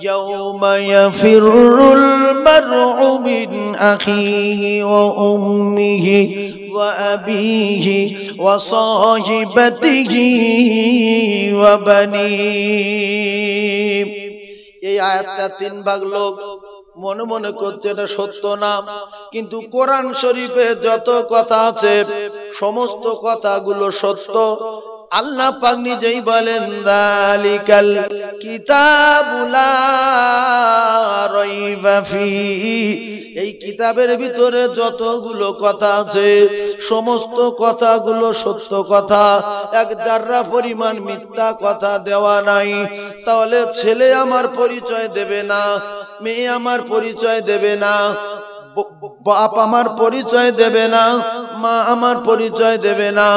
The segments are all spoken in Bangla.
ইয়াউমা ইয়াফিরুল মারউ মিন আখিহি ওয়া উম্মিহি ওয়া আবিহি ওয়া সাহিবাতিহি ওয়া বানিহি। এই আয়াতটা 3 ভাগ লোক মনে মনে করছে এটা সত্য না, কিন্তু কোরআন শরীফে যত কথা আছে সমস্ত কথাগুলো সত্য। আল্লাহ পাক নিজেই বলেন যালিকাল কিতাবু লা রাইবা ফিহি, এই কিতাবের ভিতরে যতগুলো কথা আছে সমস্ত কথাগুলো সত্য কথা, এক জাররা পরিমাণ মিথ্যা কথা দেওয়া নাই। তাহলে ছেলে আমার পরিচয় দেবে না, মেয়ে আমার পরিচয় দেবে না, বাপ আমার পরিচয় দেবে না, মা আমার পরিচয় দেবে না,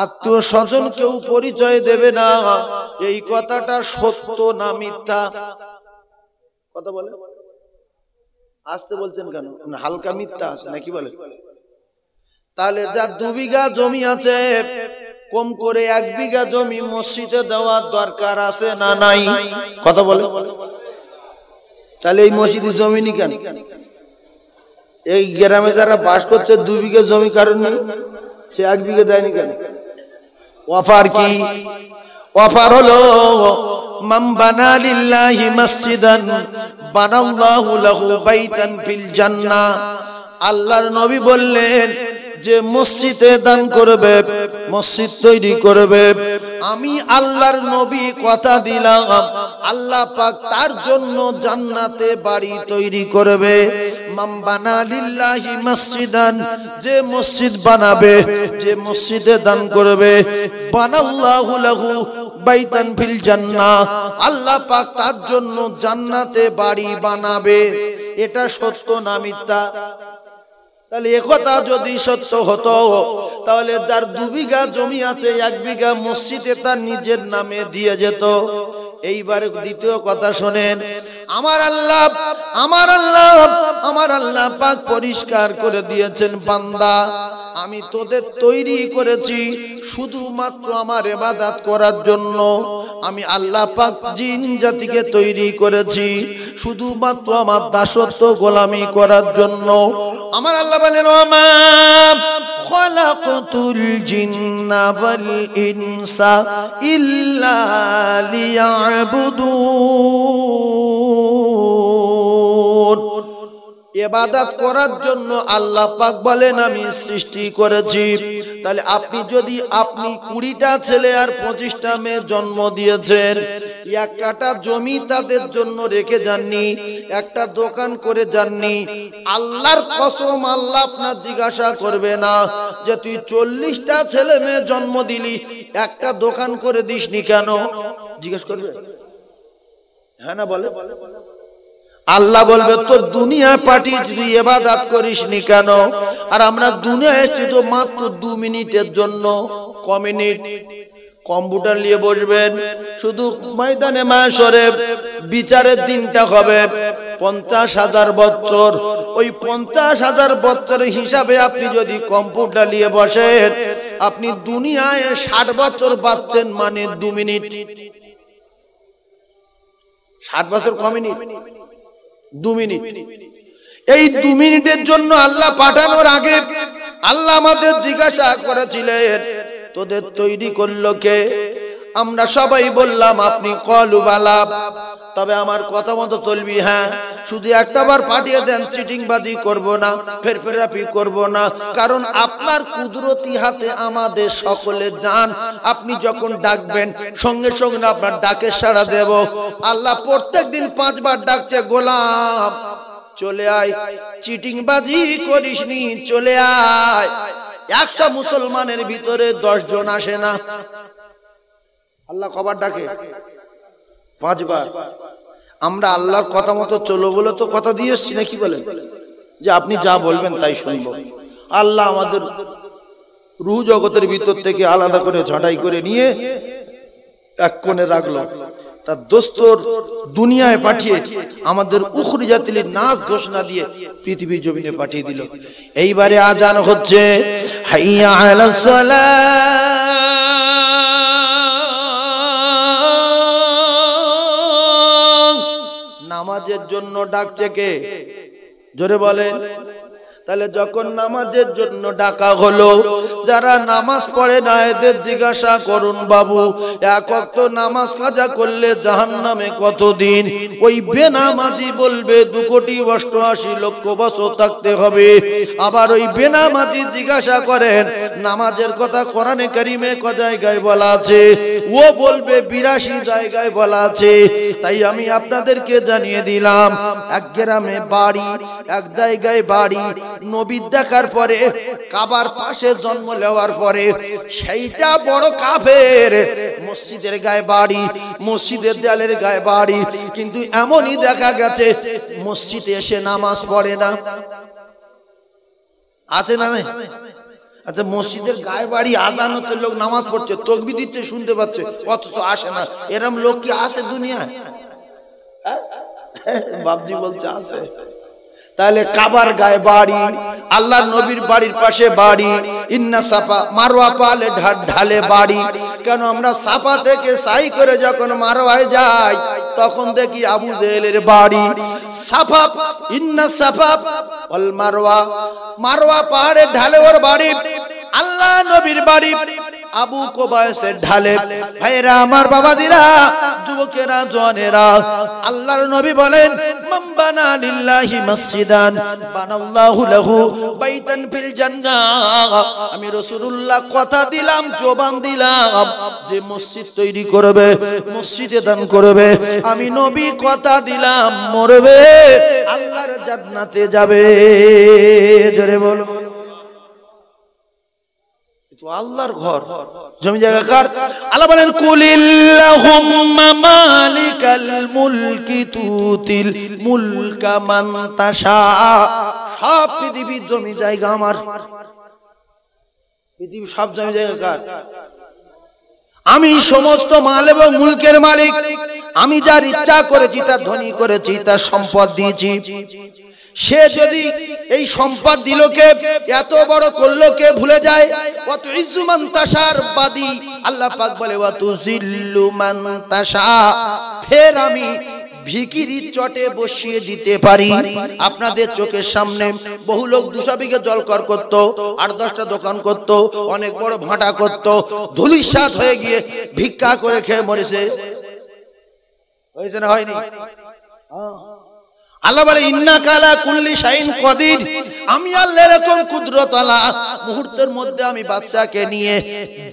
আত্মীয় স্বজন কেউ পরিচয় দেবে না। এই কথাটা সত্য না মিথ্যা? কথা বলে আসতে বলছেন কেন? হালকা মিথ্যা আছে নাকি বলে? তাহলে যার 2 বিঘা জমি আছে, কম করে 1 বিঘা জমি মসজিদে দেওয়ার দরকার আছে না নাই? কথা বলে। তাহলে এই মসজিদের জমি নি কেন? এই গ্রামে যারা বাস করছে 2 বিঘা জমি কারণ নেই, সে 1 বিঘা দেয়নি কেন? ওয়াফার কি? ওয়াফার হলো মান বানা লিল্লাহি মসজিদান বানাল্লাহু লাহু বাইতান ফিল জান্নাহ। আল্লাহর নবী বললেন যে মসজিদে দান করবে, মসজিদ তৈরি করবে, আমি আল্লাহর নবী কথা দিলাম আল্লাহ পাক তার জন্য জান্নাতে বাড়ি তৈরি করবে। মান বানা লিল্লাহি মসজিদান, যে মসজিদ বানাবে, যে মসজিদে দান করবে, বানাল্লাহু লাহু বাইতান ফিল জান্নাহ, আল্লাহ পাক তার জন্য জান্নাতে বাড়ি বানাবে। এটা সত্য না মিথ্যা? তাহলে একথা যদি সত্য হতো তাহলে যার 2 বিঘা জমি আছে 1 বিঘা মসজিদে তার নিজের নামে দিয়ে যেত। এইবার দ্বিতীয় কথা শোনেন, আমার আল্লাহ পাক পরিষ্কার করে দিয়েছেন, বান্দা আমি তোদের তৈরি করেছি শুধুমাত্র আমার ইবাদত করার জন্য। আমি আল্লাহ পাক জিন জাতিকে তৈরি করেছি শুধুমাত্র আমার দাসত্ব গোলামি করার জন্য। আমার আল্লাহ বলেন ওমা খালাকতুল জিন্না ওয়াল ইনসা ইল্লা লিয়াবুদুন। ইবাদত করার জন্য আল্লাহ পাক বলেন আমি সৃষ্টি করেছি। তাহলে আপনি যদি 20টা ছেলে আর 25টা মেয়ে জন্ম দিয়েছেন, 1 কাঠা জমি তাদের জন্য রেখে যাননি, একটা দোকান করে যাননি, আল্লাহর কসম আল্লাহ আপনার জিজ্ঞাসা করবে না যে তুই 40টা ছেলে মেয়ে জন্ম দিলি, একটা দোকান করে দিসনি কেন? জিজ্ঞেস করবে? হ্যাঁ না বলে? আল্লাহ বলবে তোর দুনিয়া পাঠিয়ে তুই ইবাদত করিসনি কেন? আর আমরা দুনিয়ায় এসেছি তো মাত্র 2 মিনিটের জন্য। ক মিনিট? কম্পিউটার নিয়ে বসবেন, শুধু ময়দানে মাশরে বিচারের দিনটা হবে 50,000 বছর। ওই 50,000 বছরের হিসাবে আপনি যদি কম্পিউটার নিয়ে বসেন, আপনি দুনিয়ায় 60 বছর বাঁচছেন, মানে 2 মিনিট। 60 বছর ক মিনিট? 2 মিনিট। এই 2 মিনিটের জন্য আল্লাহ পাঠানোর আগে আল্লাহ আমাদের জিজ্ঞাসা করেছিলেন তোদের তৈরি করলো কে? আমরা সবাই বললাম আপনি কলু বালা। তবে আমার কথা মতো চলবি, হ্যাঁ, শুধু একটাবার পাঠিয়ে দেন, চিটিংবাজি করব না, ফেরফেরাপি করব না, কারণ আপনার কুদরতি হাতে আমাদের সকলে জান। আপনি যখন ডাকবেন সঙ্গে সঙ্গে আপনার ডাকে সাড়া দেব। আল্লাহ প্রত্যেকদিন 5 বার ডাকছে, গোলাম চলে আয়, চিটিংবাজি করিসনি, চলে আয়। 100 মুসলমানের ভিতরে 10 জন আসে না। আল্লাহ কবার ডাকে? 5 বার। আমরা আল্লাহর কথা মতো চলো বলে তো কথা দিয়ে এসছি নাকি বলেন, যে আপনি যা বলবেন তাই শুনবো। আল্লাহ আমাদের রূহ জগতের ভিতর থেকে আলাদা করে ঝাঁটাই করে নিয়ে এক কোণে রাখলো, তার দোস্তর দুনিয়ায় পাঠিয়ে আমাদের উখরিজাতিল নাস ঘোষণা দিয়ে পৃথিবীর জমিনে পাঠিয়ে দিল। এইবারে আজান হচ্ছে, হাইয়া আলাস সালাহ। নামাজের জন্য ডাকছে কে? জোরে বলেন। তাহলে যখন নামাজের জন্য ডাকা হলো, যারা নামাজ পড়ে না এদের জিজ্ঞাসা করুন, বাবু এক ওয়াক্ত নামাজ কাজা করলে জাহান্নামে কতদিন? ওই বেনামাজি বলবে 2,88,00,000 বছর থাকতে হবে। আবার ওই বেনামাজি জিজ্ঞাসা করেন নামাজের কথা কোরআনে কারিমে ক জায়গায় বলা আছে? ও বলবে 82 জায়গায় বলা আছে। তাই আমি আপনাদেরকে জানিয়ে দিলাম, এক গ্রামে বাড়ি, এক জায়গায় বাড়ি, নবী দেখার পরে কাবার পাশে জন্ম নেওয়ার পরে সেইটা বড় কাফের। মসজিদের গায়ে বাড়ি, মসজিদের দেয়ালের গায়ে বাড়ি, কিন্তু এমনই দেখা গেছে মসজিদে এসে নামাজ পড়ে না। আছে না? আচ্ছা, মসজিদের গায়ে বাড়ি, আজান হচ্ছে, লোক নামাজ পড়ছে, তাকবীর দিচ্ছে, শুনতে পাচ্ছে, অথচ আসে না। এরকম লোক কি আছে দুনিয়ায়? বাবজি বলছে আছে। তাহলে কাবার গায়ে বাড়ি, আল্লাহর নবীর বাড়ির পাশে বাড়ি, ইন্না সাফা মারওয়া পালে ঢালে বাড়ি। কেন আমরা সাফা থেকে সাই করে যখন মারওয়ায় যাই তখন দেখি আবু জেহেলের বাড়ি। সাফা, ইন্না সাফা ওয়াল মারওয়া, মারওয়া পাহাড়ে ঢালে ওর বাড়ি, আল্লাহ নবীর বাড়ি আবু কুবাইসের ঢালে। ভাইরা আমার, বাবাদিরা, যুবকেরা, জওয়ানেরা, আল্লাহর নবী বলেন মান বানা লিল্লাহি মসজিদান বানাল্লাহু লাহু বাইতান ফিল জান্নাহ। আমি রাসূলুল্লাহ কথা দিলাম, জবান দিলাম যে মসজিদ তৈরি করবে, মসজিদে দান করবে, আমি নবী কথা দিলাম মরবে আল্লাহর জান্নাতে যাবে। জোরে বলো। আল্লাহর ঘর, জমি জায়গা কার? আল্লাহ বলেন কুলিল্লাহুম্মা মালিকাল মুলকি তুতিল মুলকা মান তাশা। সব পৃথিবীর জমি জায়গা আমার। পৃথিবীর সব জমি জায়গা কার? আমি সমস্ত মাল এবং মুলকের মালিক। আমি যার ইচ্ছা করেছি তার ধনী করেছি, তার সম্পদ দিয়েছি। সে যদি এই সম্পদ দিল কে, এত বড় করলো কে ভুলে যায়? ওয়াত ইজ্জু মান তাশার বাদি আল্লাহ পাক বলে ওয়াত জিল্লু মান তাশা। ফের আমি ভিকিরির চটে বসিয়ে দিতে পারি। আপনাদের চোখের সামনে বহু লোক 200 বিঘে জলকর করত, 8-10টা দোকান করত, অনেক বড় ভাটা করত, ধুলিসাৎ হয়ে গিয়ে ভিক্ষা করে খেয়ে মরেছে। হয়েছে না হয়নি? আল্লাহ বলে ইন্নাকা আলা কুল্লি শাইইন কদির। আমি আল্লাহ এরকম কুদরতওয়ালা, মুহূর্তের মধ্যে আমি বাদশাকে নিয়ে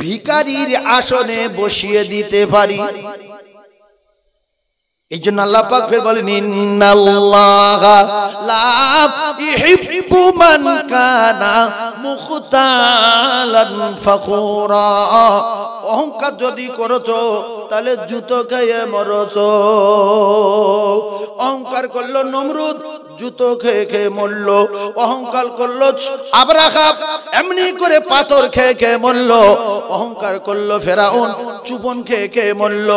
ভিখারির আসনে বসিয়ে দিতে পারি। এই জন্য আল্লাহ পাক ফের বলেন ইন্নাল্লাহা লা ইহিব্বু মান কানা মুখতালান ফাখুরা। অহংকার যদি করেছো তাহলে জুতো খেয়ে মরছো। অহংকার করলো নমরুদ, জুতো খেয়ে খেয়ে মরল। অহংকার করলো আবরাহা, এমনি করে পাথর খেয়ে খেয়ে মরল। অহংকার করলো ফেরাউন, চুবন খেয়ে খেয়ে মরল।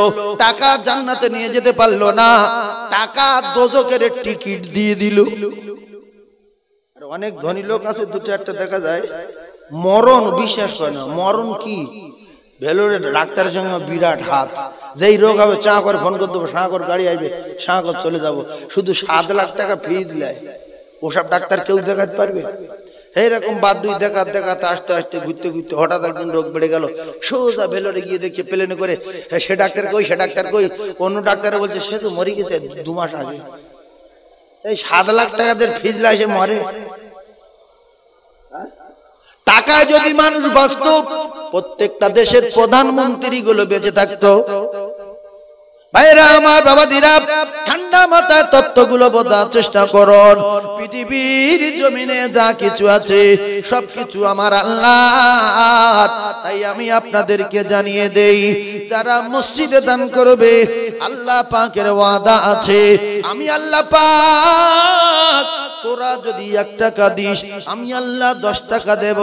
টাকা জান্নাতে নিয়ে যেতে পারলো না, টাকা দোজখের টিকিট দিয়ে দিল। আর অনেক ধনী লোক আছে, 2-4টা দেখা যায় মরণ বিশ্বাস করে না। মরণ কি? ভেলোরের ডাক্তারের সঙ্গে বিরাট হাত, যেই রোগ হবে চা করে ফোন করতে দেবো, সাঁ করে গাড়ি আসবে, সাঁ করে চলে যাবো। শুধু 7 লাখ টাকা ফিজ নেয়। ওসব ডাক্তার কেউ দেখাতে পারবে? এইরকম বাদ দুই দেখাতে দেখাতে আস্তে আস্তে ঘুরতে ঘুরতে হঠাৎ একদিন রোগ বেড়ে গেল। সোজা ভেলোরে গিয়ে দেখছে প্লেনে করে, সে ডাক্তার কই, সে ডাক্তার কই। অন্য ডাক্তারে বলছে সে তো মরে গেছে 2 মাস আগে। এই 7 লাখ টাকাদের ফিজ লাই সে মরে। টাকায় যদি মানুষ বাঁচত, প্রত্যেকটা দেশের প্রধানমন্ত্রী গুলো বেঁচে থাকতো। ভাইরা আমার, বাবাদিরা, ঠান্ডা মাথায় তত্ত্বগুলো বোঝার চেষ্টা করুন। পৃথিবীর জমিনে যা কিছু আছে সবকিছু আমার আল্লাহ। তাই আমি আপনাদেরকে জানিয়ে দেই, যারা মসজিদে দান করবে আল্লাহ পাকের ওয়াদা আছে, আমি আল্লাহ পাক তোরা যদি 1 টাকা দিস আমি আল্লাহ 10 টাকা দেব।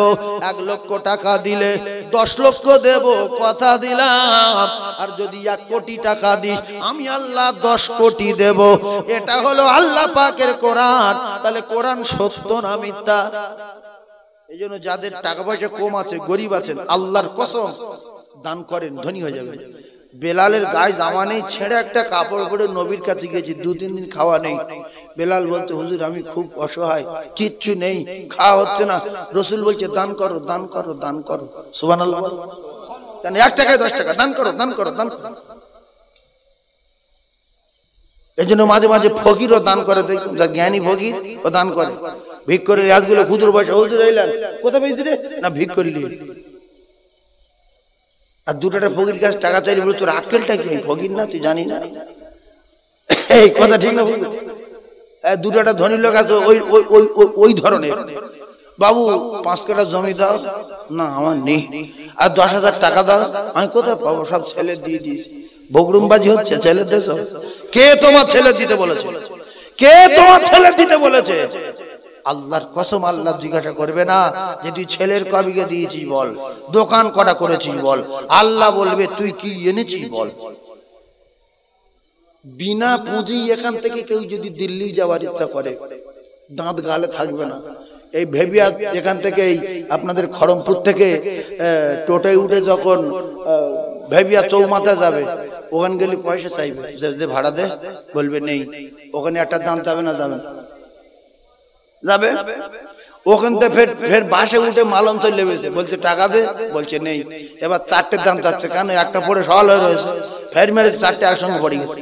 1 লক্ষ টাকা দিলে 10 লক্ষ দেব, কথা দিলাম। আর যদি 1 কোটি টাকা দিস আমি আল্লাহ 10 কোটি দেব। এটা হলো আল্লাহ পাকের কোরআন। তাহলে কোরআন সত্য না মিথ্যা? এই জন্য যাদের টাকা পয়সা কম আছে, গরিব আছেন, আল্লাহর কসম দান করেন, ধনী হয়ে যাবেন। বেলালের গায়ে জামা নেই, ছেড়ে একটা কাপড় পরে নবীর কাছে গেছি, 2-3 দিন খাওয়া নেই। বেলাল বলছে হুজুর আমি খুব অসহায়, কিচ্ছু নেই, খাওয়া হচ্ছে না। রসুল বলছে দান করো, দান করো, দান করো। সুবহানাল্লাহ। কেন 1 টাকায় 10 টাকা দান করো, দান করো, দান করো। এই জন্য মাঝে মাঝে ফকিরও দান করে, যা জ্ঞানী ফকির ও দান করে। ভিক করে রাতগুলো খুদুর পয়সা, হুজুর এলেন কোথা পেয়েছি রে, না ভিক করিলি। আর 2টা ফকির কাছে টাকা চাইলে বলে তোর আক্কেলটা কি, ফকির না তুই জানি না, এই কথা ঠিক না? 2টা ধনী লোক আছে ওই ধরনের, বাবু 5 কাঠা জমি দাও, না আমার নেই। আর 10,000 টাকা দাও, আমি কোথায় পাবো, সব ছেলে দিয়ে দিস। বগরুমবাজি হচ্ছে ছেলেদের সব। কে তোমার ছেলে দিতে বলেছে, কে তোমার ছেলে দিতে বলেছে? আল্লাহর কসম আল্লাহ জিজ্ঞাসা করবে না যে তুই ছেলের কবিকে দিয়েছিস বল, দোকান কটা করেছিস বল। আল্লাহ বলবে তুই কি এনেছিস বল। বিনা পুঁজি এখান থেকে কেউ যদি দিল্লি যাওয়ার ইচ্ছা করে, দাঁত গালে থাকবে না। এই ভেবিয়া এখান থেকে আপনাদের খড়মপুর থেকে টোটোয় উঠে যখন ভেবিয়া চৌমাথা যাবে, ওখানে গেলে পয়সা চাইবে, যে ভাড়া দে, বলবে নেই। ওখানে একটা দাম যাবে না, যাবে যাবে। ওখান থেকে ফের বাসে উঠে মালম তো লেবেছে, বলছে টাকা দে, বলছে নেই। এবার 4টের দাম চাচ্ছে, কেন একটা পরে সওয়াল হয়ে রয়েছে, ফের মেরেছে 4টে একসঙ্গে পড়ে গেছে।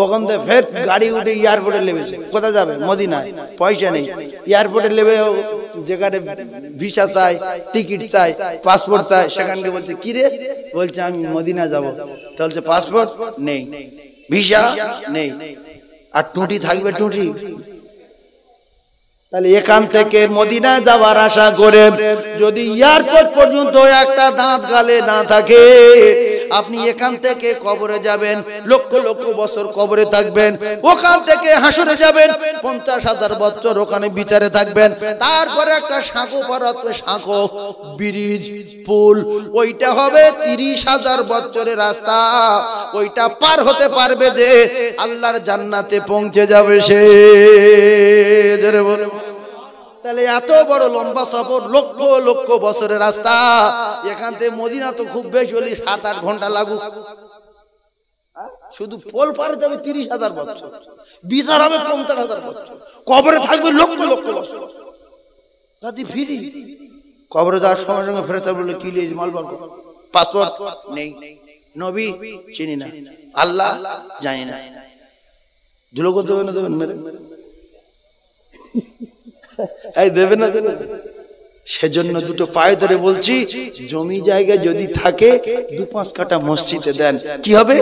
ওখান থেকে ফের গাড়ি উঠে এয়ারপোর্টে লেবেছে, কোথায় যাবে, মদিনায়, পয়সা নেই। এয়ারপোর্টে লেবে যেখানে ভিসা চাই, টিকিট চাই, পাসপোর্ট চাই, সেখানে বলছে কি রে, বলছে আমি মদিনা যাব। বলছে পাসপোর্ট নেই, ভিসা নেই, আর টুটি থাকবে, টুটি। তাহলে এখান থেকে মদিনা যাওয়ার আশা করে যদি এয়ারপোর্ট পর্যন্ত একটা দাঁত গালে না থাকে, আপনি এখান থেকে কবরে যাবেন, লক্ষ লক্ষ বছর কবরে থাকবেন। ওখান থেকে হাসরে যাবেন, 50,000 বছর ওখানে বিচারে থাকবেন। তারপরে একটা সাঁকো পার হবে, সাঁকো, ব্রিজ, পুল, ওইটা হবে 30,000 বছরের রাস্তা। ওইটা পার হতে পারবে যে আল্লাহর জান্নাতে পৌঁছে যাবে সে। তাহলে এত বড় লম্বা সফর, লক্ষ লক্ষ বছরের রাস্তা। এখান থেকে মদিনা তো খুব বেশি হলে 7-8 ঘন্টা লাগুক। শুধু পোল পারে যাবে 30,000 বছর, বিচার হবে 50,000 বছর, কবরে থাকবে লক্ষ লক্ষ বছর। যদি ফিরি কবরে যাওয়ার সঙ্গে সঙ্গে ফেরেশতা বলল কি লিয়েছি, মাল বার করো, পাসপোর্ট নেই, নবী চিনি না, আল্লাহ জানি না। ধুলো করতে দেবেন না, দেবেন মেরে এই দেবে না। সেজন্য 2টো পায়ে ধরে বলছি, জমি জায়গা যদি থাকে 2-5 কাঠা মসজিদে দেন, কি হবে?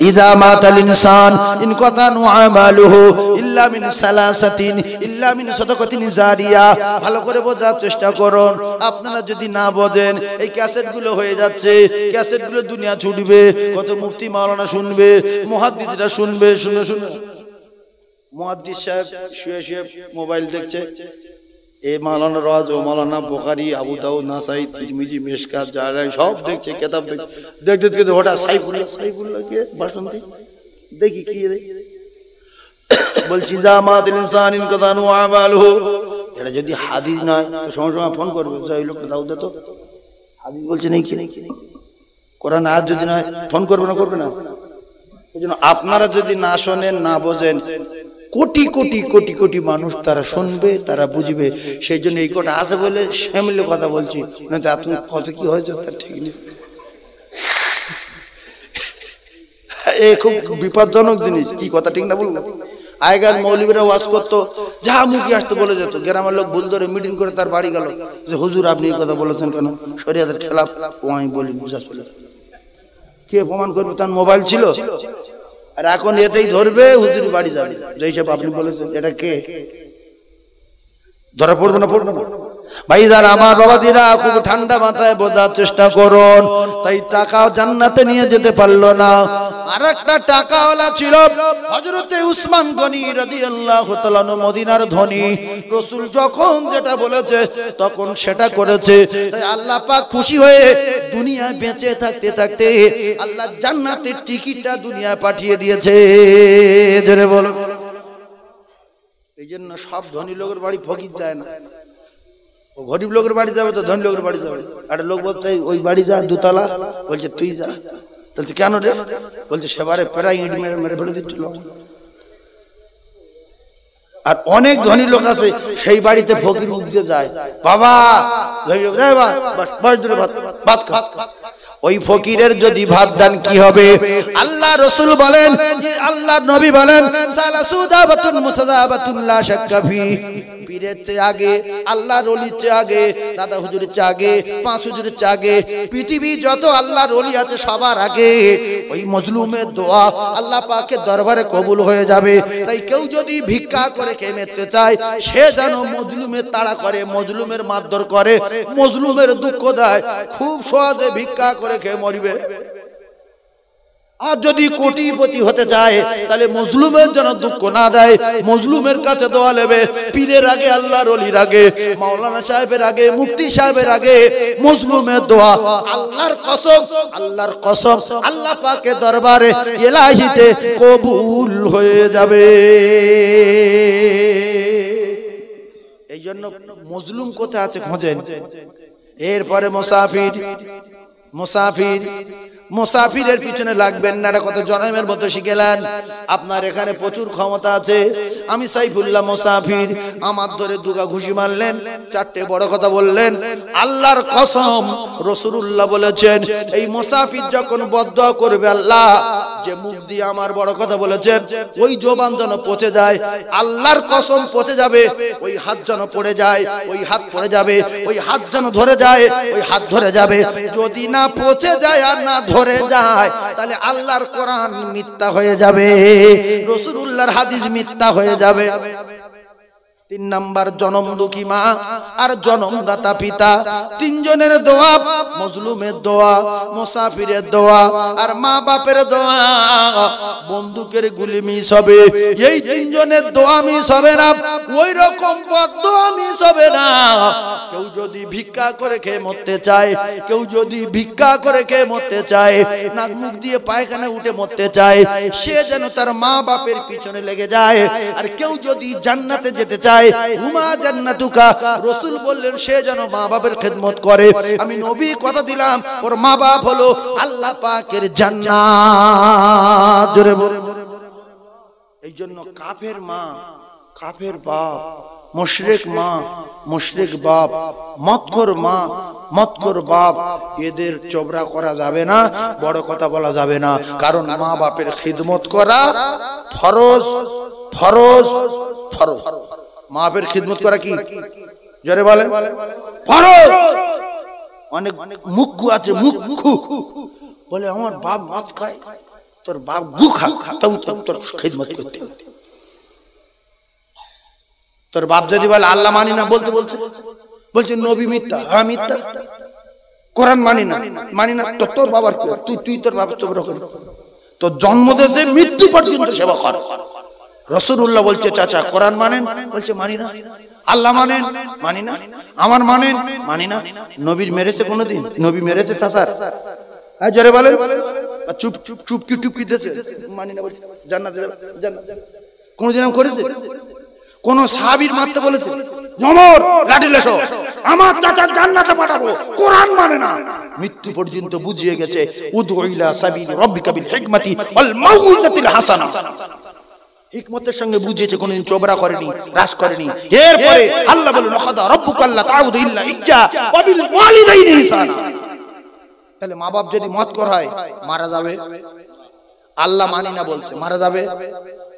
ইযা মাতাল ইনসান ইনকাতানু আমালুহু ইল্লা মিন সালাসাতিন ইল্লা মিন সাদাকাতিন জারিয়া। ভালো করে বোঝার চেষ্টা করুন। আপনারা যদি না বোঝেন, এই ক্যাসেটগুলো হয়ে যাচ্ছে, ক্যাসেটগুলো দুনিয়া ছুটবে, কত মুফতি মাওলানা শুনবে, মুহাদ্দিসরা শুনবে। শুনে শুনে মুহাদ্দিস সাহেব শুয়ে শুয়ে মোবাইল দেখছে, এ মাওলানা রাজ, ও মাওলানা বুখারী, আবু দাউদ, নাসাই, তিরমিজি, মিশকাত, জায়গায় সব দেখছে, কিতাব দেখছে। দেখতে দেখতে হঠাৎ সাইফুল্লাহ কে বাসন্তী দেখি কি রে, বলছি জামাতুল ইনসান ইনকাতানু আমালুহু। এটা যদি হাদিস নয় তো সঙ্গে সঙ্গে ফোন করবে, ওই লোকটা দাও দে তো, হাদিস বলছে নেই কি, কোরআন আয়াত যদি নয় ফোন করবে না, করবে না। সেজন্য আপনারা যদি না শোনেন, না বোঝেন, কোটি কোটি কোটি কোটি মানুষ তারা শুনবে, তারা বুঝবে। সেই জন্য এই কথা আছে বলে সামলে কথা বলছি, না তো আপনি কত কি হয়েছে তার ঠিক নেই। এই খুব বিপজ্জনক জিনিস, কি কথা ঠিক না বলবো? আগেকার মৌলবীরা ওয়াজ করতো, যা মুখে আসতে বলে যেত, গ্রামের লোক ভুল ধরে মিটিং করে তার বাড়ি গেল, যে হুজুর আপনি এই কথা বলেছেন কেন, শরিয়াতের খেলাফ। ও আমি বলি বুঝা চলে, কে প্রমাণ করবে? তার মোবাইল ছিল। আর এখন এতেই ধরবে, হুজুর বাড়ি যাবে, যেই সব আপনি বলেছেন। এটা কে ধরা পড়বে না, পড়বে না? ভাইজান আমার বাবাজিরা, খুব ঠান্ডা মাথায় বোঝার চেষ্টা করুন। তাই টাকা জান্নাতে নিয়ে যেতে পারলো না। আরেকটা টাকাওয়ালা ছিল হযরতে উসমান গনি রাদিয়াল্লাহু তাআলা, মদিনার ধনী। রাসূল যখন যেটা বলেছে তখন সেটা করেছে। তাই আল্লাহ পাক খুশি হয়ে দুনিয়ায় বেঁচে থাকতে থাকতে আল্লাহ জান্নাতের টিকিটটা দুনিয়ায় পাঠিয়ে দিয়েছে। জোরে বলো। এই জন্য সব ধনী লোকের বাড়ি ফকির যায় না, ও গরিব লোকের বাড়ি যাবে তো ধনী লোকের বাড়ি যাবে। একটা লোক বলছে ওই বাড়ি যা, 2 তলা, বলছে তুই যা। বলছে কেন রে? বলছে সেবারে প্রায় ইট মেরে মেরে ফেলে দিচ্ছিল। আর অনেক ধনী লোক আছে সেই বাড়িতে ফকির মুখ দিয়ে যায়, বাবা ভাত খা। ওই ফকিরের যদি ভাত দান কি হবে? আল্লাহ রাসূল বলেন, আল্লাহ নবী বলেন, সালাসুদাবাতুন মুসাদাবাতুন লা শাক্কা ফি। পীরের চেয়ে আগে, আল্লাহর ওলির চেয়ে আগে, দাদা হুজুরের চেয়ে আগে, পাঁচ হুজুরের চেয়ে আগে, পৃথিবী যত আল্লাহর ওলি আছে সবার আগে ওই মজলুমের দোয়া আল্লাহ পাকের দরবারে কবুল হয়ে যাবে। তাই কেউ যদি ভিক্ষা করে খেয়ে মরতে চায়, সে যেন মজলুমের তাড়া করে, মজলুমের মারধর করে, মজলুমের দুঃখ দেয়, খুব সহজে ভিক্ষা করে খেয়ে মরবে। আর যদি কোটিপতি হতে চায় তাহলে মজলুমের জন্য দুঃখ না দেয়, মজলুমের কাছে দোয়া নেবে। পীরের আগে, আল্লাহর ওলির আগে, মাওলানা সাহেবের আগে, মুফতি সাহেবের আগে মজলুমের দোয়া আল্লাহর কসম, আল্লাহর কসম আল্লাহ পাকের দরবারে ইলাহিতে কবুল হয়ে যাবে। এই জন্য মজলুম কোথায় আছে খোঁজেন। এরপরে মুসাফির, মুসাফির, মুসাফিরের পিছনে লাগবেন না। এটা কত জনমের মতো শিখেলেন। আপনার এখানে প্রচুর ক্ষমতা আছে। আমি সাইফুল্লাহ মুসাফির, আমার ধরে দুগা ঘুষি মারলেন, চারটে বড় কথা বললেন। আল্লাহর কসম রাসূলুল্লাহ বলেছেন, এই মুসাফির যখন বদদুয়া করবে, আল্লাহ যে মুখ দিয়ে আমার বড় কথা বলেছে ওই জবান যেন পচে যায়, আল্লাহর কসম পচে যাবে। ওই হাত যেন পড়ে যায়, ওই হাত পড়ে যাবে, ওই হাত যেন ধরে যায়, ওই হাত ধরে যাবে। যদি না পচে যায় আর না ধরে যায় তাহলে আল্লাহর কোরআন মিথ্যা হয়ে যাবে, রাসূলুল্লাহর হাদিস মিথ্যা হয়ে যাবে। 3 নাম্বার, জনম দুঃখী মা আর জনমদাতা পিতা, তিনজনের দোয়া, মজলুমের দোয়া, মুসাফিরের দোয়া আর মা বাপের দোয়া। বন্দুকের গুলি মিস হবে, এই তিনজনের দোয়া মিস হবে না, ওই রকম বদদোয়া মিস হবে না। কেউ যদি ভিক্ষা করে খেয়ে মরতে চায়, কেউ যদি ভিক্ষা করে খেয়ে মরতে চায়, নাক মুখ দিয়ে পায়খানা উঠে মরতে চায়, সে যেন তার মা বাপের পিছনে লেগে যায়। আর কেউ যদি জান্নাতে যেতে চায়, হুমা জান্নাতুকা, রাসূল বললেন সে যেন মা বাপের খেদমত করে। আমি নবী কথা দিলাম, ওর মা বাপ হলো আল্লাহ পাকের জান্নাত। জোরে বলে। এই জন্য কাফের মা, কাফের বাপ, মুশরিক মা, মুশরিক বাপ, মতখোর মা, মতখোর বাপ, এদের চোবরা করা যাবে না, বড় কথা বলা যাবে না। কারণ মা বাপের খিদমত করা ফরজ, ফরজ, ফরজ। মা বাপের খিদমত করা কি? জোরে বলে ফরজ। অনেক মুখ্য আছে, মুখ্য বলে আমার বাপ মদ খায়, তোর বাপ গু খা, তাও তোর খিদমত করতে হবে। তোর বাপ যদি বলে আল্লাহ মানি না, বলতে বলছে বলছে নবী মিথ্যা, হ্যাঁ মিথ্যা, কোরআন মানি না, মানি না, তো তোর বাবার তুই তোর বাবার চোখ রাখ, তোর জন্ম দেশে মৃত্যু পর্যন্ত সেবা কর। রাসূলুল্লাহ বলছে চাচা কোরআন মানেন? বলছে মানি না। আল্লাহ মানেন? মানি না। আমার মানেন? মানি না। নবীর মেরেছে কোনোদিন? নবী মেরেছে চাচার? হ্যাঁ জোরে বলেন। চুপ চুপ চুপকি টুপকি দেশে মানি না, বলছে জান্নাতে যাবে, জান্নাত কোনোদিন করেছে? কোন সাহাবীর মারতে বলেছে ওমর লাঠি লেসো, আমার চাচা জান্নাতে পাঠাবো, কোরআন মানে না, মৃত্যু পর্যন্ত বুঝিয়ে গেছে উদউ ইলা সাবিল রাব্বিকা বিল হিকমাতি ওয়াল মাউইজাতিল হাসানা। হিকমতের সঙ্গে বুঝিয়েছে, কোনদিন চোবরা করেনি, রাস করেনি। এরপরে আল্লাহ বলেন ওয়াকাদা রাব্বুকা আল্লা তা'বুদু ইল্লা ইয়্যা ওয়া বিল ওয়ালিদাইনি ইহসানা। তাহলে মা বাপ যদি মত কর হয় মারা যাবে। আল্লাহ মানি না বলছে মারা যাবে,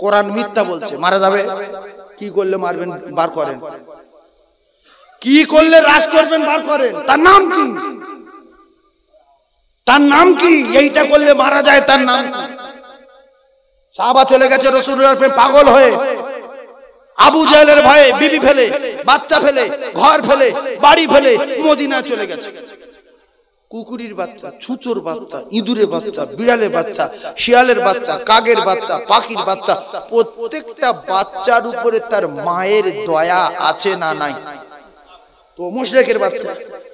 কোরআন মিথ্যা বলছে মারা যাবে। কি করলে মারবেন বার করেন, কি করলে রাজ করবেন বার করেন, তার নাম কি? তার নাম কি? এইটা করলে মারা যায়, তার নাম কি? সাহাবা চলে গেছে রাসূলুল্লাহর প্রেমে পাগল হয়ে, আবু জাহেলের ভয়ে বিবি ফেলে, বাচ্চা ফেলে, ঘর ফেলে, বাড়ি ফেলে মদিনা চলে গেছে। কুকুরের বাচ্চা, ছুঁচোর বাচ্চা, ইঁদুরের বাচ্চা, বিড়ালের বাচ্চা, শিয়ালের বাচ্চা, কাকের বাচ্চা, পাখির বাচ্চা, প্রত্যেকটা বাচ্চার উপরে তার মায়ের দয়া আছে না নাই? তো মুশরিকের বাচ্চা,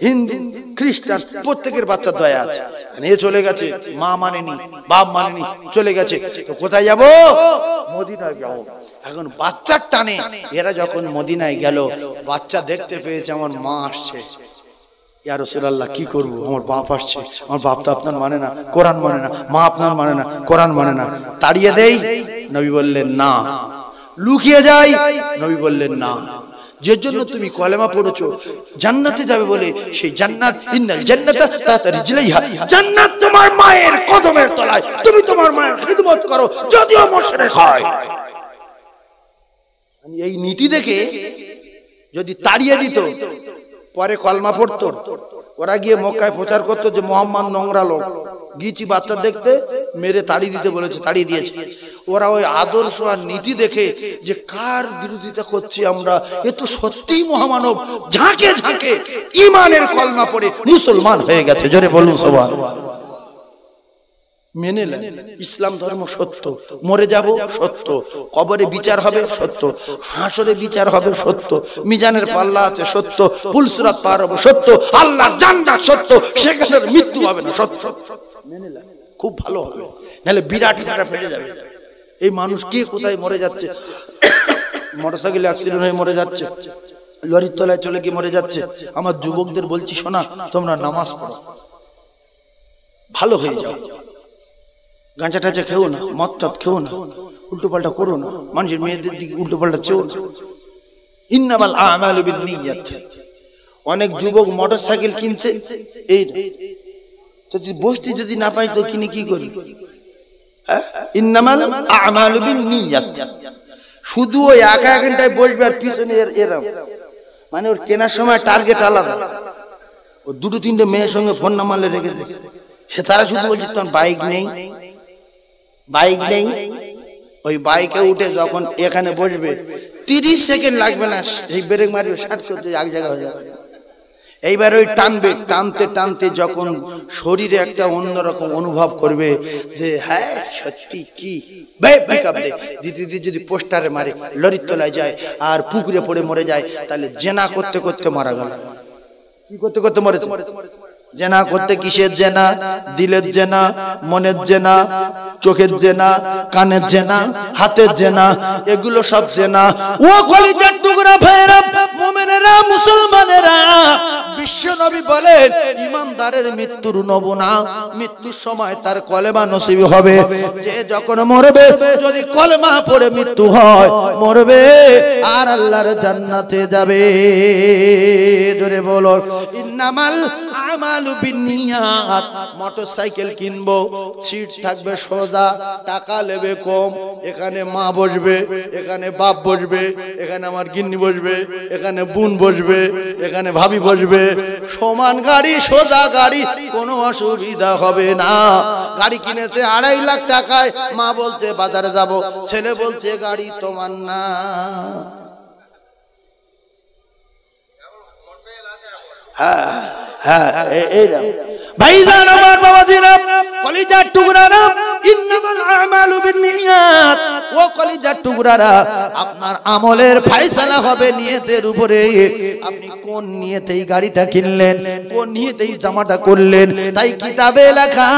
হিন্দু, খ্রিস্টান, প্রত্যেকের বাচ্চার দয়া আছে। এ চলে গেছে, মা মানেনি, বাপ মানেনি, চলে গেছে। তো কোথায় যাব? মদিনায় যাব। এখন বাচ্চার টানে এরা যখন মদিনায় গেল, বাচ্চা দেখতে পেয়েছে আমার মা আসছে, ইয়া রাসূলুল্লাহ কি করব, আমার বাপ আসছে, আমার বাপ তো আপনার মানে না, কোরআন মানে না, মা আপনার মানে না, কোরআন মানে না, তাড়িয়ে দেই? নবী বললেন না। লুকিয়ে যাই? নবী বললেন না। যে জন্য তুমি কলেমা পড়েছো জান্নাতে যাবে বলে, সেই জান্নাত, ইন্নাল জান্নাতা তাহতা রিজলাইহা, জান্নাত তোমার মায়ের কদমের তলায়, তুমি তোমার মায়ের খিদমত করো যদিও মুশরিক হয়। এই নীতি দেখে যদি তাড়িয়ে দিত, পরে কলমা পড়তো, ওরা গিয়ে মক্কায় প্রচার করতো যে মুহাম্মদ নোংরা লোক, গিয়েছি বাচ্চা দেখতে, মেরে তাড়িয়ে দিতে বলেছে, তাড়িয়ে দিয়েছে। ওরা ওই আদর্শ আর নীতি দেখে যে কার বিরোধিতা করছি আমরা, এ তো সত্যিই মহামানব, ঝাঁকে ঝাঁকে ঈমানের কলমা পড়ে মুসলমান হয়ে গেছে। জোরে বলুন সুবহানাল্লাহ। মেনে নেন ইসলাম ধর্ম সত্য, মরে যাব সত্য, কবরে বিচার হবে সত্য, হাসরে বিচার হবে সত্য, মিজানের পাল্লা আছে সত্য, পুলসিরাত পার হবে সত্য, আল্লাহর জান্নাত সত্য, সেখানে মৃত্যু হবে না সত্য। মেনে নেন, খুব ভালো হবে, নাহলে বিরাট একটা ফেটে যাবে। এই মানুষ কে কোথায় মরে যাচ্ছে, মোটরসাইকেল অ্যাক্সিডেন্ট হয়ে মরে যাচ্ছে, লরির তলায় চলে গিয়ে মরে যাচ্ছে। আমার যুবকদের বলছি, শোনা, তোমরা নামাজ পড়ো, ভালো হয়ে যাও, গাঁজা টাজা খেও না, মদ টদ খেও না, উল্টো পাল্টা করো না, মানুষের মেয়েদের দিকে উল্টো পাল্টা চেও না। ইন্নামাল আমালু বিন্নিয়াত। অনেক যুবক মোটরসাইকেল কিনছে, এই যদি বসতে যদি না পাই তো কিনে কি করি? ইন্নামাল আমালু বিন্নিয়াত। শুধু ওই একা ঘন্টায় বসবে আর পিছনে এরম, মানে ওর কেনার সময় টার্গেট আলাদা। ও দুটো তিনটে মেয়ের সঙ্গে ফোন নাম্বার রেখে দিয়েছে, সে তারা শুধু বলছে তোমার বাইক নেই, বাইক নেই। ওই বাইকে উঠে যখন এখানে বসবে 30 সেকেন্ড লাগবে না, সেই ব্রেক মারবে, শার্ট করতে এক জায়গা হয়ে যাবে। এইবার ওই টানবে, টানতে টানতে যখন শরীরে একটা অন্যরকম অনুভব করবে যে হ্যাঁ সত্যি কি দিতে দিতে যদি পোস্টারে মারে, লরির তলায় যায় আর পুকুরে পড়ে মরে যায়, তাহলে জেনা করতে করতে মারা গেল। কি করতে করতে মরেছে? জেনা করতে। কিসের জেনা? দিলের জেনা, মনের জেনা, চোখের জেনা, কানের জেনা, হাতের জেনা, এগুলো সব জেনা। ও কলিজার টুকরা ভাইরা, মুমিনেরা, মুসলমানেরা, বিশ্ব নবী বলেন ইমানদারের মৃত্যুর নমুনা, মৃত্যুর সময় তার কলেমা নসিব হবে। যে যখন মরবে, যদি কলেমা পড়ে মৃত্যু হয়, মরবে আর আল্লাহর জান্নাতে যাবে। জোরে বলো ইন্নামাল আমালু বিন্নিয়াত। মোটরসাইকেল কিনবো, সিট থাকবে সোজা, টাকা নেবে কম, এখানে মা বসবে, এখানে বাপ বসবে, এখানে আমার গিন্নি বসবে, এখানে বোন বসবে, এখানে ভাবি বসবে, সমান গাড়ি, সোজা গাড়ি, কোনো অসুবিধা হবে না। গাড়ি কিনেছে 2.5 লাখ টাকায়, মা বলছে বাজারে যাব, ছেলে বলছে গাড়ি তোমার না। হ্যাঁ হ্যাঁ, ভাইজান আমার বাবাজিরা, কলিজার টুকরারা, ইন্নামাল আমালু বিন্নিয়াত। ও কলিজার টুকরারা, আপনার আমলের ফয়সালা হবে নিয়তের উপরে। আপনি কোন নিয়তেই গাড়িটা কিনলেন, কোন নিয়তেই জামাটা করলেন। তাই কিতাবে লেখা,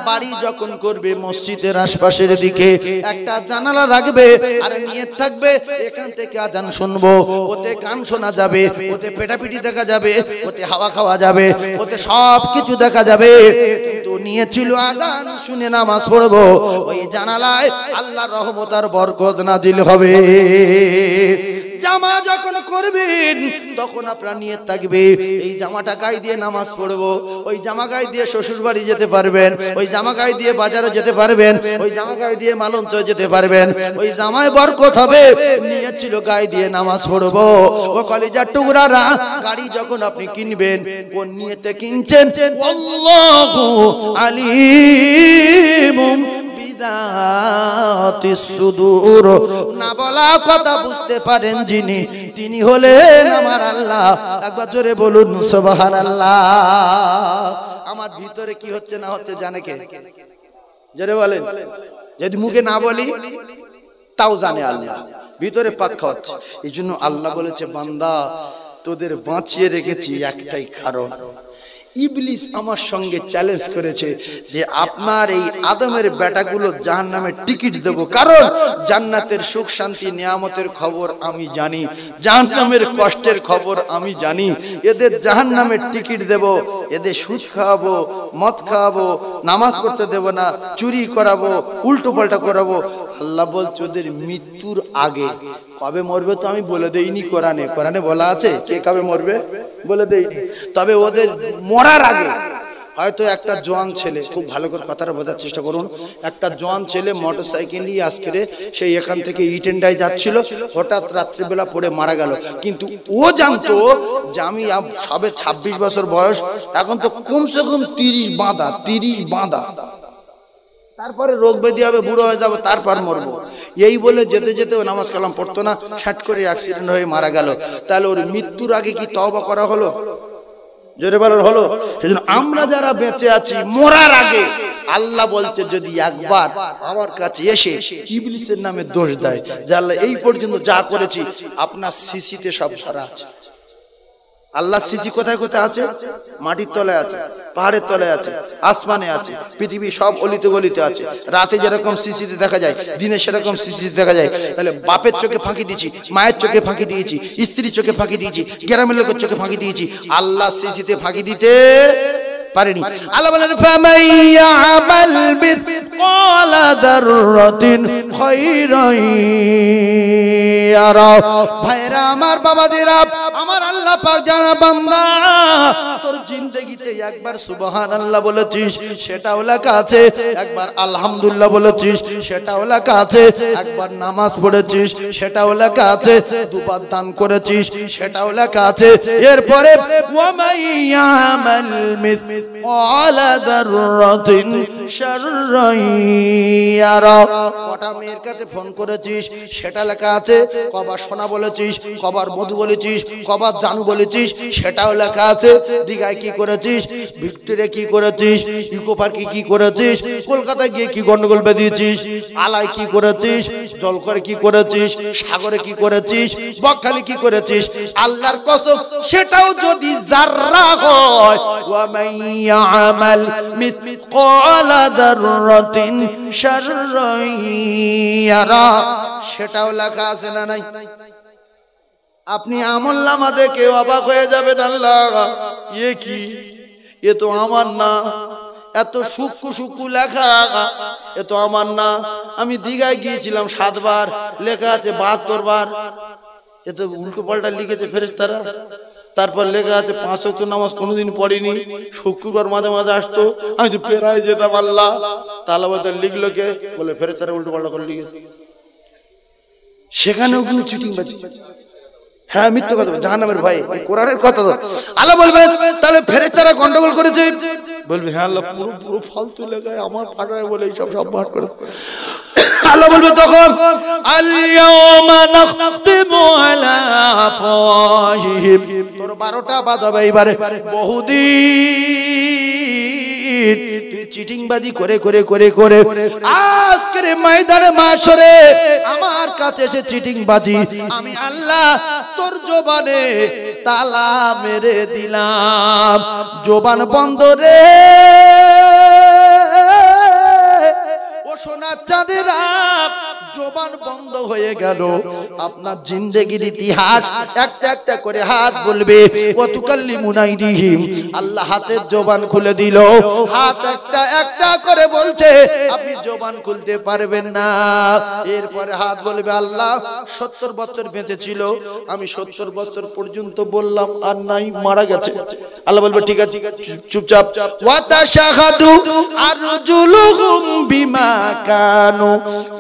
বাড়ি যখন করবে মসজিদের আশপাশের দিকে একটা জানালা রাখবে, আর নিয়ত থাকবে এখান থেকে আজান শুনবো, ওতে গান শোনা যাবে, ওতে পেটাপিটি দেখা যাবে, ওতে হাওয়া খাওয়া যাবে, ওতে সব কিছু দেখা যাবে। কিন্তু নিয়ত ছিল আজান শুনে নামাজ পড়বো, ওই জানালায় আল্লাহর রহমত আর বরকত নাজিল হবে। জামা যখন করবেন তখন আপনার নিয়ত থাকবে এই জামাটা গায়ে দিয়ে নামাজ পড়বো, ওই জামা গায়ে দিয়ে শ্বশুর বাড়ি যেতে পারবেন, ওই জামা গায়ে দিয়ে বাজারে যেতে পারবেন, ওই জামা গায়ে দিয়ে মালঞ্চ যেতে পারবেন, ওই জামায় বরকত হবে। নিয়ত ছিল গায়ে দিয়ে নামাজ পড়বো। ও কলিজার টুকরারা, গাড়ি যখন আপনি কিনবেন, কোন নিয়তে কিনছেন? আল্লাহু আলিমুম বিযাতিস সুদূর। না বলা কথা বুঝতে পারেন যিনি, তিনি হলেন আমার আল্লাহ। একবার জোরে বলুন সুবহানাল্লাহ। আমার ভিতরে কি হচ্ছে না হচ্ছে জানে কে? জোরে বলেন। যদি মুখে না বলি তাও জানে আল্লাহ, ভিতরে পাক্কা হচ্ছে। এই জন্য আল্লাহ বলেছে, বান্দা তোদের বাঁচিয়ে রেখেছি একটাই কারণ, ইবলিস আমার সঙ্গে চ্যালেঞ্জ করেছে যে আপনার এই আদমের বেটাগুলো জাহান্নামের টিকিট দেব, কারণ জান্নাতের সুখ শান্তি নিয়ামতের খবর আমি জানি, জাহান্নামের কষ্টের খবর আমি জানি, এদের জাহান্নামের টিকিট দেব, এদের সুদ খাওয়াবো, মদ খাওয়াবো, নামাজ পড়তে দেব না, চুরি করাবো, উল্টো পাল্টা করাবো। আল্লাহ বলছে ওদের মৃত্যুর আগে। কবে মরবে তো আমি বলে দেইনি, কোরআনে কোরআনে বলা আছে কে কবে মরবে বলে দেইনি, তবে ওদের মরার আগে হয়তো একটা জোয়ান ছেলে, খুব ভালো করে কথাটা বোঝার চেষ্টা করুন, একটা জোয়ান ছেলে মোটর সাইকেল নিয়ে আজকে সেই এখান থেকে ইটেন্ডায় যাচ্ছিল, হঠাৎ রাত্রিবেলা পড়ে মারা গেল। কিন্তু ও জানতো যে আমি সবে 26 বছর বয়স, এখন তো কমসে কম 30 বাঁধা, তারপরে রোগ ব্যাধি হবে, বুড়ো হয়ে যাবো, তারপর মরবো। এই বলে যেতে যেতে ও নামাজ কালাম পড়তো না, শাট করে অ্যাক্সিডেন্ট হয়ে মারা গেল। তাহলে ওর মৃত্যুর আগে কি তওবা করা হলো? জোরে বলার হলো? সেজন্য আমরা যারা বেঁচে আছি মরার আগে আল্লাহ বলছে যদি একবার আমার কাছে এসে ইবলিসের নামে দোষ দেয় যে আল্লাহ এই পর্যন্ত যা করেছি আপনার সিসিতে সব ধরা আছে। আল্লাহ সিসি কোথায় কোথায় আছে? মাটির তলায় আছে, পাহাড়ের তলায় আছে, আসমানে আছে, পৃথিবী সব অলিতে গলিতে আছে। রাতে যেরকম সিসিতে দেখা যায়, দিনে সেরকম সিসিতে দেখা যায়। তাহলে বাপের চোখে ফাঁকি দিয়েছি, মায়ের চোখে ফাঁকি দিয়েছি, স্ত্রীর চোখে ফাঁকি দিয়েছি, গ্রামের লোকের চোখে ফাঁকি দিয়েছি, আল্লাহ সিসিতে ফাঁকি দিতে পারেনি। আল্লাহ বলেন ফামাইয়ামাল মিসকালা যাররাতিন খায়রান ইয়ারা। ভাইরা আমার, বাবাদিরা আমার, আল্লাহ পাক জানা বান্দা তোর জিন্দেগিতে একবার সুবহানাল্লাহ বলেছিস সেটাও লেখা আছে, একবার আলহামদুলিল্লাহ বলেছিস সেটাও লেখা আছে, একবার নামাজ পড়েছিস সেটাও লেখা আছে, দুবার দান করেছিস সেটাও লেখা আছে। এরপরে ওয়ামাইয়ামাল মিসকালা যাররাতিন শাররান ইয়ারা। কটা মেয়ের কাছে ফোন করেছিস সেটা লেখা আছে, কবার সোনা বলেছিস, কবার মধু বলেছিস, কবার জানু বলেছিস সেটাও লেখা আছে। দীঘায় কি করেছিস, ভিক্টোরিয়া কি করেছিস, ইকো পার্কে কি করেছিস, কলকাতায় গিয়ে কি গন্ডগোল বেঁধেছিস, আলায় কি করেছিস, জলকরে কি করেছিস, সাগরে কি করেছিস, বকখালি কি করেছিস, আল্লাহর কসম সেটাও যদি যাররা হয়, ওয়া মাইয়ামাল মিসকালা যাররাতিন শাররান ইয়ারা, সেটাও লেখা আছে না নাই? আপনি আমলনামা দেখে অবাক হয়ে যাবেন, আল্লাহ এ কি, এ তো আমার না, এত সূক্ষ্ম সূক্ষ্ম লেখা, এ তো আমার না। আমি দীঘায় গিয়েছিলাম 7 বার, লেখা আছে 72 বার, এ তো উল্টো পাল্টা লিখেছে ফেরেশতারা। তারপর লেখা আছে 5 ওয়াক্ত নামাজ কোনোদিন পড়িনি, শুক্রবার মাঝে মাঝে আসতো, আমি তো পেরাই যেতাম। আল্লাহ তাআলা বলে লিখলো কে, বলে ফেরেশতারা উল্টো পাল্টা করে লিখেছে। সেখানেও কিন্তু চিটিংবাজি, হ্যাঁ মিথ্যা কথা, জাহান্নামের ভয়, কোরআনের কথা। আল্লাহ বলবে তাহলে ফেরেশতারা গন্ডগোল করেছে, বলবে হ্যাঁ আল্লাহ পুরো পুরো ফালতু লেখায় আমার ফাটায় বলে এইসব সব পাঠ করেছে। আল্লাহ বলবে তখন আল-ইয়াওমা নাখতিমু আলা আফওয়াহিহিম, তোর 12টা বাজাবে এবারে। বহুদিন তুই চিটিংবাজি করে করে করে করে আজকের ময়দানে মাশরে আমার কাছে এসে চিটিংবাজি, আমি আল্লাহ তোর জবানে তালা মেরে দিলাম, জবান বন্ধ রে ও সোনার চাঁদেরা, জবান বন্ধ হয়ে গেল। আপনার জিন্দেগির ইতিহাস একটা একটা করে হাত বলবে ওয়া তুকাল্লিমুনা আইদিহিম, আল্লাহ হাতের জবান খুলে দিল, হাত একটা একটা করে বলছে আপনি জবান খুলতে পারবেন না। এরপরে হাত বলবে আল্লাহ 70 বছর বেঁচে ছিল, আমি 70 বছর পর্যন্ত বললাম আর নাই, মারা গেছে। আল্লাহ বলবে ঠিক আছে চুপচাপ। ওয়া তাশাহাদু আরজুলুহুম বিমা কানু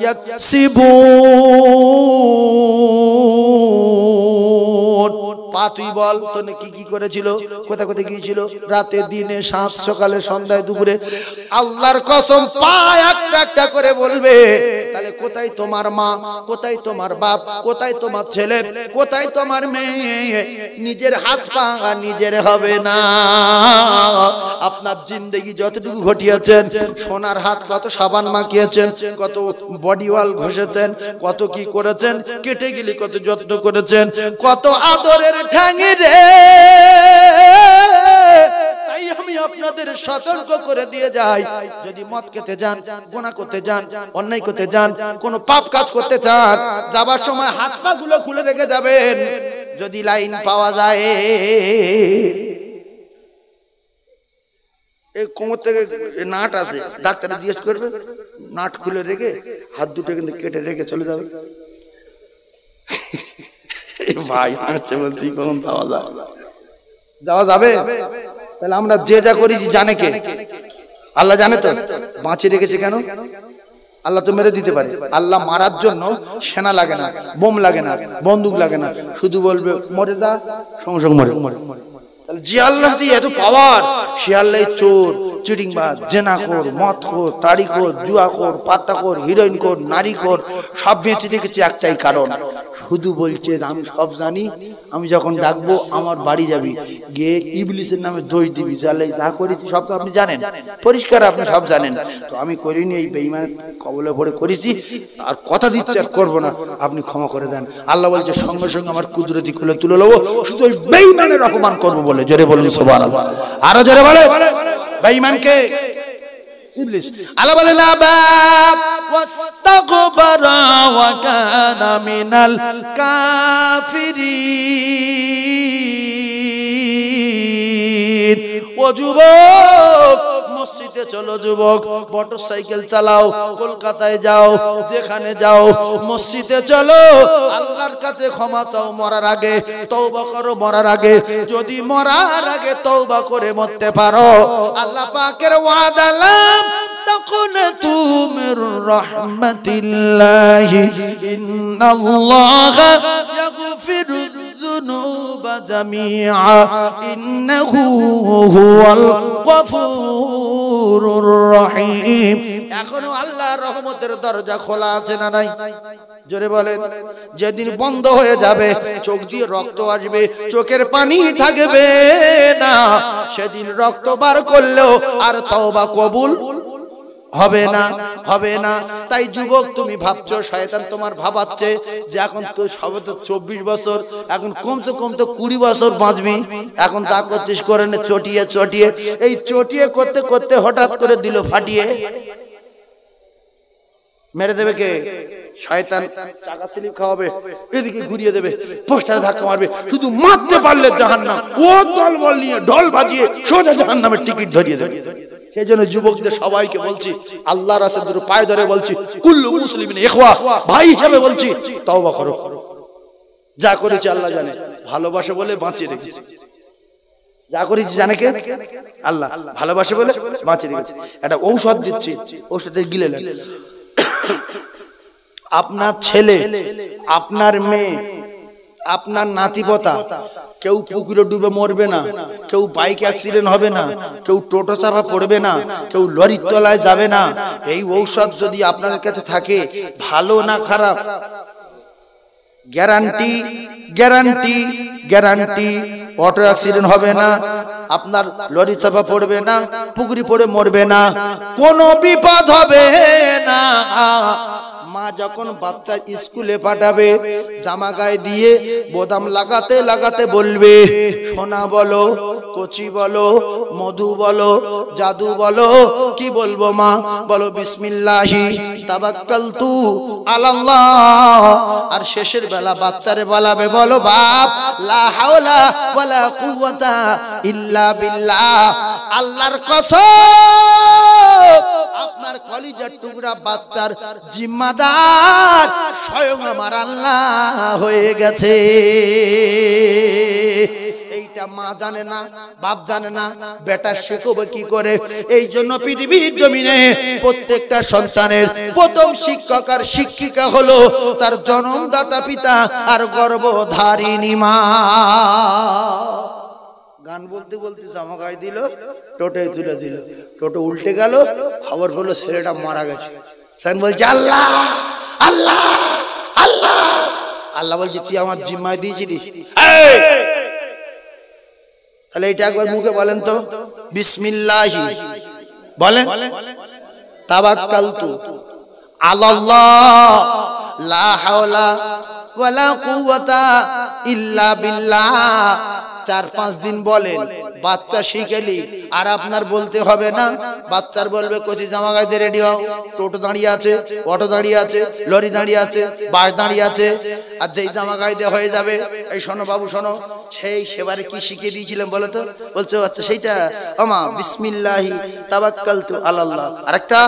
ইয়াকসিবুন, পা তুই বল তো কি কি করেছিল, কোথা কোথায় গিয়েছিল, রাতে দিনে সাত সকালে সন্ধ্যায় দুপুরে। আল্লাহর কসম পা একটা একটা করে বলবে তাহলে কোথায় তোমার মা, কোথায় তোমার বাপ, কোথায় তোমার ছেলে, কোথায় তোমার মেয়ে? নিজের হাত পা নিজের হবে না। আপনার জিন্দেগি যতটুকু ঘটিয়েছেন, সোনার হাত কত সাবান মাখিয়েছেন, কত বডি ওয়াল ঘষেছেন, কত কি করেছেন, কেটে গেলে কত যত্ন করেছেন, কত আদরের ঠ্যাঙে রে। তাই আমি আমি আপনাদের সতর্ক করে দিয়ে যাই, যদি মদ খেতে যান, গুনাহ করতে যান, অন্যায় করতে যান, কোনো পাপ কাজ করতে চান, যাবার সময় হাত পা গুলো খুলে রেখে যাবেন। যদি লাইন পাওয়া যায়, এই কোমর থেকে নাট আছে, ডাক্তারে জিজ্ঞেস করবে, নাট খুলে রেখে হাত দুটো কিন্তু কেটে রেখে চলে যাবে। ভাই হচ্ছে বলছি কখন যাওয়া যাবে, যাওয়া যাবে? তাহলে আমরা যে যা করি জানে কে? আল্লাহ জানে তো। বাঁচিয়ে রেখেছে কেন? আল্লাহ তো মেরে দিতে পারে। আল্লাহ মারার জন্য সেনা লাগে না, বোম লাগে না, বন্দুক লাগে না, শুধু বলবে মরে যা, সঙ্গে সঙ্গে মরে। তাহলে যে আল্লাহ এত পাওয়ার, সে আল্লাহ চোর, চিটিংবাজ, জেনাখোর, মদখোর, তাড়িখোর, জুয়াখোর, পাত্তাখোর, হিরোইনখোর, নারীখোর সব বেঁচে রেখেছে একটাই কারণ, শুধু বলছে আমি সব জানি, আমি যখন ডাকবো আমার বাড়ি যাবি, গিয়ে ইবলিসের নামে দোষ দিবি, জানলে যা করেছি সব তো আপনি জানেন, পরিষ্কার আপনি সব জানেন, তো আমি করিনি, এই বেঈমানের কবলে পড়ে করেছি, আর কথা দিচ্ছি আর করবো না, আপনি ক্ষমা করে দেন। আল্লাহ বলছে সঙ্গে সঙ্গে আমার কুদরতি খুলে তুলে নেবো, শুধু ওই বেঈমানের অপমান করবো বলে। জোরে বলুন সুবহানাল্লাহ, আরো জোরে বলে। বেঈমান কে? ইবলিস। আল্লাহ বলে না বাপ ওয়াস্তাগবারা ওয়া কানা মিনাল কাফিরিন। ও যুবক, মসজিদে চলো যুবক, মোটরসাইকেল চালাও, কলকাতায় যাও, যেখানে যাও, মসজিদে চলো, আল্লাহর কাছে ক্ষমা চাও মরার আগে, তওবা করো মরার আগে। যদি মরার আগে তওবা করে মরতে পারো, আল্লাহ পাকের ওয়াদা লাম তাকুনাতু মির রাহমাতিল্লাহি ইন্নাল্লাহা ইয়াগফিরু যুনুবা জামিআ ইন্নাহু হুয়াল গফুরুর রহিম। এখনো আল্লাহর রহমতের দরজা খোলা আছে না নাই? জোরে বলেন। যেদিন বন্ধ হয়ে যাবে, চোখ দিয়ে রক্ত আসবে, চোখের পানি থাকবে না, সেদিন রক্ত বার করলেও আর তওবা কবুল হবে না, হবে না। তাই যুবক, তুমি ভাবছো শয়তান তোমার ভাবাচ্ছে যে এখন তো সবে তো 24 বছর, এখন কমসে কম তো 20 বছর বাঁচবি, এখন যা করছিস করে নে, চটিয়ে চটিয়ে। এই চটিয়ে করতে করতে হঠাৎ করে দিল ফাটিয়ে, মেরে দেবে কে? শয়তান চাকা স্লিপ খাওয়াবে, এদিকে ঘুরিয়ে দেবে, পোস্টারে ধাক্কা মারবে, শুধু মারতে পারলে জাহান্নাম, ও দল বল নিয়ে ঢোল বাজিয়ে সোজা জাহান্নামের টিকিট ধরিয়ে দেবে। সেই জন্য যুবকদের সবাইকে বলছি, আল্লাহর রাসূল দুটো পায়ে ধরে বলছি, কুল্লু মুসলিমিন ইখওয়া, ভাই হিসেবে বলছি, তওবা করো। যা করেছি আল্লাহ জানে, ভালোবাসে বলে বাঁচিয়ে রেখেছি। যা করেছি জানে কে? আল্লাহ। ভালোবাসে বলে বাঁচিয়ে রেখেছি। একটা ঔষধ দিচ্ছি, ঔষধে গিলে নেন। আপনার ছেলে, আপনার মেয়ে, আপনার নাতিপোতা কেউ পুকুরে ডুবে মরবে না, কেউ বাইক অ্যাক্সিডেন্ট হবে না, কেউ টোটো চাপা পড়বে না, কেউ লরির তলায় যাবে না। এই ঔষধ যদি আপনাদের কাছে থাকে, ভালো না খারাপ, guarantee guarantee guarantee, auto accident হবে না, আপনার লরি চাপা পড়বে না, পুকুরি পড়ে মরবে না, কোনো বিপদ হবে না। মা যখন বাচ্চা স্কুলে পাঠাবে, জামা গায়ে দিয়ে বোতাম লাগাতে লাগাতে বলবে, সোনা বলো, কচি বলো, মধু বলো, জাদু বলো, কি বলবো মা? বলো বিসমিল্লাহি তাওয়াক্কালতু আলাল্লাহ। আর শেষের বেলা বাচ্চারে বলাবে, বলো বাপ লা হাওলা ওয়ালা কুওয়াতা ইল্লা বিল্লাহ। আল্লাহর কসম, আপনার কলিজার টুকরা বাচ্চার জিম্মাদার স্বয়ং আমার আল্লাহ হয়ে গেছে। এইটা মা জানে না, বাপ জানে না, বেটা শিখবে কি করে? এই জন্য পৃথিবীর জমিনে প্রত্যেকটা সন্তানের প্রথম শিক্ষক আর শিক্ষিকা হলো তার জন্মদাতা পিতা আর গর্ভধারিণী মা। গান বলতে বলতে জামা গায়ে দিল, টোটো তুলে দিল, টোটো উল্টে গেল, খবর হলো ছেলেটা মারা গেছে। সেন বলছে আল্লাহ আল্লাহ আল্লাহ। আল্লাহ বলছে তুই আমার জিম্মায় দিয়েছিলিস, তাহলে এটা একবার মুখে বলেন তো, বিসমিল্লাহি বলেন, তাওয়াক্কালতু আলাল্লাহ লা হাওলা ওয়ালা কুওয়াতা ইল্লা বিল্লাহ। 4-5 দিন বলেন, বাচ্চা শিখেলি আর আপনার বলতে হবে না। বাচ্চার বলবে কচি জামা গাইতে রেডি হও, টোটো দাঁড়িয়ে আছে, অটো দাঁড়িয়ে আছে, লরি দাঁড়িয়ে আছে, বাস দাঁড়িয়ে আছে, আর যেই জামা গাইতে হয়ে যাবে, এই শোনো বাবু শোনো, সেই সেবারে কি শিখিয়ে দিয়েছিলাম বলো তো? বলছে আচ্ছা সেইটা, ওমা বিসমিল্লাহি তাওয়াক্কালতু আলাল্লাহ, আরেকটা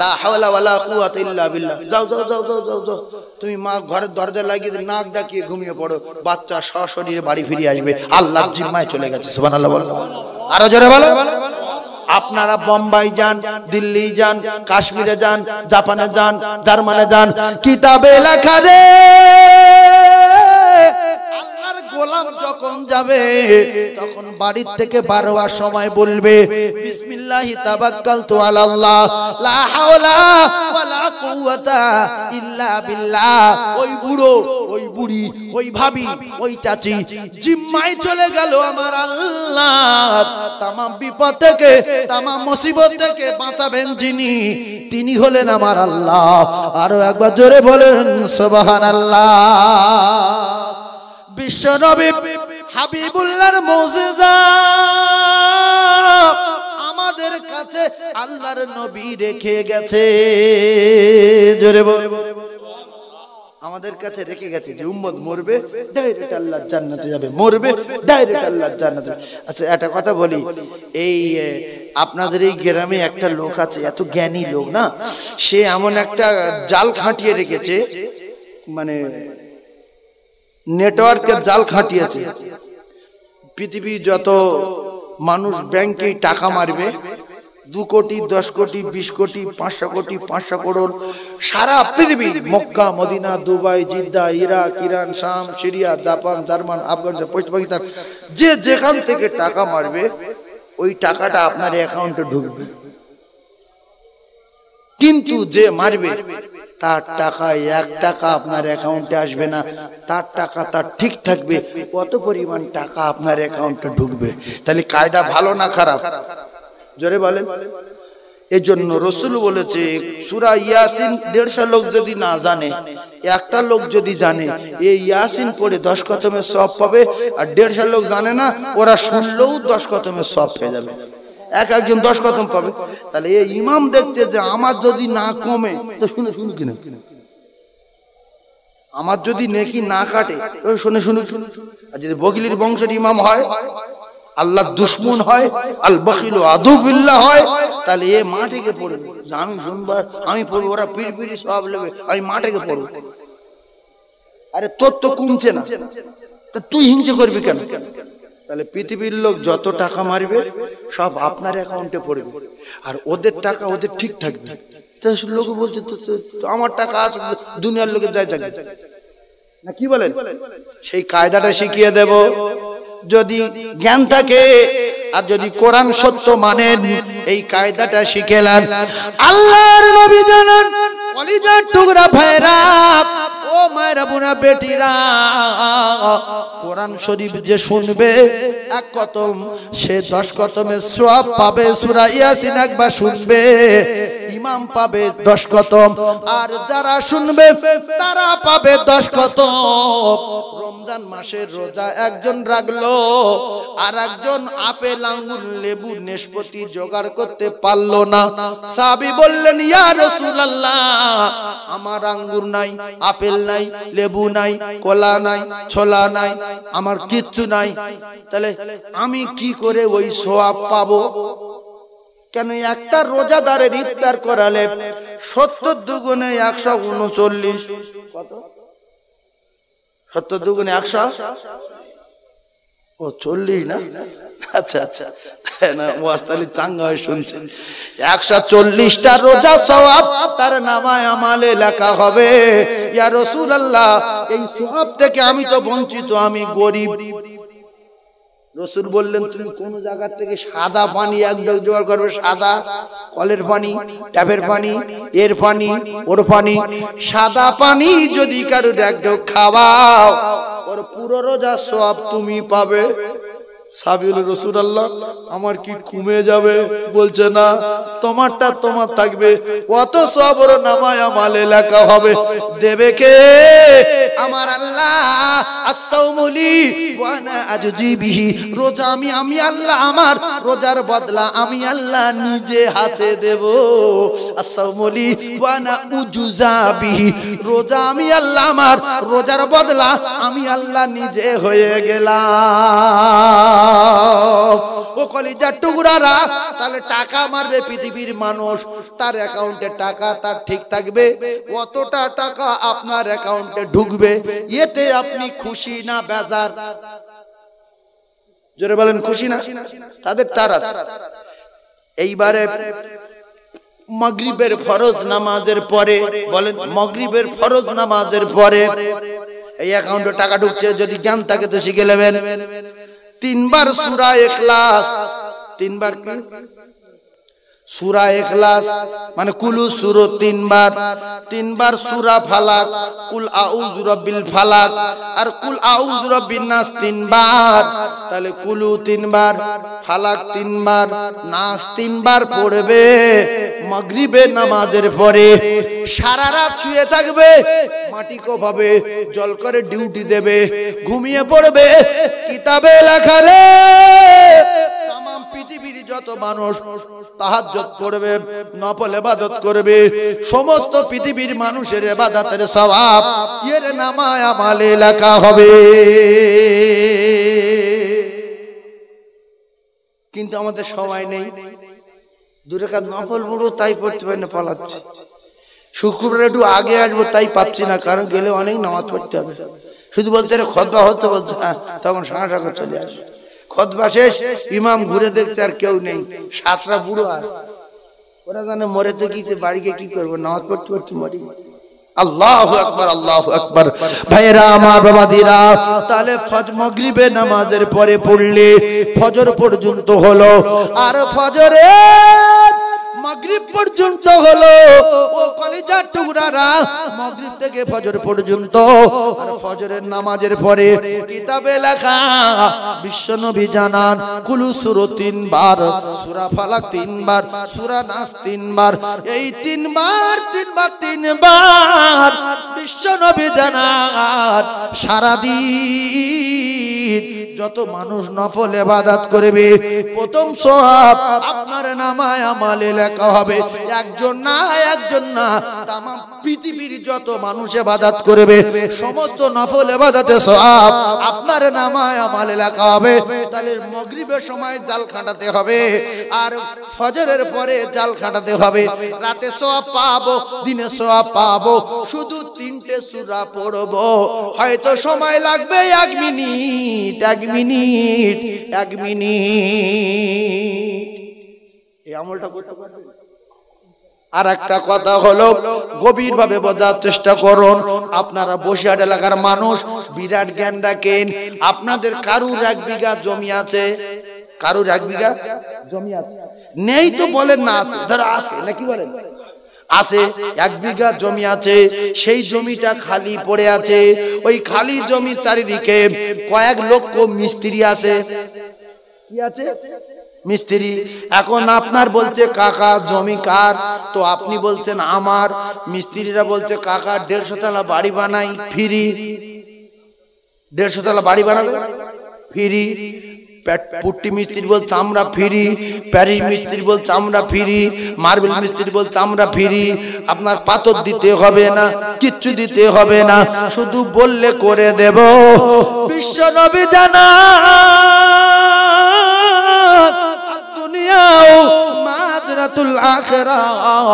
লা হাওলা ওয়ালা কুওয়াতা ইল্লা বিল্লাহ। যাও যাও যাও যাও যাও যাও, তুমি মা ঘরের দরজা লাগিয়ে নাক ডাকিয়ে ঘুমিয়ে পড়ো, বাচ্চা সশরীরে বাড়ি ফিরে আসবে, আল্লাহর জিম্মায় চলে গেছে। সুবহানাল্লাহ বলো, আরো জোরে বলো। আপনারা বোম্বাই যান, দিল্লি যান, কাশ্মীরে যান, জাপানে যান, জার্মানে যান, কিতাবে লেখা রে আল্লাহর গোলাম যখন যাবে তখন বাড়ির থেকে বার হওয়ার সময় বলবে বিসমিল্লাহি তাওয়াক্কালতু আলাল্লাহ লা হাওলা ওয়ালা কুওয়াতা ইল্লা বিল্লাহ। ওই বুড়ো, ওই বুড়ি, ওই ভাবি, ওই চাচি জিম্মায় চলে গেল আমার আল্লাহ। তামাম বিপদ থেকে, তামাম মুসিবত থেকে বাঁচাবেন যিনি, তিনি হলেন আমার আল্লাহ। আরো একবার জোরে বলেন সুবহানাল্লাহ। বিশ্ব নবী হাবিবুল্লাহর মুজিজা আমাদের কাছে আল্লাহর নবী রেখে গেছে। জোরে বলে আমাদের কাছে রেখে গেছে যে উম্মত মরবে ডাইরেক্ট আল্লাহর জান্নাতে যাবে, মরবে ডাইরেক্ট আল্লাহর জান্নাতে যাবে। আচ্ছা একটা কথা বলি, এই আপনাদের এই গ্রামে একটা লোক আছে, এত জ্ঞানী লোক না, সে এমন একটা জাল খাটিয়ে রেখেছে, মানে নেটওয়ার্কের জাল খাটিয়েছে। পৃথিবী যত মানুষ ব্যাংকে টাকা মারবে, 2 কোটি, 10 কোটি, 20 কোটি, 500 কোটি, 500 করোড়, সারা পৃথিবী, Mecca, Medina, Dubai, Jeddah, Iraq, Iran, Sham, Syria, Japan, German, Afghanistan, পশ্চিম পাকিস্তান, যে যেখান থেকে টাকা মারবে ওই টাকাটা আপনার অ্যাকাউন্টে ঢুকবে। কিন্তু যে মারবে তার টাকা 1 টাকা আপনার অ্যাকাউন্টে আসবে না, তার টাকা তার ঠিক থাকবে, কত পরিমাণ টাকা আপনার অ্যাকাউন্টে ঢুকবে। তাহলে কায়দা ভালো না খারাপ? জোরে বলেন। এই জন্য রাসূল বলেছে সূরা ইয়াসিন 150 লোক যদি না জানে, একটা লোক যদি জানে, এই ইয়াসিন পড়ে 10 খতমের সওয়াব পাবে, আর 150 লোক জানে না, ওরা শুনলেও 10 খতমের সওয়াব পেয়ে যাবে, একজন 10 খতম পাবে। তাহলে এই ইমাম দেখতে যে আমার যদি না কমে তো শুনে শুনুক কিনা, আমার যদি নেকি না কাটে তো শুনে শুনুক। আর যদি বকিলির বংশের ইমাম হয়, আল্লাহর দুশমন হয়, আল বখিল আদুবিল্লাহ হয়, তাহলে এ মাঠে পড়বে, আমি শুনবো, আমি পড়বো, ওরা পিড়পিড়ি সব নেবে, আমি মাঠে পড়বো। আরে তোর তো কমছে না, তা তুই হিংসা করবি কেন? তাহলে পৃথিবীর লোক যত টাকা মারবে সব আপনার অ্যাকাউন্টে পড়বে, আর ওদের টাকা ওদের ঠিক থাকবে। লোক বলছে তো আমার টাকা আছে, দুনিয়ার লোকের যায় থাকে না, কি বলেন? সেই কায়দাটা শিখিয়ে দেব যদি জ্ঞান থাকে, আর যদি কোরআন সত্য মানেন, এই কায়দাটা শিখেলেন। আল্লাহর নবী জানান, কলিজার টুকরা ভাইরা, ও মায়েরা বোনা বেটিরা, কোরআন শরীফ যে শুনবে 1 খতম, সে 10 খতমের সওয়াব পাবে। সূরা ইয়াসিন একবার শুনবে, ইমাম পাবে 10 খতম, আর যারা শুনবে তারা পাবে 10 খতম। রমজান মাসের রোজা একজন রাখলো, আর একজন আপেল, আঙ্গুর, লেবু, নাশপাতি জোগাড় করতে পারলো না। সাহাবী বললেন, ইয়া রাসূলুল্লাহ, আমার আঙ্গুর নাই, আপেল নাই, লেবু নাই, কলা নাই, ছোলা নাই, আমার কিচ্ছু নাই, তাহলে আমি কি করে ওই সওয়াব পাবো? কেন একটা রোজাদারের ইফতার করালে 70 দুগুণে 139, কত? 70 দুগুণে 100, ও 40 না? আচ্ছা আচ্ছা, না ওয়াস্তালি চাঙ্গা হয়ে শুনছেন। 140টা রোজা সওয়াব তার নামায় আমালে লেখা হবে। ইয়া রাসূলুল্লাহ, এই সওয়াব থেকে আমি তো বঞ্চিত, আমি গরিব। রাসূল বললেন, তুমি কোন জায়গা থেকে সাদা পানি একদম জোগাড় করবে, সাদা কলের পানি, ট্যাপের পানি, এর পানি, ওর পানি, সাদা পানি যদি কারো একদম খাওয়াও, ওর পুরো রোজা সওয়াব তুমি পাবে। সাহাবী বলে রাসূলুল্লাহ আমার কি কমে যাবে? বলছে না, তোমারটা তোমার থাকবে, কত সবর নামায় আমালে লেখা হবে। দেবে কে? আমার আল্লাহ। আস-সাওমুলি ওয়া আনা আজজি বিহি, রোজা আমি আল্লাহ, আমার রোজার বদলা আমি আল্লাহ নিজে হাতে দেব। আস-সাওমুলি ওয়া আনা উজজা বিহি, রোজা আমি আল্লাহ, আমার রোজার বদলা আমি আল্লাহ নিজে হয়ে গেলাম। ও কলিজার টুকরারা, তাহলে টাকা মারবে পৃথিবীর মানুষ, তার অ্যাকাউন্টে টাকা তার ঠিক থাকবে, কতটা টাকা আপনার অ্যাকাউন্টে ঢুকবে, এতে আপনি খুশি না বেজার? জোরে বলেন, খুশি না? তাদের তার আছে। এইবারে মাগরিবের ফরজ নামাজের পরে, বলেন মাগরিবের ফরজ নামাজের পরে এই অ্যাকাউন্টে টাকা ঢুকছে, যদি জ্ঞান থাকে তো শিখে নেবেন। 3 বার সূরা ইখলাস, 3 বার কি সূরা ইখলাস মানে কুলু সূরা 3 বার, 3 বার সূরা ফালাক, কুল আউযু রাব্বিল ফালাক, আর কুল আউযু রাব্বিন নাস 3 বার। তাহলে কুলু 3 বার, ফালাক 3 বার, নাস 3 বার পড়বে মাগরিবের নামাজের পরে। সারা রাত শুয়ে থাকবে, মাটি কোপাবে, জল করে ডিউটি দেবে, ঘুমিয়ে পড়বে, কিতাবে লেখা রে তামাম পৃথিবীর যত মানুষ তাহাজ্জুদ করবে, নফল ইবাদত করবে, সমস্ত পৃথিবীর মানুষের ইবাদতের সওয়াব এর নামায় আমালে লেখা হবে। কিন্তু আমাদের সময় নেই, 2 রাকাত নফল পড়ব তাই পড়তে পারি না, পালাচ্ছি। শুক্রবার একটু আগে আসবো তাই পাচ্ছি না, কারণ গেলে অনেক নামাজ পড়তে হবে। শুধু বলছে রে খুতবা হতে, বলছে হ্যাঁ, তখন সাড়ে 8টা চলে আসে। খুতবা শেষ, ইমাম ঘুরে দেখছে আর কেউ নেই, 7টা বুড়ো আছে, ওরা জানে মরে তো গিয়েছে, বাড়িকে কি করবো, নামাজ পড়তে পড়তে মরি। আল্লাহু আকবার, আল্লাহু আকবার। ভাইরা আমার, বাবাদিরা, তাহলে মাগরিবে নামাজের পরে পড়লে ফজর পর্যন্ত হলো, আর ফজরে মাগরিব পর্যন্ত হলো। ও কলিজার টুকরারা, মাগরিব থেকে ফজর পর্যন্ত, আর ফজরের নামাজের পরে কিতাবে লেখা বিশ্বনবী জানান কুলু সূরা 3 বার, সূরা ফালাক 3 বার, সূরা নাস 3 বার। এই 3 বার বিশ্বনবী জানান সারা দিন যত মানুষ নফল ইবাদত করবে, প্রথম সওয়াব আপনার নামায় আমালে লেখা হবে। একজন না, তামাম পৃথিবীর যত মানুষ ইবাদত করবে, সমস্ত নফল ইবাদতের সওয়াব আপনার নামায় আমালে লেখা হবে। তাহলে মাগরিবের সময় জাল খাটাতে হবে, আর ফজরের পরে জাল খাটাতে হবে। রাতে সওয়াব পাবো, দিনে সওয়াব পাবো, শুধু 3টে সূরা পড়বো। হয়তো সময় লাগবে 1 মিনিট, 1 মিনিট, 1 মিনিট। এই আমলটা করতে পারবেন? আর একটা কথা হলো, গভীর ভাবে বোঝার চেষ্টা করুন। আপনারা বসিরহাট এলাকার মানুষ, বিরাট জ্ঞান রাখেন। আপনাদের কারুর 1 বিঘা জমি আছে? কারুর 1 বিঘা জমি আছে? নেই তো বলেন না, আছে, ধরো আছে, নাকি বলেন? আছে, 1 বিঘা জমি আছে, সেই জমিটা খালি পড়ে আছে। ওই খালি জমি চারিদিকে কয়েক লক্ষ মিস্ত্রি আছে। কি আছে? মিস্ত্রি। এখন আপনার বলছে কাকা জমি কার, তো আপনি বলছেন আমার। মিস্ত্রিরা বলছে কাকা 150 তলা বাড়ি বানাই ফ্রি, 150 তলা বাড়ি বানাবে ফ্রি। পুট্টি মিস্ত্রি বলছে আমরা ফ্রি, প্যারিস মিস্ত্রি বলছে আমরা ফ্রি, মার্বেল মিস্ত্রি বলছে আমরা ফ্রি। আপনার পাথর দিতে হবে না, কিচ্ছু দিতে হবে না, শুধু বললে করে দেব। বিশ্বনবী জানান দুনিয়াও মাদরাতুল আখিরাহ,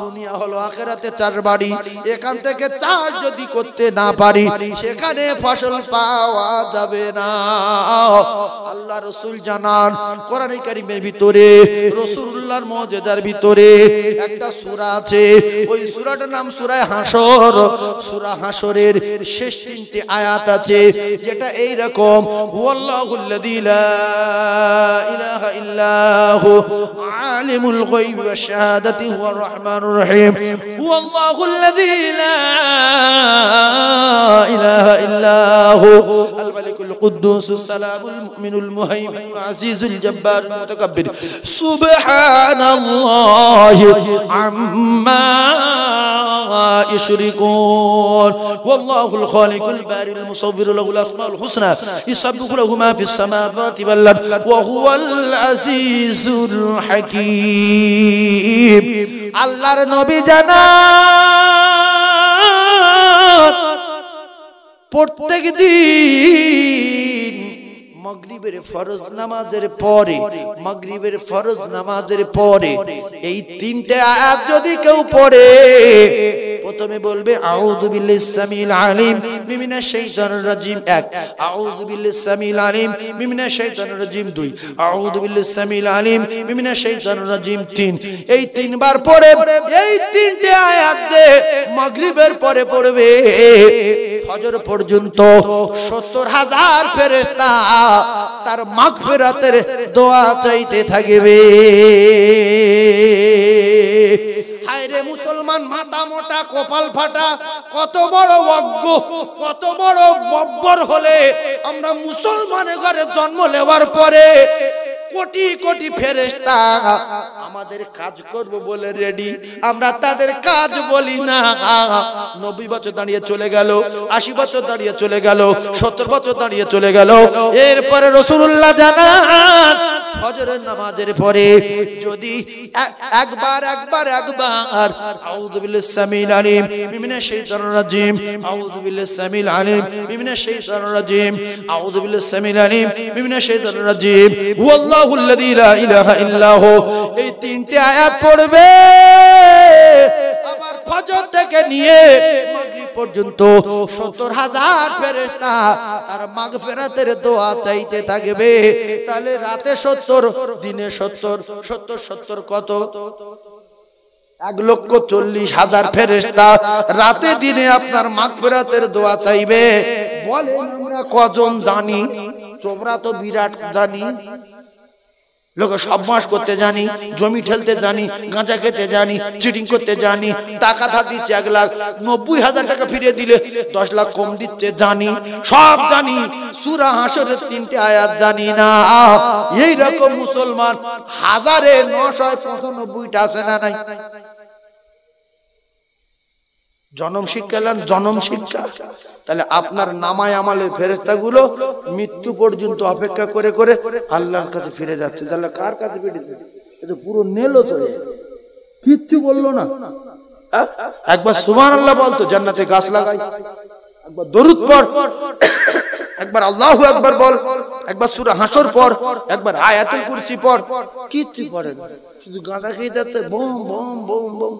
দুনিয়া হলো আখিরাতে 4 বাড়ি। এখান থেকে 4 যদি করতে না পারি, সেখানে ফসল পাওয়া যাবে না। আল্লাহ রাসূল জানান কোরআনে কারীমের ভিতরে, রাসূলুল্লাহর মুজিজার ভিতরে একটা সূরা আছে, ওই সূরাটার নাম সূরা হাসর। সূরা হাসরের শেষ 3টে আয়াত আছে, যেটা এই রকম, হুয়াল্লাহুল্লাযী লা ইলাহা ইল্লাহু আলিমুল গায়বি ওয়াশ শাহাদাতি হুয়ার রহমানুর রহিম। হুয়াল্লাহুল্লাযী লা ইলাহা ইল্লাহু আল মালিকুল কুদ্দুসুস সালামুল মুমিনুল মুহাইমিনুল আজিজুল জব্বারুল মুতাকাব্বির সুবহানাল্লাহি আম্মা ইশরিকুন ওয়াল্লাহুল খালিকুল বারিল মুসাওবিরু লাহুল আসমাউল হুসনা ইসব্বিহু লাহু মা ফিস সামাওয়াতি ওয়াল আরদ ওয়া হুয়াল আজিজুল হাকীম। আল্লাহর নবী জানান প্রত্যেক দিন মাগরিবের ফরজ নামাজের পরে এই তিনটে আয়াত যদি কেউ পড়ে প্রথমে বলবে আউযু বিল্লাহি সামিল আলিম মিনাশ শাইতানির রাজিম, এক, আউযু বিল্লাহি সামিল আলিম মিনাশ শাইতানির রাজিম, দুই, আউযু বিল্লাহি সামিল আলিম মিনাশ শাইতানির রাজিম, তিন। এই তিনবার পড়ে এই তিনটে আয়াত মাগরিবের পরে পড়বে ফজর পর্যন্ত ৭০,০০০ ফেরেশতা তার মাগফিরাতের দোয়া চাইতে থাকবে। হায়রে মুসলমান মাথা মোটা কপাল ফাটা, কত বড় অজ্ঞ, কত বড় বব্বর হলে আমরা মুসলমানের ঘরে জন্ম নেওয়ার পরে কোটি কোটি ফেরেশতা আমাদের কাজ করব বলে রেডি, আমরা তাদের কাজ বলি না। ৯০ বছর দাঁড়িয়ে চলে গেল, ৮০ বছর দাঁড়িয়ে চলে গেল, ৭০ বছর দাঁড়িয়ে চলে গেল। এরপরে রাসূলুল্লাহ জানান ফজরের নামাজের পরে যদি একবার আউযু বিল্লাহি সামিল আলিম মিনাশ শাইতানির রাজিম, আউযু বিল্লাহি সামিল আলিম মিনাশ শাইতানির রাজিম, আউযু বিল্লাহি সামিল আলিম মিনাশ শাইতানির রাজিম, হুয়াল্লাহুল্লাযী লা ইলাহা ইল্লাহু, এই তিনটে আয়াত পড়বে। আবার ফজর থেকে নিয়ে মাগরিব পর্যন্ত ৭০,০০০ ফেরেশতা তার মাগফিরাতের দোয়া চাইতে থাকবে। তাহলে রাতে ৭০, দিনে ৭০, ৭০ ৭০ কত? ১,৪০,০০০ ফেরেশতা রাতে দিনে আপনার মাগফিরাতের দোয়া চাইবে। বলেন আমরা কজন জানি? তোমরা তো বিরাট জানি, লোক সব মাস করতে জানি, জমি ঠেলতে জানি, গাঁজা খেতে জানি, চিটিং করতে জানি, টাকা ধার দিচ্ছে ১,৯০,০০০ টাকা ফিরিয়ে দিলে ১০ লাখ কম দিচ্ছে জানি, সব জানি। সূরা হাশরের ৩টে আয়াত জানি না। এই রকম মুসলমান ১,৯৯৫টা আছে না নাই? জনম শিক্ষা এলেন, জনম শিক্ষা। তাহলে আপনার নামায় আমলের ফেরেশতাগুলো মৃত্যু পর্যন্ত অপেক্ষা করে করে আল্লাহর কাছে ফিরে যাচ্ছে। তাহলে কার কাছে ফিরে যাচ্ছে? এটা পুরো নেলো তো, কিচ্ছু বললো না। একবার সুবহানাল্লাহ বলতো, জান্নাতে গাছ লাগাই, একবার দরুদ পড়, একবার আল্লাহু আকবার বল, একবার সূরা হাশর পড়, একবার আয়াতুল কুরসি পড়, কিচ্ছু পড়ে না, শুধু গাঁজা খেয়ে যাচ্ছে, বোম বোম বোম বোম।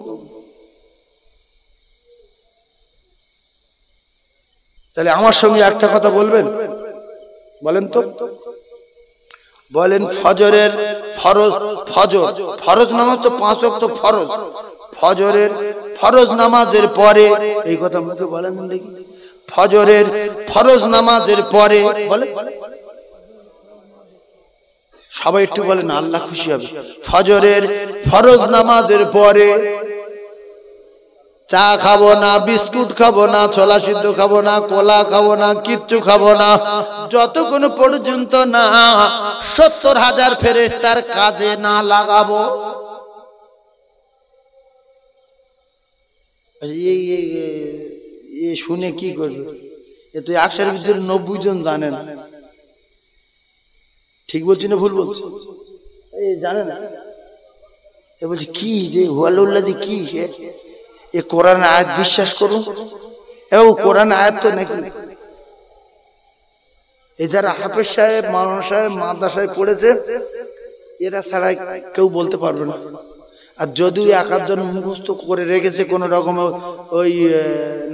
তাহলে আমার সঙ্গে একটা কথা বলবেন, বলেন তো, বলেন ফজরের ফরজ নামাজ তো ৫ ওয়াক্ত ফরজ, ফজরের ফরজ নামাজের পরে, এই কথা মুখে বলেন দেখি, ফজরের ফরজ নামাজের পরে বলেন, সবাই একটু বলেন, আল্লাহ খুশি হবে। ফজরের ফরজ নামাজের পরে চা খাবো না, বিস্কুট খাবো না, ছোলা সিদ্ধ খাবো না, কোলা খাবো না, কিচ্ছু খাবো না, যতক্ষণ পর্যন্ত না ৭০,০০০ ফেরেশতার কাজে না লাগাবো। শুনে কি করবে? এ তো ১০০-এর ভিতরে ৯০ জন জানে না। ঠিক বলছি না ভুল বলছি? এই জানে না। এ বলছি কি যে হুয়াল্লাযী, কি এ কোরআন আয়াত বিশ্বাস করুন, এও কোরআন আয়াত তো নাকি। এই যারা হাফেজ সাহেব, মাওলানা সাহেব, মাদ্রাসায় পড়েছে, এরা ছাড়া কেউ বলতে পারবে না। আর যদিও ১-৮ মুখস্থ করে রেখেছে কোন রকম ওই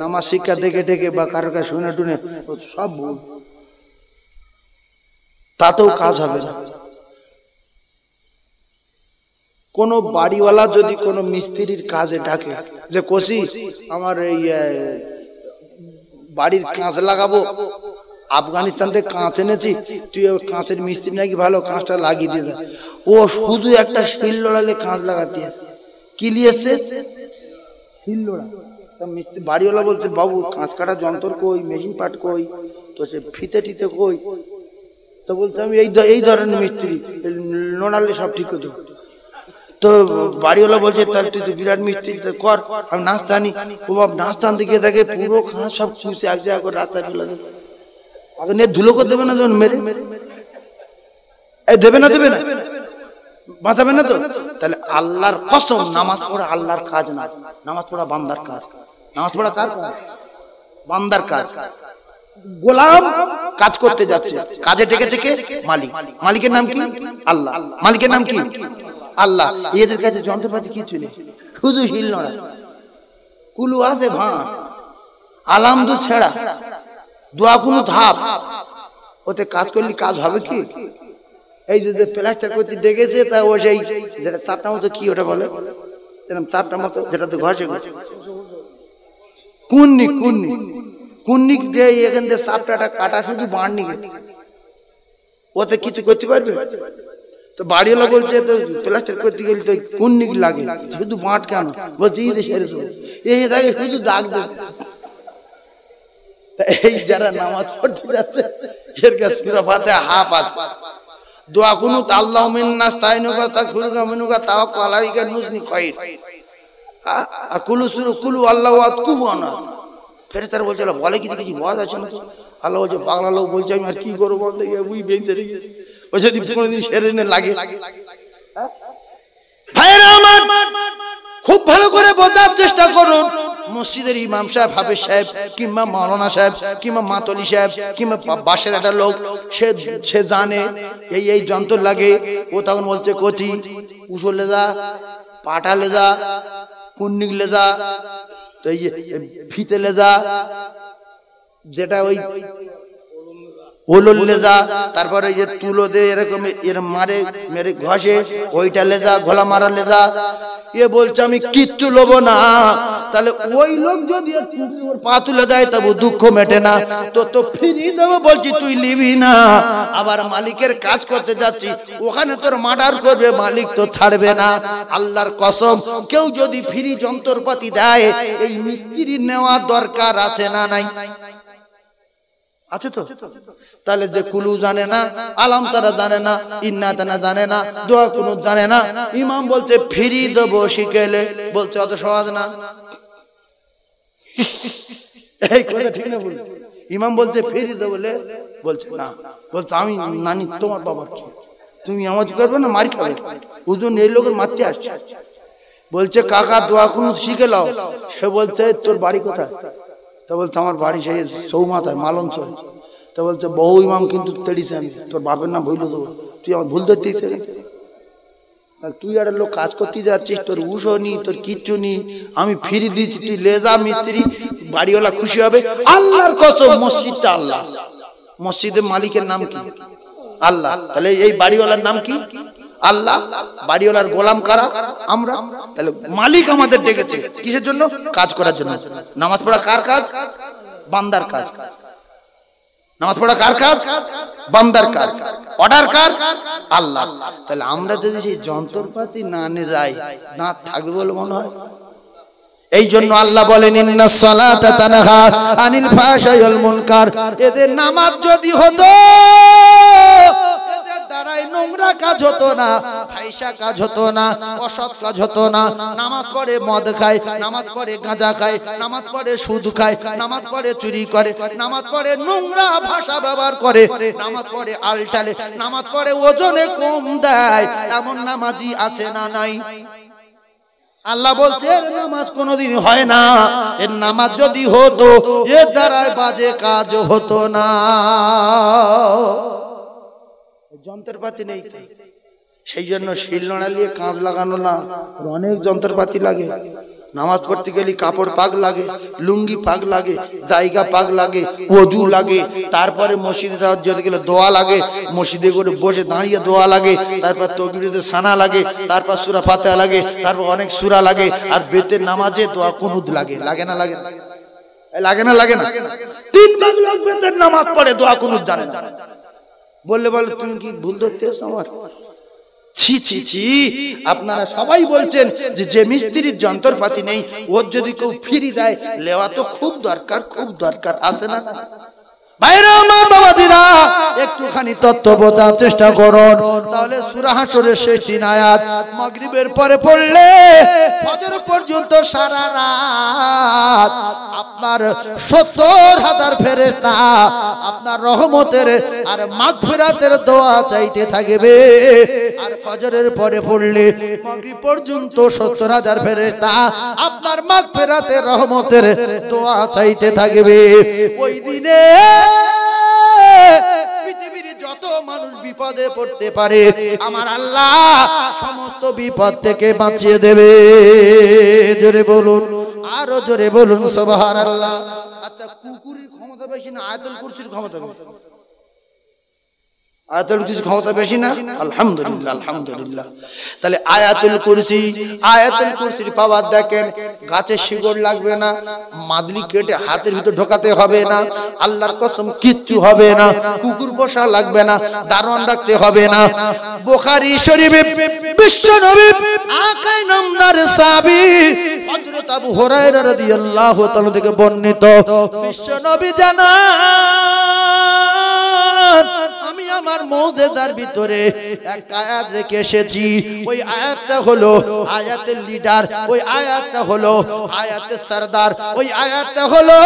নামাজ শিক্ষা দেখে দেখে বা কারোর কাছে শুনে টুনে, সব ভুল, তাতেও কাজ হবে না। কোন বাড়িওয়ালা যদি কোনো মিস্ত্রির কাজে ডাকে যে কোসি আমার এই বাড়ির কাঁচ লাগাবো, আফগানিস্তান থেকে কাঁচ এনেছি, তুই কাঁচের মিস্ত্রি নাকি ভালো, কাঁচটা লাগিয়ে দিয়ে দেয়। ও শুধু একটা শিল লোড়ালে কাঁচ লাগাতে আছে। কি নিয়েছে? শিল লোড়া। মিস্ত্রি বাড়িওয়ালা বলছে, বাবু কাঁচ কাটা যন্ত্র কই, মেশিন পাট কই? তো সে ফিতে টিতে কই, তো বলছে আমি এই ধরনের মিস্ত্রি, নোনালে সব ঠিক হতো। তো বাড়িওয়ালা বলছে তাহলে তুই তো বিরাট মিস্ত্রি, কর। আমি নাস্তা আনি, ও বাপ নাস্তা আনতে গিয়ে থাকে পুরো খাঁ সব খুঁজছে এক জায়গা করে রাস্তায় ফেলে দেবে। আগে নিয়ে ধুলো করে দেবে না তো মেরে, এই দেবে না বাঁচাবে না তো। তাহলে আল্লাহর কসম নামাজ পড়া আল্লাহর কাজ না, নামাজ পড়া বান্দার কাজ। নামাজ পড়া কার কাজ? বান্দার কাজ। গোলাম কাজ করতে যাচ্ছে, কাজে ডেকেছে কে? মালিক। মালিকের নাম কি? আল্লাহ। মালিকের নাম কি? আল্লাহ। এদের কাছে যন্ত্রপাতি কিছু নেই, শুধু হিল নড়া, কুলু আছে ভাঁ, আলাম দু ছেড়া, দোয়া কোনো ধাপ। ওতে কাজ করলে কাজ হবে কি? এই যে প্লাস্টার করতে ডেকেছে, তা ও সেই যেটা চাপটা মতো, কি ওটা বলে এরকম চাপটা মতো, যেটাতে ঘষে কুন্নি কুন্নি কুন্নিক দিয়ে এখান থেকে চাপটাটা কাটা, শুধু বাড়নি, ওতে কিছু করতে পারবে? তো বাড়িওয়ালা বলছে তো প্লাস্টার করতে গেলে তো কুন্নিক লাগে, শুধু বাঁট কেন? বলছে ঈদে সেরে দেবো, এই দেখে শুধু দাগ দিচ্ছে। এই যারা নামাজ পড়তে যাচ্ছে এর কাছে সূরা ফাতিহা হাফ আছে, দোয়া কুনুত আল্লাহু মিন্না স্তাইনুকা তাকফিরুকা মিনুকা তাওয়াক্কাল আলাইকা নুসনি খায়র, আর কুলু আল্লাহু আতকুবু আনা। ফেরেশতারা বলছে বলে কি কিছু বলা যাচ্ছে না তো। আল্লাহ বলছে পাগলা লোক বলছে আমি আর কি করবো বলতে গিয়ে বুঝি বেঁচে রেখেছি, ওই যদি কোনোদিন সেরে দিনে লাগে। ভাইরা আমার, খুব ভালো করে বোঝার চেষ্টা করুন। মসজিদের ইমাম সাহেব, হাফেজ সাহেব, কিংবা মাওলানা সাহেব, কিংবা মাতলি সাহেব, কিংবা বাসের একটা লোক, সে জানে এই যন্ত্র লাগে। ও তখন বলছে কচি উসো লেজা, পাটা লেজা, কুন্নিক লেজা, তো এই ফিতে লেজা, যেটা ওই ওলন লেজা, তারপরে এই যে তুলো দিয়ে এরকম এর মারে মেরে ঘষে, ওইটা লেজা, ঘোলা মারা লেজা। এ বলছে আমি কিচ্ছু লোব না। তাহলে ওই লোক যদি ওর পা তুলে দেয় তবু দুঃখ মেটে না, তো ফিরিয়ে দেবো বলছি, তুই নিবি না। আবার মালিকের কাজ করতে যাচ্ছি, ওখানে তোর মার্ডার করবে, মালিক তো ছাড়বে না। আল্লাহর কসম, কেউ যদি ফ্রি যন্ত্রপাতি দেয়, এই মিস্ত্রি নেওয়া দরকার আছে না নাই? আছে তো। তাহলে যে কুলু জানে না, আলাম তারা জানে না, ইন্না তানা জানে না, দোয়া কুনু জানে না, ইমাম বলছে ফ্রি দেবো শিখেলে, বলছে অত সহজ না। এই কথা ঠিক না? বল, ইমাম বলছে ফ্রি দেবো, বলছে না, বলছে আমি নানি তোমার বাবার কি, তুমি আমাকে করবে না, মারি খাবে। ওজন এই লোকের মারতে আসছে। বলছে কাকা দোয়া কুনু শিখে লাও। সে বলছে তোর বাড়ি কোথায়? তা বলছে আমার বাড়ি সেই চৌমাথায়, মালঞ্চ। তা বলছে বহু ইমাম কিন্তু তেড়িছে, আমি তোর বাপের নাম ভুলে দেবো, তুই আমার ভুল ধরতে ইচ্ছে। তুই একটা লোক কাজ করতে যাচ্ছিস, তোর উষো নি, তোর কিচ্ছু নি, আমি ফিরি দিচ্ছি, তুই লেজা মিস্ত্রি। বাড়িওয়ালা খুশি হবে। আল্লাহর কসম, মসজিদটা আল্লাহ, মসজিদের মালিকের নাম কি? আল্লাহ। তাহলে এই বাড়িওয়ালার নাম কি? আল্লাহ। বাড়িওয়ালার গোলাম কারা? আমরা। তাহলে মালিক আমাদের ডেকেছে কিসের জন্য? কাজ করার জন্য। নামাজ পড়া কার কাজ? বান্দার কাজ। নামাজ পড়া কার কাজ? বান্দার কাজ। অর্ডার কার? আল্লাহ। তাহলে আমরা যদি সেই যন্ত্রপাতি না নিয়ে যাই, না থাকবে বলে মনে হয়। এই জন্য আল্লাহ বলেন ইন্নাস সালাতা তানহা আনিল ফাহশাই ওয়াল মুনকার। এদের নামাজ যদি হতো, এদের দ্বারাই নোংরা কাজ হতো না, ফাহিশা কাজ হতো না, অসৎ কাজ হতো না। নামাজ পড়ে মদ খায়, নামাজ পড়ে গাঁজা খায়, নামাজ পড়ে সুদ খায়, নামাজ পড়ে চুরি করে, নামাজ পড়ে নোংরা ভাষা ব্যবহার করে, নামাজ পড়ে আলটালে, নামাজ পড়ে ওজনে কম দেয়, এমন নামাজি আছে না নাই? আল্লাহ বলছে এর নামাজ কোনোদিন হয় না। এর নামাজ যদি হতো, এর দ্বারাই বাজে কাজ হতো না। যন্ত্রপাতি নেই, সেই জন্য শিল নোড়া নিয়ে কাঁচ লাগানো না, অনেক যন্ত্রপাতি লাগে। নামাজ পড়তে গেলে কাপড় পাক লাগে, লুঙ্গি পাক লাগে, জায়গা পাক লাগে, ওযু লাগে, তারপরে মসজিদে যেতে গেলে দোয়া লাগে, মসজিদে করে বসে দাঁড়িয়ে দোয়া লাগে, তারপর তাকবীরে সানা লাগে, তারপর সূরা ফাতিহা লাগে, তারপর অনেক সূরা লাগে, আর বেতের নামাজে দোয়া কুনুত লাগে। লাগে না? লাগে না? লাগে না? লাগে না? 3 ভাগ লোক বেতের নামাজ পড়ে, দোয়া কুনুত জানে না। বললে বলে তুমি কি ভুল ধরতেছ আমার? ছি ছি ছি, আপনারা সবাই বলছেন যে মিস্ত্রির যন্ত্রপাতি নেই, ওর যদি কেউ ফ্রি দেয়, লেওয়া তো খুব দরকার, খুব দরকার। আছে না? ভাইরা আমার বাবাজিরা একটুখানি তত্ত্ব বোঝার চেষ্টা করুন। তাহলে সূরা হাশরের শেষ 3 আয়াত মাগরিবের পরে পড়লে ফজর পর্যন্ত সারা রাত আপনার 70,000 ফেরেশতা আপনার রহমতের আর মাগফিরাতের দোয়া চাইতে থাকবে। আর ফজরের পরে পড়লে মাগরিব পর্যন্ত 70,000 ফেরেশতা আপনার মাগফিরাতের রহমতের দোয়া চাইতে থাকবে। ওই দিনে পৃথিবীর যত মানুষ বিপদে পড়তে পারে আমার আল্লাহ সমস্ত বিপদ থেকে বাঁচিয়ে দেবে। জোরে বলুন, আরো জোরে বলুন সুবহানাল্লাহ। আচ্ছা, কুকুরের ক্ষমতা বেশি না আয়াতুল কুরসির ক্ষমতা বেশি? আয়াতুল কুরসির ক্ষমতা বেশি না? আলহামদুলিল্লাহ, আলহামদুলিল্লাহ। তাহলে আয়াতুল কুরসির পাওয়ার দেখেন। গাছে শিকড় লাগবে না, মাদলি কেটে হাতের ভিতর ঢোকাতে হবে না, আল্লাহর কসম কিচ্ছু হবে না, কুকুর পোষা লাগবে না, দারোয়ান রাখতে হবে না। বুখারী শরীফে বিশ্ব নবী আকাই নামদার সাহাবী হযরত আবু হুরায়রা রাদিয়াল্লাহু তাআলা থেকে বর্ণিত, বিশ্ব নবী জানান আমি আমার মুজিজার ভিতরে একটা আয়াত রেখে এসেছি। ওই আয়াতটা হলো আয়াতের লিডার, ওই আয়াতটা হলো আয়াতের সরদার, ওই আয়াতটা হলো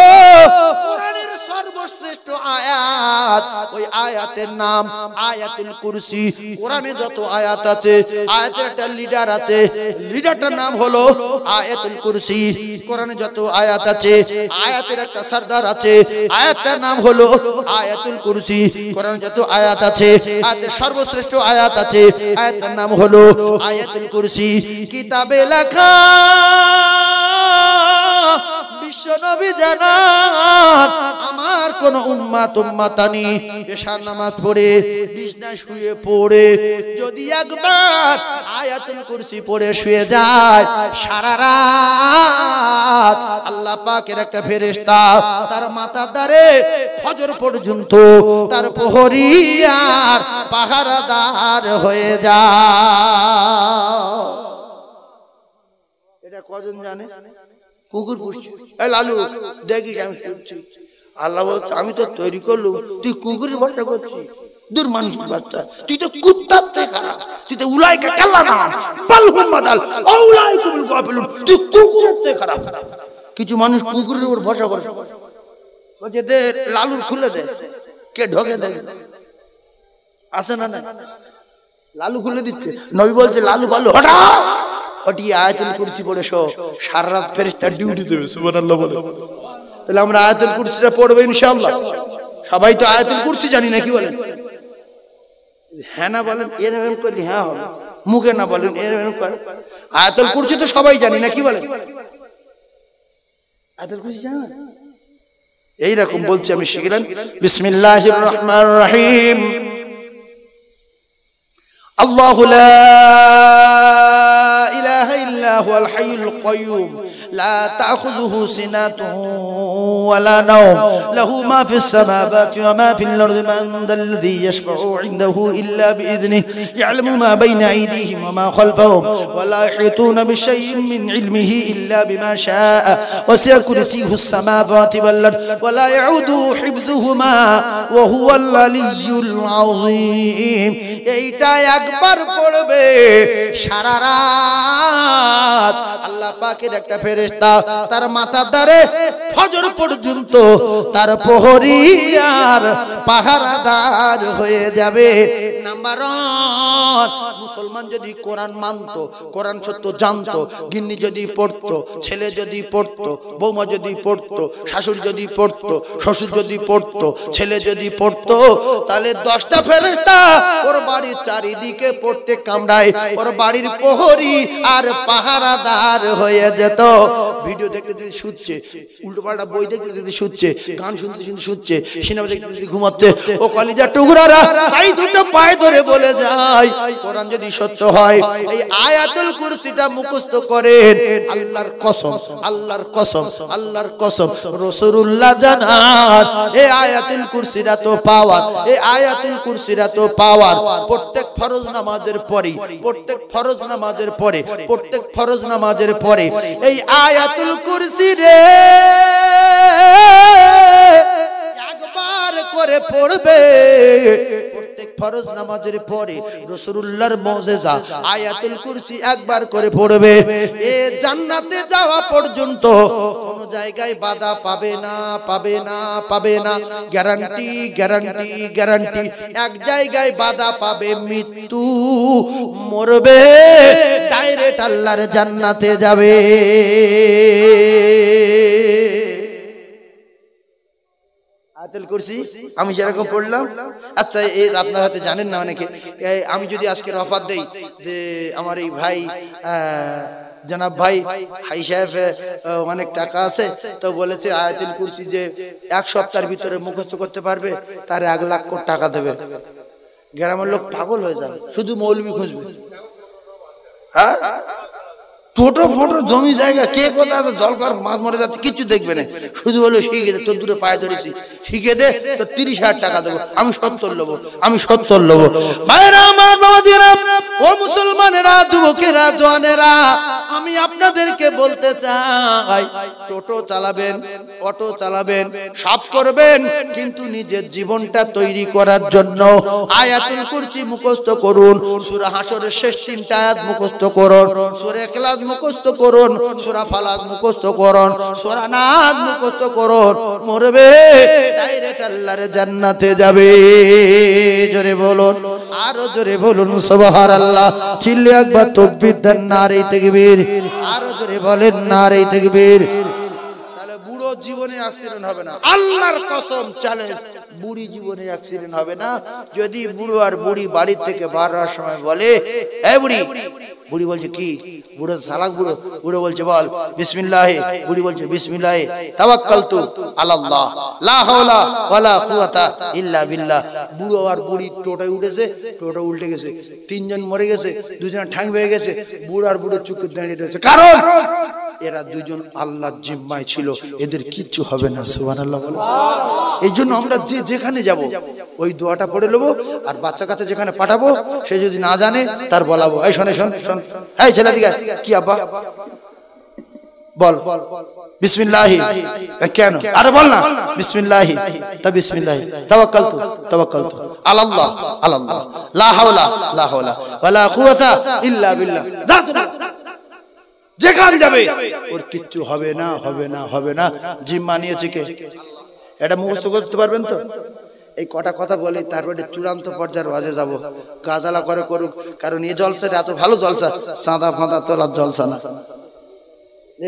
কোরআনের সর্বশ্রেষ্ঠ আয়াত। ওই আয়াতের নাম আয়াতুল কুরসি। কোরআনে যত আয়াত আছে আয়াতের একটা লিডার আছে, লিডারটার নাম হলো আয়াতুল কুরসি। কোরআনে যত আয়াত আছে আয়াতের একটা সরদার আছে, আয়াতটার নাম হলো আয়াতুল কুরসি। কোরআনে যত আয়াত আছে আয়াতের সর্বশ্রেষ্ঠ আয়াত আছে, আয়াতের নাম হলো আয়াতুল কুরসি। কিতাবে লেখা বিশ্ব নবী জানান আমার কোন উম্মাতানি এশার নামাজ পড়ে বিছনায় শুয়ে পড়ে যদি একবার আয়াতুল কুরসি পড়ে শুয়ে যায় সারা রাত আল্লাহ পাকের একটা ফেরেশতা তার মাথার দ্বারে ফজর পর্যন্ত তার প্রহরী আর পাহারাদার হয়ে যায়। এটা কজন জানে? কুকুর পুষছি, লালু দেখিস আমি শুনছি। আল্লাহ বলছে আমি তো তৈরি করলুম, তুই কুকুরের ভরসা করছিস? দূর মানুষ বাচ্চা, তুই তো কুত্তার থেকে খারাপ, তুই তো উলাইকা কাল্লা নাম বালহুম বাদাল আউলাইকুমুল গাফিলুন, তুই কুকুরের থেকে খারাপ। কিছু মানুষ কুকুরের উপর ভরসা করে, বলছে দে লালুর খুলে দে, কে ঢোকে দেখ আসে না, লালু খুলে দিচ্ছে। নবী বলছে লালু ভালো হটা হটিয়ে আয়াতুল কুরসি পড়ে শো, সারা রাত ফেরেশতা ডিউটি দেবে। সুবহানাল্লাহ বলে। তাহলে আমরা আয়াতুল কুরসিটা পড়বো ইনশাআল্লাহ। সবাই তো আয়াতুল কুরসি জানি না, কি বলেন? হ্যাঁ না বলেন, এরকম করলে হ্যাঁ হবে, মুখে না বলেন এরকম করে। আয়াতুল কুরসি তো সবাই জানি না, কি বলেন? আয়াতুল কুরসি জানেন? এইরকম বলছি আমি, শিখলেন? বিসমিল্লাহির রহমানির রহিম। আল্লাহু লা ইলাহা ইল্লা হুয়াল হাইয়ুল কাইয়্যুম لا تأخذه سنة ولا نوم له ما في السماوات وما في الأرض من ذا الذي يشفع عنده إلا بإذنه يعلم ما بين أيديهم وما خلفهم ولا يحيطون بشيء من علمه إلا بما شاء وسع كرسيه السماوات والأرض ولا يعوده حفظهما وهو العلي العظيم। এইটা একবার পড়বে সারা রাত আল্লাহ পাকের একটা ফেরেশতা তার মাথার দ্বারে ফজর পর্যন্ত তার প্রহরী আর পাহারাদার হয়ে যাবে। নাম্বার 1, মুসলমান যদি কোরআন মানতো, কোরআন সত্য জানতো, গিন্নি যদি পড়তো, ছেলে যদি পড়তো, বৌমা যদি পড়তো, শাশুড়ি যদি পড়তো, শ্বশুর যদি পড়তো, ছেলে যদি পড়তো, তাহলে 10টা ফেরেশতা ওর বাড়ির চারিদিকে পড়তে কামড়ায়, ওর বাড়ির প্রহরী আর পাহারাদার হয়ে যেত। ভিডিও দেখতে দেখতে শুচ্ছে, উল্টোপাল্টা বই দেখতে দেখতে শুচ্ছে, গান শুনতে শুনতে শুচ্ছে, সিনেমা দেখতে দেখতে ঘুমাচ্ছে। ও কলিজার টুকরারা, তাই দুটো পায়ে ধরে বলে যায় কোরআন যদি সত্য হয় এই আয়াতুল কুরসিটা মুখস্থ করেন। আল্লাহর কসম, আল্লাহর কসম, আল্লাহর কসম, রাসূলুল্লাহ জানান এই আয়াতুল কুরসিটা তো পাওয়ার, এই আয়াতুল কুরসিটা তো পাওয়ার। প্রত্যেক ফরজ নামাজের পরে, প্রত্যেক ফরজ নামাজের পরে, প্রত্যেক ফরজ নামাজের পরে এই আয়াতুল কুরসি রে একবার করে পড়বে প্রত্যেক ফরজ নামাজের পরে রাসূলুল্লাহর মুজিজা আয়াতুল কুরসি একবার করে পড়বে এ জান্নাতে যাওয়া পর্যন্ত কোনো জায়গায় বাধা পাবে না পাবে না পাবে না গ্যারান্টি গ্যারান্টি গ্যারান্টি এক জায়গায় বাধা পাবে মৃত্যু মরবে ডাইরেক্ট আল্লাহর জান্নাতে যাবে আয়াতুল কুরসি আমি যেরকম পড়লাম আচ্ছা এই আপনারা হয়তো জানেন না অনেকে আমি যদি আজকে অফার দেই যে আমার এই ভাই জনাব ভাই হাই সাহেব অনেক টাকা আছে তো বলেছে আয়াতুল কুরসি যে এক সপ্তাহের ভিতরে মুখস্থ করতে পারবে তার 1 লাখ কোটি টাকা দেবে গ্রামের লোক পাগল হয়ে যাবে শুধু মৌলবি খুঁজবে হ্যাঁ টোটো ফটো জমি জায়গা কে কোথা আছে জল কর মাছ মরে যাচ্ছে কিছু দেখবে না শুধু বলে শিখে দে তোর দুটো পায়ে ধরেছি শিখে দে তো 30,000 টাকা দেবো আমি 70 নেবো আমি 70 নেবো ভাইরা আমার বাবাজিরা ও মুসলমানেরা যুবকেরা জওয়ানেরা আমি আপনাদেরকে বলতে চাই টোটো চালাবেন অটো চালাবেন সব করবেন কিন্তু নিজের জীবনটা তৈরি করার জন্য আয়াতুল কুরসি মুখস্থ করুন সূরা হাশরের শেষ 3টা আয়াত মুখস্থ করুন সূরা ইখলাস মুখস্থ করুন সূরা ফালাক মুখস্থ করুন সূরা নাস মুখস্থ করুন মরবে ডাইরেক্ট আল্লাহর জান্নাতে যাবে জোরে বলুন আরো জোরে বলুন সুবহানাল্লাহ চিল্লে একবার তাকবীর দেন নারে তাকবীর আরো জোরে বলেন নারে তাকবীর তাহলে বুড়ো জীবনে অ্যাক্সিডেন্ট হবে না আল্লাহর কসম চ্যালেঞ্জ বুড়ি জীবনে অ্যাক্সিডেন্ট হবে না যদি বুড়ো আর বুড়ি বাড়ি থেকে বার হওয়ার সময় বলে এই বুড়ি বুড়ি বলছে কি বুড়ো সালাক বুড়ো বুড়ো বলছে বল বিসমিল্লাহ বুড়ি বলছে বিসমিল্লাহ তাওয়াক্কালতু আলাল্লাহ লা হাওলা ওয়ালা কুওয়াতা ইল্লা বিল্লাহ বুড়ো আর বুড়ি টোটায় উঠেছে টোটা উল্টে গেছে তিনজন মরে গেছে দুজন ঠ্যাং ভেঙে গেছে বুড়ো আর বুড়ো চুপ করে দাঁড়িয়ে রয়েছে কারণ এরা দুজন আল্লাহর জিম্মায় ছিল এদের কিচ্ছু হবে না সুবহানাল্লাহ এইজন্য আমরা যেখানে যাব ওই দোয়াটা পড়ে নেব আর বাচ্চা কাছে যেখানে পাঠাবো সে যদি না জানে তার বলাবো এই শোন শোন শোন এই ছেলে দিকে কি আব্বা বল বিসমিল্লাহ কেন আরে বল না বিসমিল্লাহ তা বিসমিল্লাহ তাওয়াক্কালতু তাওয়াক্কালতু আলাল্লাহ আলাল্লাহ লা হাওলা লা হাওলা ওয়ালা কুওয়াতা ইল্লা বিল্লাহ যেখানে যাবে ওর কিচ্ছু হবে না হবে না হবে না জিম্মা নিয়েছে কে এটা মুখস্থ করতে পারবেন তো এই কটা কথা বলি তারপরে চূড়ান্ত পর্যায়ের ওয়াজে যাব গাদালা করে করুক কারণ এই জলসাটা এত ভালো জলসা সাদা ফাঁদা তোলার জলসা না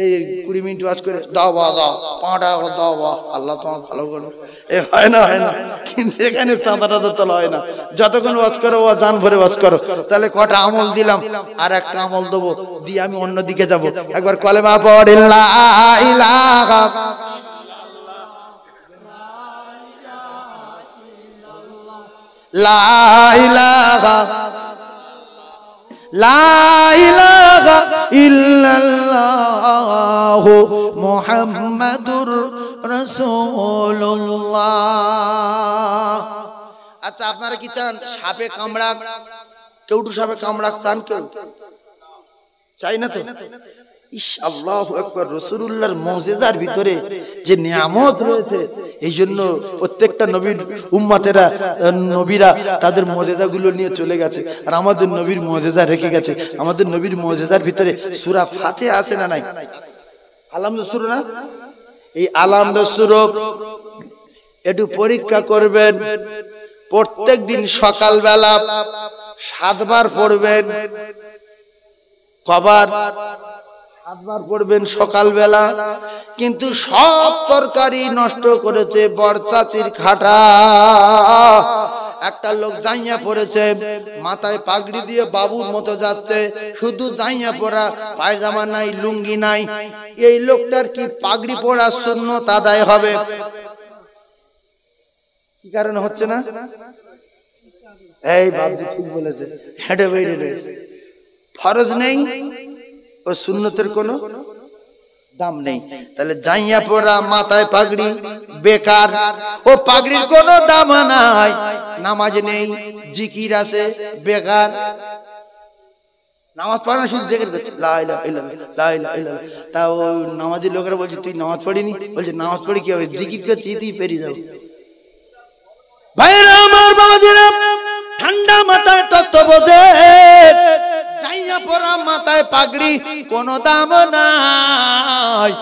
এই 20 মিনিট ওয়াজ করে দাও বা দাও 5 টাকা দাও বা আল্লাহ তোমার ভালো করো এ হয় না কিন্তু এখানে সাদাটা তো তোলা হয় না যতক্ষণ ওয়াজ করো ও জান ভরে ওয়াজ করো তাহলে কটা আমল দিলাম আর একটা আমল দেবো দিয়ে আমি অন্য দিকে যাব একবার কলেমা পড়ে লা ইলাহা লা ইলাহা লা ইলাহা ইল্লাল্লাহ মুহাম্মাদুর রাসূলুল্লাহ আচ্ছা আপনারা কি চান সাপে কামড়া কেউটু সাপে কামড়া চান কেউ চাই না তো ইস আল্লাহু আকবার রাসূলুল্লাহর মুজিজার ভিতরে যে নিয়ামত রয়েছে এইজন্য প্রত্যেকটা নবীর উম্মতেরা নবীরা তাদের মুজিজাগুলো নিয়ে চলে গেছে আর আমাদের নবীর মুজিজা রেখে গেছে আমাদের নবীর মুজিজার ভিতরে সূরা ফাতিহা আছে না নাই আলহামদুলিল্লাহ সূরা না এই আলহামদুলিল্লাহ সূরা একটু পরীক্ষা করবেন প্রত্যেকদিন সকালবেলা 7 বার পড়বেন কবার 7 বার পড়বেন সকালবেলা কিন্তু সব তরকারি নষ্ট করেছে বরচাচির খাটা একটা লোক জাইয়া পড়েছে মাথায় পাগড়ি দিয়ে বাবুর মতো যাচ্ছে শুধু জাইয়া পরা পায়জামা নাই লুঙ্গি নাই এই লোকটার কি পাগড়ি পরা সুন্নত আদায় হবে কি কারণে হচ্ছে না এই বাবজি ঠিক বলেছে হেঁটে বেরিয়ে রয়েছে ফরজ নেই ও সুন্নতের কোনো দাম নেই তাহলে জাইয়া পরা মাথায় পাগড়ি বেকার ও পাগড়ির কোনো দাম নাই নামাজ নেই জিকির আছে বেকার নামাজ পড়া না শুধু জিকির করছে লা ইলাহা ইল্লাল্লাহ লা ইলাহা ইল্লাল্লাহ তা ওই নামাজি লোকেরা বলছে তুই নামাজ পড়িনি বলছে নামাজ পড়ি কি হবে জিকির করছি ইতি পেরিয়ে যাও ভাইরা আমার, বাবাজিরা, ঠান্ডা মাথায় তত্ত্ব বোঝে, চাইয়া পরা মাথায় পাগড়ি, কোনো দাম নাই।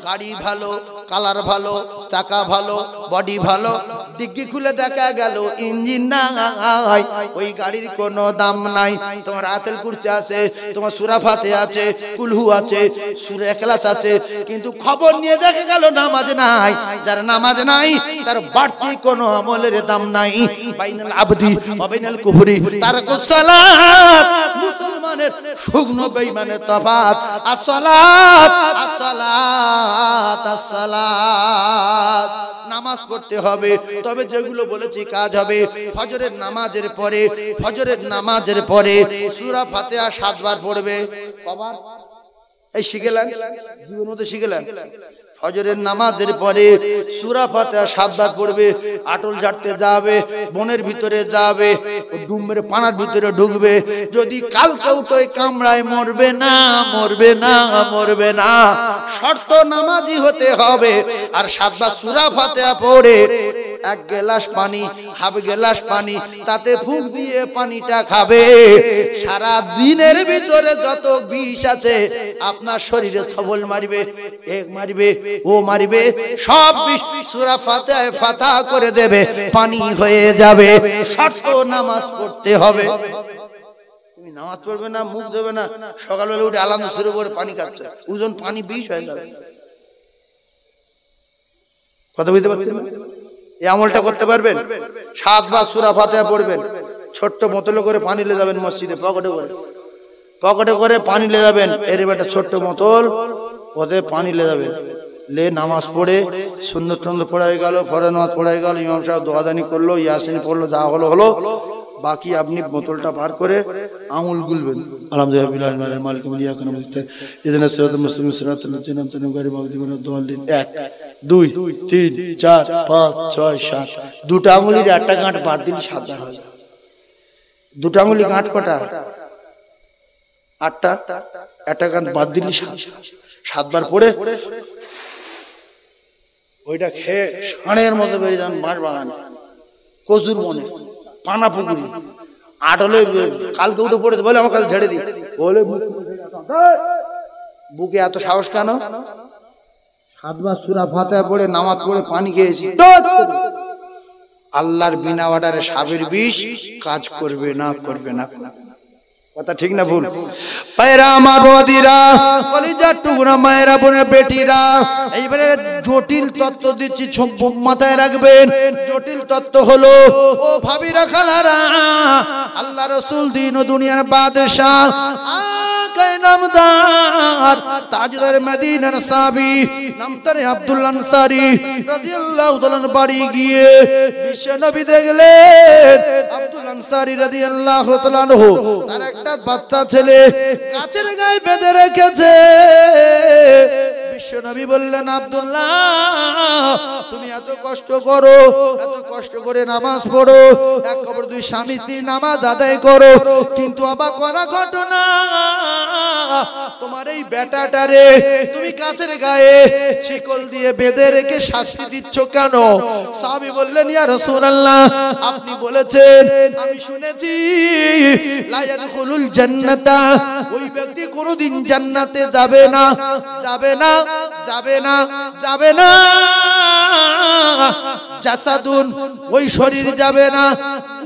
গাড়ি ভালো, কালার ভালো, চাকা ভালো, বডি ভালো, ডিগ্গি খুলে দেখা গেল ইঞ্জিন নাই, ওই গাড়ির কোনো দাম নাই। তোমার আয়াতুল কুরসি আছে, তোমার সূরা ফাতিহা আছে, কুলহু আছে, সূরা ইখলাস আছে, কিন্তু খবর নিয়ে দেখা গেল নামাজ নাই। যার নামাজ নাই তার বাড়তি কোনো আমলের দাম নাই। বাইনাল আবদি ওয়া বাইনাল কুফরি তারকুস সালাত, মুসলমানের শুকনো বেঈমানের তফাত। আসসালাত আসসালাত আসসালাত, নামাজ পড়তে হবে, তবে যেগুলো বলেছি কাজ হবে। ফজরের নামাজের পরে, ফজরের নামাজের পরে সূরা ফাতিহা 7 বার পড়বে। কবার? এই শিখেলেন, জীবন মতো শিখেলেন। ফজরের নামাজের পরে সূরা ফাতিহা 7 বার পড়বে। আটল ঝাড়তে যাবে, বনের ভিতরে যাবে, ডুমের পানার ভিতরে ঢুকবে, যদি কালকেও তো কামড়ায় মরবে না, মরবে না, মরবে না। শর্ত নামাজি হতে হবে। আর 7 বার সূরা ফাতিহা পড়ে 1 গ্লাস পানি, হাফ গ্লাস পানি, তাতে ফুঁক দিয়ে পানিটা খাবে। সারা দিনের ভিতরে যত বিষ আছে আপনার শরীরে ছবল মারবে, এক মারবে, ও মারবে, সব বিষ সূরা ফাতিহায় ফাতা করে দেবে, পানি হয়ে যাবে। শর্ত নামাজ পড়তে হবে। তুমি নামাজ পড়বে না, মুখ দেবে না, সকালবেলা উঠে আলাদা শুরু করে পানি খাচ্ছে, ওজন পানি বিষ হয়ে যাবে। কথা বুঝতে পারছেন? এই আমলটা করতে পারবেন? 7 বার সূরা ফাতিহা পড়বেন, ছোট্ট বোতলে করে পানি নিয়ে যাবেন মসজিদে, পকেটে করে পানি নিয়ে যাবেন। এর একটা ছোট্ট বোতল, ওতে পানি নিয়ে যাবেন, লে নামাজ পড়ে সুন্নত টন্নত পড়া হয়ে গেল, ফরজ নামাজ পড়া হয়ে গেল, ইমাম সাহেব দোয়াদানি করলো, ইয়াসিন পড়লো, যা হলো হলো, বাকি আপনি বোতলটা পার করে আঙুল গুলবেন। আলহামদুলিল্লাহ মালিক মুলিয়া কানা মুস্তাক ইদনা সিরাতাল মুস্তাকিম সিরাতাল লাযিনা আন'আমতা আলাইহিম গায়রিল মাগদুবি আলাইহিম 1 2 3 4 5 6 7, দুটো আঙুলের একটা গাঁট বাদ দিলে 7 বার হয়। দুটো আঙুলের গাঁট কটা? 8টা, একটা গাঁট বাদ দিলে 7 বার পড়ে ওইটা খেয়ে ষাঁড়ের মতো বেরিয়ে যান মাছ বাগানে, কচুর মনে, পানা পুকুরি। আটলে কালকে উঠে পড়েছে বলে আমার কাছে ঝেড়ে দিই, বলে বুকে এত সাহস কেন? 7 বার সূরা ফাতিহা পড়ে নামাজ পড়ে পানি খেয়েছি। আল্লাহর বিনা অর্ডারে সাপের বিষ কাজ করবে না, করবে না। কথা ঠিক না ভুল? পায়রা আমার বাদিরা, কলিজার টুকরা মায়েরা, বোনের বেটিরা, এইবারে জটিল তত্ত্ব দিচ্ছি, মাথায় রাখবেন। জটিল তত্ত্ব হলো, ও ভাবিরা, খালারা, আল্লাহ রাসূল দিন ও দুনিয়ার বাদশা, আকায়ে নামদার, তাজদার মদিনার সাহাবী, নামতারে আব্দুল্লাহ আনসারী রাদিয়াল্লাহু তাআলার বাড়ি গিয়ে বিশ্ব নবী দেখলেন আব্দুল্লাহ আনসারী রাদিয়াল্লাহু তাআলা আনহু তার একটা বাচ্চা ছেলে গাছের গায়ে বেঁধে রেখেছে। বিশ্ব নবী বললেন, আব্দুল্লাহ, তুমি এত কষ্ট করো, এত কষ্ট করে নামাজ পড়ো, এক কবর 2 স্বামী স্ত্রী নামাজ আদায় করো, কিন্তু অবাক করা ঘটনা, তোমার এই বেটাটারে তুমি গাছের গায়ে শিকল দিয়ে বেঁধে রেখে শাস্তি দিচ্ছ কেন? সাহাবী বললেন, ইয়া রাসূলুল্লাহ, আপনি বলেছেন, আমি শুনেছি, লা ইয়াদখুলুল জান্নাতা, ওই ব্যক্তি কোনোদিন জান্নাতে যাবে না, যাবে না, যাবে না, যাবে না। জাসাদুন, ওই শরীর যাবে না,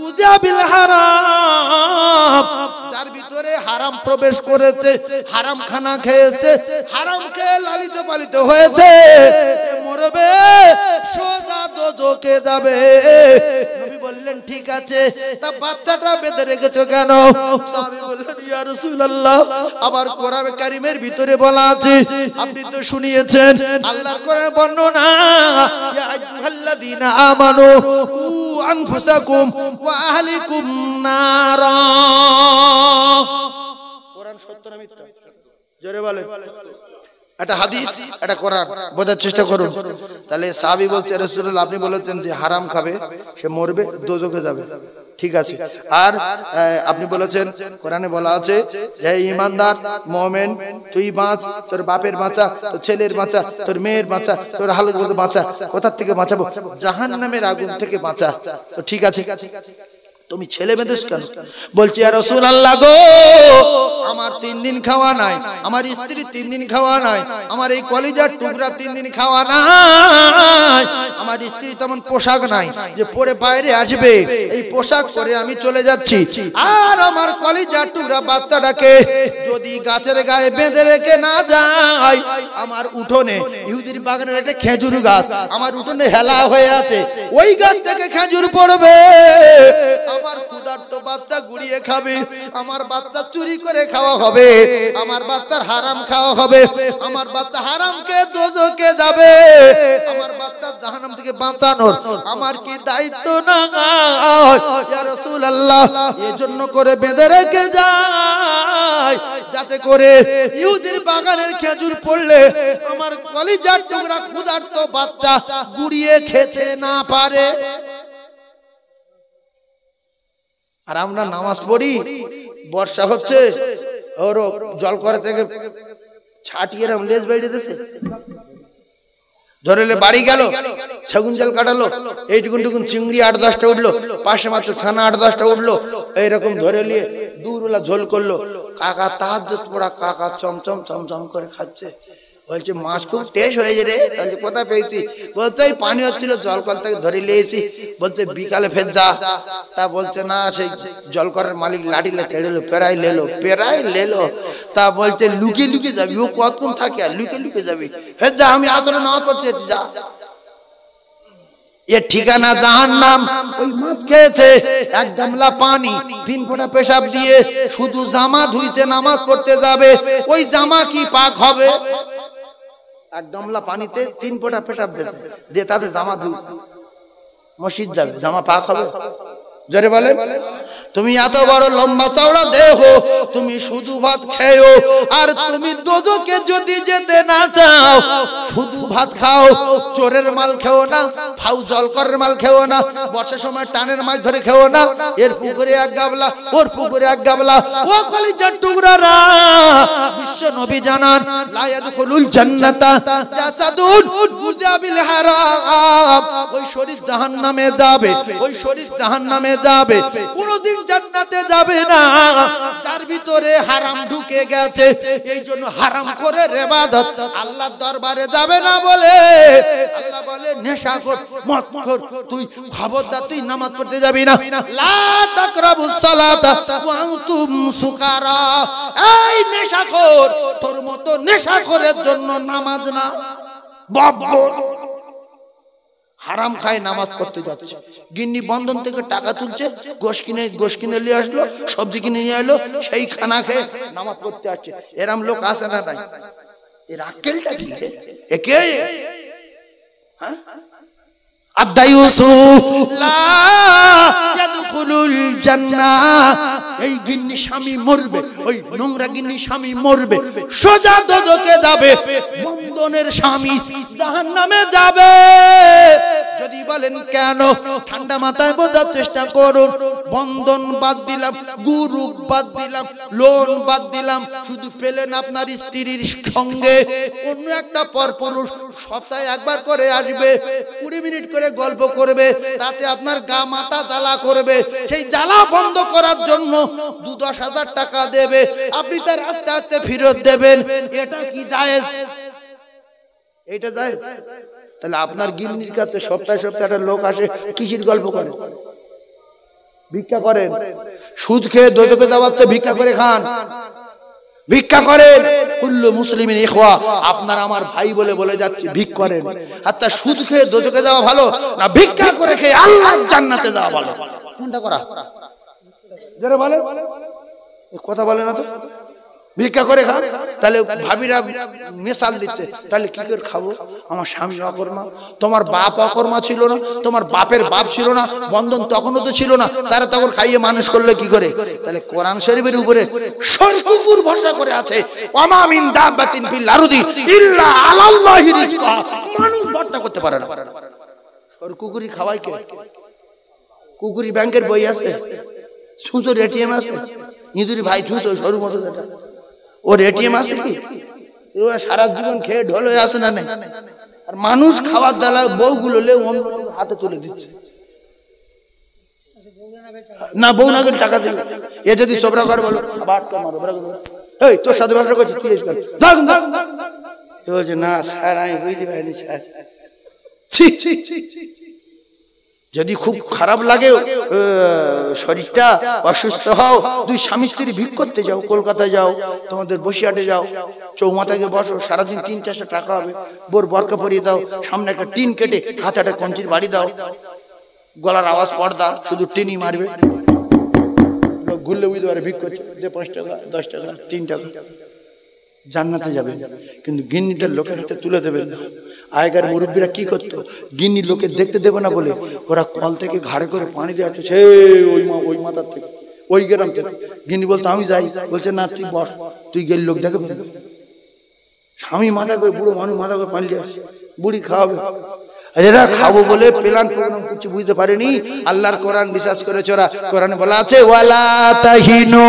উজাবিল হারাম, যার ভিতরে হারাম প্রবেশ করেছে, হারাম খানা খেয়েছে, হারাম খেয়ে লালিত পালিত হয়েছে, মরবে, সোজা দোজখে যাবে। নবী বললেন, ঠিক আছে, তা বাচ্চাটা বেঁধে রেখেছো কেন? সাহাবী বললেন, ইয়া রাসূলুল্লাহ, আবার কোরআন কারীমের ভিতরে বলা আছে, আপনি তো শুনিয়েছেন আল্লাহর কোরআন বর্ণনা, ইয়া আইয়ুহাল্লাযীনা আমানু কু আনফুসাকুম ওয়া আহলিকুম নারা। কোরআন সত্য না মিথ্যা? জোরে বলেন। একটা হাদিস, একটা কোরআন, বোঝার চেষ্টা করুন। তাহলে সাহাবী বলছে, রাসূলুল্লাহ, আপনি বলেছেন যে হারাম খাবে সে মরবে, দোজখে যাবে, ঠিক আছে। আর আপনি বলেছেন কোরআনে বলা আছে যে ঈমানদার মুমিন তুই বাঁচ, তোর বাপের বাঁচা, তোর ছেলের বাঁচা, তোর মেয়ের বাঁচা, তোর হালুর বাঁচা। কোথা থেকে বাঁচাবো? জাহান্নামের আগুন থেকে বাঁচা। তো ঠিক আছে, তুমি ছেলে বেঁধেছ কেন? বলছি ইয়া রাসূলুল্লাহ গো, আমার 3 দিন খাওয়া নাই, আমার স্ত্রী 3 দিন খাওয়া নাই, আমার এই কলিজার টুকরা 3 দিন খাওয়া নাই, আমার স্ত্রী তেমন পোশাক নাই যে পরে বাইরে আসবে, এই পোশাক পরে আমি চলে যাচ্ছি। আর আমার কলিজার টুকরা বাচ্চাটাকে যদি গাছের গায়ে বেঁধে রেখে না যায়, আমার উঠোনে ইহুদির বাগানের একটা খেজুর গাছ, আমার উঠোনে হেলা হয়ে আছে, ওই গাছ থেকে খেজুর পড়বে, আমার ক্ষুধার্ত বাচ্চা গুড়িয়ে খাবে, আমার বাচ্চা চুরি করে খাওয়া হবে, আমার বাচ্চার হারাম খাওয়া হবে, আমার বাচ্চা হারামকে দোজখে যাবে, আমার বাচ্চা জাহান্নাম থেকে বাঁচানোর আমার কি দায়িত্ব না? ইয়া রাসূলুল্লাহ, এজন্য করে বেঁধে রেখে যায় যাতে করে ইহুদির বাগানের খেজুর পড়লে আমার কলিজার টুকরা ক্ষুধার্ত বাচ্চা গুড়িয়ে খেতে না পারে। আর আমরা নামাজ পড়ি, বর্ষা হচ্ছে, ওর জল করে থেকে ছাটিয়ে লেজ বেড়ে দিচ্ছে, ধরেলে বাড়ি গেল, ছাগুন জল কাটালো, এইটুকুন টুকুন চিংড়ি 8-10টা উঠলো, পাশে মাছ ছানা 8-10টা উঠলো, এইরকম ধরে নিয়ে দুরুলা ঝোল করলো। কাকা তাহাজ্জুদ পড়া কাকা চমচম চমচম করে খাচ্ছে, বলছে মাছ খুব টেস্ট হয়েছে রে। বলছে কোথায় পেয়েছি? বলছে এই পানি হচ্ছিল জলকল থেকে ধরে নিয়েছি। বলছে বিকালে ফের যা। তা বলছে না, সেই জলকলের মালিক লাঠিলে তেড়েলো, পেরাই লেলো। তা বলছে লুকিয়ে লুকিয়ে যাবি? ও কতক্ষণ থাকে আর লুকিয়ে লুকিয়ে যাবি? ফের যা, আমি আসলে নামাজ পড়ছি, যা। এ ঠিকানা জাহান্নাম। ওই মাছ খেয়েছে, 1 গামলা পানি, 3 ফোঁটা পেশাব দিয়ে শুধু জামা ধুইছে, নামাজ পড়তে যাবে, ওই জামা কি পাক হবে? 1 গামলা পানিতে 3 ফোঁটা পেশাব দিয়েছে, দিয়ে তাতে জামা ধুইছে, মসজিদ যাবে, জামা পাক হবে? জোরে বলে। তুমি এত বড় লম্বা চওড়া দেহ, তুমি শুধু ভাত খেও, আর তুমি দোজখে যদি যেতে না চাও, শুধু ভাত খাও, চোরের মাল খেও না, ফাউ জলকরের মাল খেও না, বর্ষার সময় টানের মাছ ধরে খেও না, এর পুকুরে 1 গাবলা, ওর পুকুরে 1 গাবলা। ও কলিজার টুকরারা, বিশ্ব নবী জানান লা ইয়াদখুলুল জান্নাতা জাসাদুন মুজাবিল হারাম। ওই শরীর জাহান্নামে যাবে, ওই শরীর জাহান্নামে যাবে, কোনদিন জান্নাতে যাবে না যার ভিতরে হারাম ঢুকে গেছে। এই জন্য হারাম করে ইবাদত আল্লাহর দরবারে যাবে না বলে আল্লাহ বলে নেশাখোর, মদখোর, তুই খবরদার, তুই নামাজ পড়তে যাবি না। লা তাকরাবুস সালাতা ওয়া আনতুম সুকারা। এই নেশাখোর, তোর মতো নেশাখোরের জন্য নামাজ না। বাব্বর হারাম খায় নামাজ পড়তে যাচ্ছে, গিন্নি বন্ধন থেকে টাকা তুলছে, গোশ কিনে নিয়ে আসলো, সবজি কিনে নিয়ে এলো, সেই খানা খেয়ে নামাজ পড়তে আসছে। এরম লোক আসে না? নাই। এর আক্কেলটা কি? এ কে? হ্যাঁ, আদায়ুসু লা ইয়াদখুলুল জান্নাহ। এই গিন্নি স্বামী মরবে, ওই নোংরা গিন্নি স্বামী মরবে, সোজা দোজখে যাবে, বন্ধনের স্বামী জাহান্নামে যাবে। যদি বলেন কেন, ঠান্ডা মাথায় বোঝার চেষ্টা করুন। বন্ধন বাদ দিলাম, গুরু বাদ দিলাম, লোন বাদ দিলাম, শুধু পেলেন আপনার স্ত্রীর সঙ্গে অন্য একটা পরপুরুষ সপ্তাহে 1 বার করে আসবে, 20 মিনিট করে গল্প করবে, তাতে আপনার গা মাথা জ্বালা করবে। সেই জ্বালা বন্ধ করার জন্য 2-10 হাজার টাকা দেবে, আপনি তার আস্তে আস্তে ফেরত দেবেন। এটা কি জায়েজ? এটা জায়েজ? তাহলে আপনার গিন্নির কাছে সপ্তাহে একটা লোক আসে, কিসির গল্প করে? ভিক্ষা করেন, সুদ খেয়ে দোজখে যাওয়াচ্ছে, ভিক্ষা করে খান, ভিক্ষা করেন। কুল্লু মুসলিমিন ইখওয়া, আপনার আমার ভাই বলে বলে যাচ্ছে, ভিক করেন। আচ্ছা, সুদ খেয়ে দোজখে যাওয়া ভালো না ভিক্ষা করে খেয়ে আল্লাহর জান্নাতে যাওয়া ভালো? কোনটা করা? যারা বলে কথা বলে না তো, ভিক্ষা করে খান। তাহলে ভাবিরা মিশাল দিচ্ছে, তাহলে কি করে খাবো? আমার স্বামী অকর্মা, তোমার বাপ অকর্মা ছিল না, তোমার বাপের বাপ ছিল না, বন্ধন তখনও তো ছিল না, তারা তখন খাইয়ে মানুষ করলে কি করে? তাহলে কোরআন শরীফের উপরে সরকুকুর ভরসা করে আছে, ওয়ামা মিন দাব্বাতিন ফিল আরদি ইল্লা আলাল্লাহি রিজকুহা। মানুষ ভরসা করতে পারে না। সরকুকুরি খাওয়াই কে? কুকুরি ব্যাংকের বই আছে, ছুঁচোর এটিএম আছে, ইঁদুরি ভাই ছুঁচো সরু মতো যেটা, ওর এটিএম আছে কি? সারা জীবন খেয়ে ঢোল হয়ে আসে না নেই। আর মানুষ খাওয়ার দ্বারা বউগুলো অন্য হাতে তুলে দিচ্ছে। না বউ না করে টাকা দিবে, এ যদি সোবরা করে বলো এই তোর সাথে ব্যবসা করছি তুই বলছে না স্যার আমি বুঝতে পারিনি স্যার। যদি খুব খারাপ লাগে, শরীরটা অসুস্থ হও, দুই স্বামী স্ত্রী ভিক করতে যাও, কলকাতায় যাও, তোমাদের বসিরহাটে যাও, চৌমাথাকে বসো, সারাদিন 300-400 টাকা হবে, বোর বরকা পরিয়ে দাও, সামনে একটা টিন কেটে হাতে একটা কঞ্চির বাড়ি দাও, গলার আওয়াজ পর্দা, শুধু টিনই মারবে, ঘুরলে বুঝতে পারে ভিক করছে, যে 5 টাকা 10 টাকা 3 টাকা, জান্নাতে যাবে। কিন্তু গিন্নিটার লোকের হাতে তুলে দেবেন না। আগেকার মুরব্বীরা কি করতো, গিন্নি লোকে দেখতে দেবে না বলে ওরা কল থেকে ঘাড়ে করে পানি দেওয়া হচ্ছে, ওই মাথার থেকে, ওই গ্রাম থেকে। গিন্নি বলতো আমি যাই, বলছে না তুই বস, তুই গেলি লোক দেখে। স্বামী মাথা করে, বুড়ো মানুষ মাথা করে পানি দিয়ে আসে, বুড়ি খাওয়াবে, এরা খাবো বলে প্ল্যান কিছু বুঝতে পারেনি। আল্লাহর কোরআন বিশ্বাস করেছে ওরা। কোরআনে বলা আছে ওয়ালা তাহিনু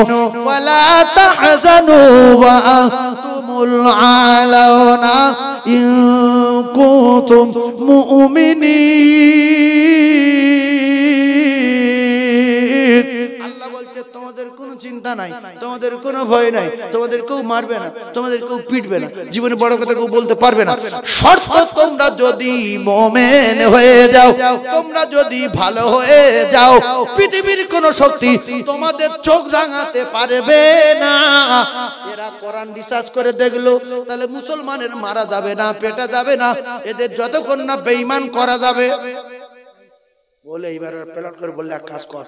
ওয়ালা তাহজানু ওয়া আনতুমুল আলাউনা ইন কুনতুম মুমিনিন। আল্লাহ বলছে তোমাদের কোনো চিন্তা নাই, তোমাদের কোনো ভয় নাই, তোমাদের কেউ মারবে না, তোমাদের কেউ পিটবে না, জীবনে বড় কথা কেউ বলতে পারবে না, শর্ত তোমরা যদি মুমিন হয়ে যাও, তোমরা যদি ভালো হয়ে যাও, পৃথিবীর কোন শক্তি তোমাদের চোখ রাঙাতে পারবে না। এরা কোরআন বিশ্বাস করে দেখলো, তাহলে মুসলমানের মারা যাবে না, পেটা যাবে না, এদের যতক্ষণ না বেঈমান করা যাবে বলে এইবার প্ল্যান করে বললে এক কাজ কর,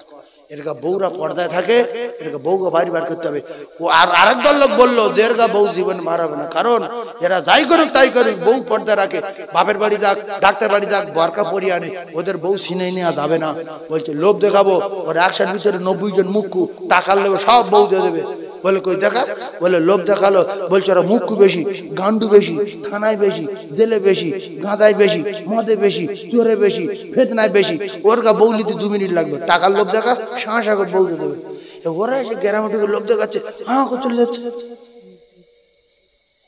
এরকা বউরা পর্দায় থাকে, এরকা বউকে বাড়ি বার করতে হবে। ও আর আরেক দল লোক বললো যে এরকা বউ জীবন মারাবে না, কারণ এরা যাই করুক তাই করুক বউ পর্দা রাখে, বাপের বাড়ি যাক, ডাক্তার বাড়ি যাক, বরকা পরিয়ে আনে, ওদের বউ সিনেই নেওয়া যাবে না। বলছে লোভ দেখাবো, ওর 100-র ভিতরে 90 জন মুখ্যু টাকা নেবে, সব বউ দিয়ে দেবে। বলে কই দেখা, বলে লোভ দেখালো, বলছে ওরা মুখ্যু বেশি, গান্ডু বেশি, থানায় বেশি, জেলে বেশি, গাঁজায় বেশি, মদে বেশি, চোরে বেশি, ফেতনায় বেশি, ওর গা বউ নিতে 2 মিনিট লাগবে, টাকার লোভ দেখা শাঁসা করে বউ দিয়ে দেবে। ওরা এসে গ্রামে ঢুকে লোভ দেখাচ্ছে, হ্যাঁ চলে যাচ্ছে।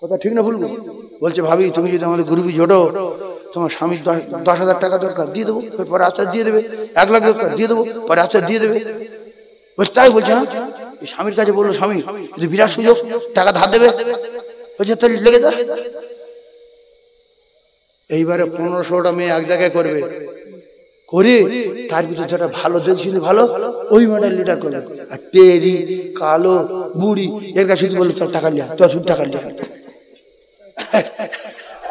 কথা ঠিক না বলবো? বলছে ভাবি তুমি যদি আমাদের গ্রুপে জোটো, তোমার স্বামীর 10,000 টাকা দরকার, দিয়ে দেবো, পরে আচ্ছা দিয়ে দেবে, 1 লাখ দরকার দিয়ে দেবো, পরে আচ্ছা দিয়ে দেবে। বলছে তাই? বলছে হ্যাঁ। স্বামীর কাছে বললো স্বামী যদি বিরাট সুযোগ, টাকা ধার দেবে, বলছে তাহলে লেগে যা। এইবারে 1500টা মেয়ে এক জায়গায় করবে, করে তার ভিতরে যেটা ভালো দেখছিল ভালো ওই মডেল লিডার করবে, আর টেরি কালো বুড়ি এর কাছে শুধু বললো চল টাকা লিয়া, চল শুধু টাকা লিয়া।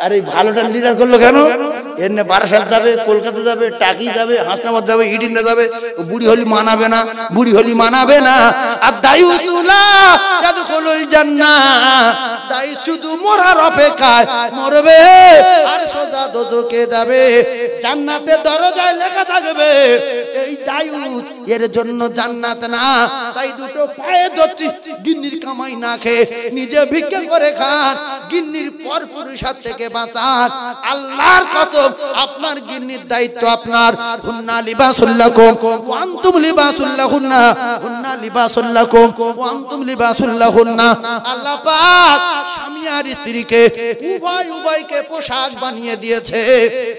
আর এই ভালোটা লিডার করলো কেন? এর না বারাসাত যাবে, কলকাতা যাবে, টাকি যাবে, হাসনাবাদ যাবে, ইডিনে যাবে, বুড়ি হলি মানাবে না, বুড়ি হলি মানাবে না। আর দায়ুসুলা ইয়াদখুলুল জান্নাহ, দায়ুস শুধু মরার অপেক্ষায় মরবে আর সোজা দোজখে যাবে, জান্নাতের দরজায় লেখা থাকবে এই দায়ুস, এর জন্য জান্নাত না। তাই দুটো পায়ে ধরছি, গিন্নির কামাই না খেয়ে নিজে ভিক্ষা করে খান, গিন্নির পর পুরুষার থেকে বাঁচান। আল্লাহর কসম আপনার গিন্নির দায়িত্ব আপনার। হুন্না লিবাসুল লাকুম ওয়া আনতুম লিবাসুল লাহুন্না, হুন্না লিবাসুল লাকুম ওয়া আনতুম লিবাসুল লাহুন্না। আল্লাহ পাক স্বামী আর স্ত্রীকে উভয়কে পোশাক বানিয়ে দিয়েছে।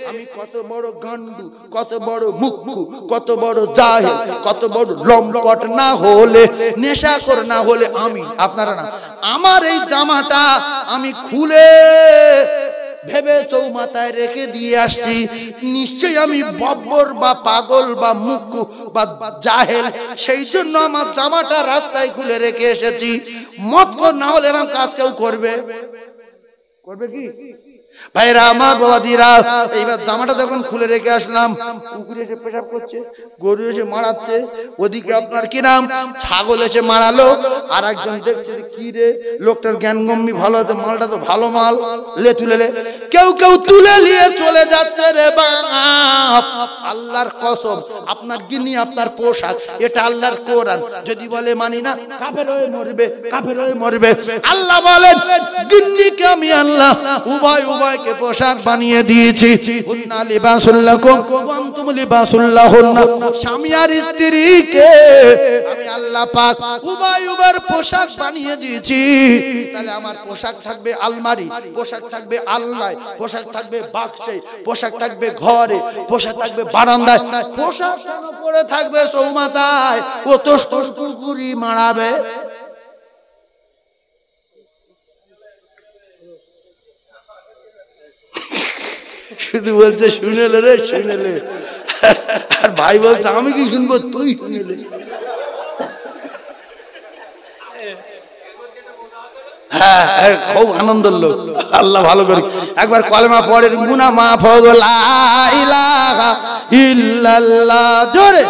আমি কত বড় গান্ডু, কত বড় মুখ্যু, কত বড় জাহেল, কত বড় লম্পট না হলে, নেশাখোর না হলে আমি, আপনারা না, আমার এই জামাটা আমি খুলে ভেবে চৌমাথায় রেখে দিয়ে আসছি, নিশ্চয়ই আমি বব্বর বা পাগল বা মুখ্যু বা জাহেল, সেই জন্য আমার জামাটা রাস্তায় খুলে রেখে এসেছি। মতখোর না হলে এরকম কাজ কেউ করবে? করবে কি ভাইরা আমার বাবাজিরা? এইবার জামাটা যখন খুলে রেখে আসলাম, কুকুর এসে পেশাব করছে, গরু এসে মারাচ্ছে, ওদিকে আপনার কি নাম ছাগল এসে মারালো, আর একজন দেখছে কি রে লোকটার জ্ঞানগম্যি ভালো আছে, মালটা তো ভালো মাল, লে তুলে লে। কেউ কেউ তুলে নিয়ে চলে যাচ্ছে রে বাপ। আল্লাহর কসম আপনার গিন্নি আপনার পোশাক, এটা আল্লাহর কোরআন। যদি বলে মানি না, কাফের হয়ে মরবে, কাফের হয়ে মরবে। আল্লাহ বলেন গিন্নিকে আমি আল্লাহ উভয় উভয়কে পোশাক বানিয়ে দিয়েছি। হুন্না লিবাসুল লাকুম ওয়া আনতুম লিবাসুল লাহুন্না। স্বামী আর স্ত্রীকে আমি আল্লাহ পাক উভয়ের পোশাক বানিয়ে দিয়েছি। তাহলে আমার পোশাক থাকবে আলমারি, পোশাক থাকবে আলনায়, পোশাক থাকবে বাক্সে, পোশাক থাকবে ঘরে, পোশাক থাকবে বারান্দায়। পোশাক কেন পরে থাকবে চৌমাথায়? ও তো কুকুরি মারাবে। শুধু বলছে শুনেলে রে শুনেলে, আর ভাই বলছে আমি কি শুনবো, তুই শুনেলে। হ্যাঁ খুব আনন্দের লোক, আল্লাহ ভালো করে। একবার কলেমা পড়ে, গুনাহ মাফ হয়ে গেল, লা ইলাহা ইল্লাল্লাহ জোরে।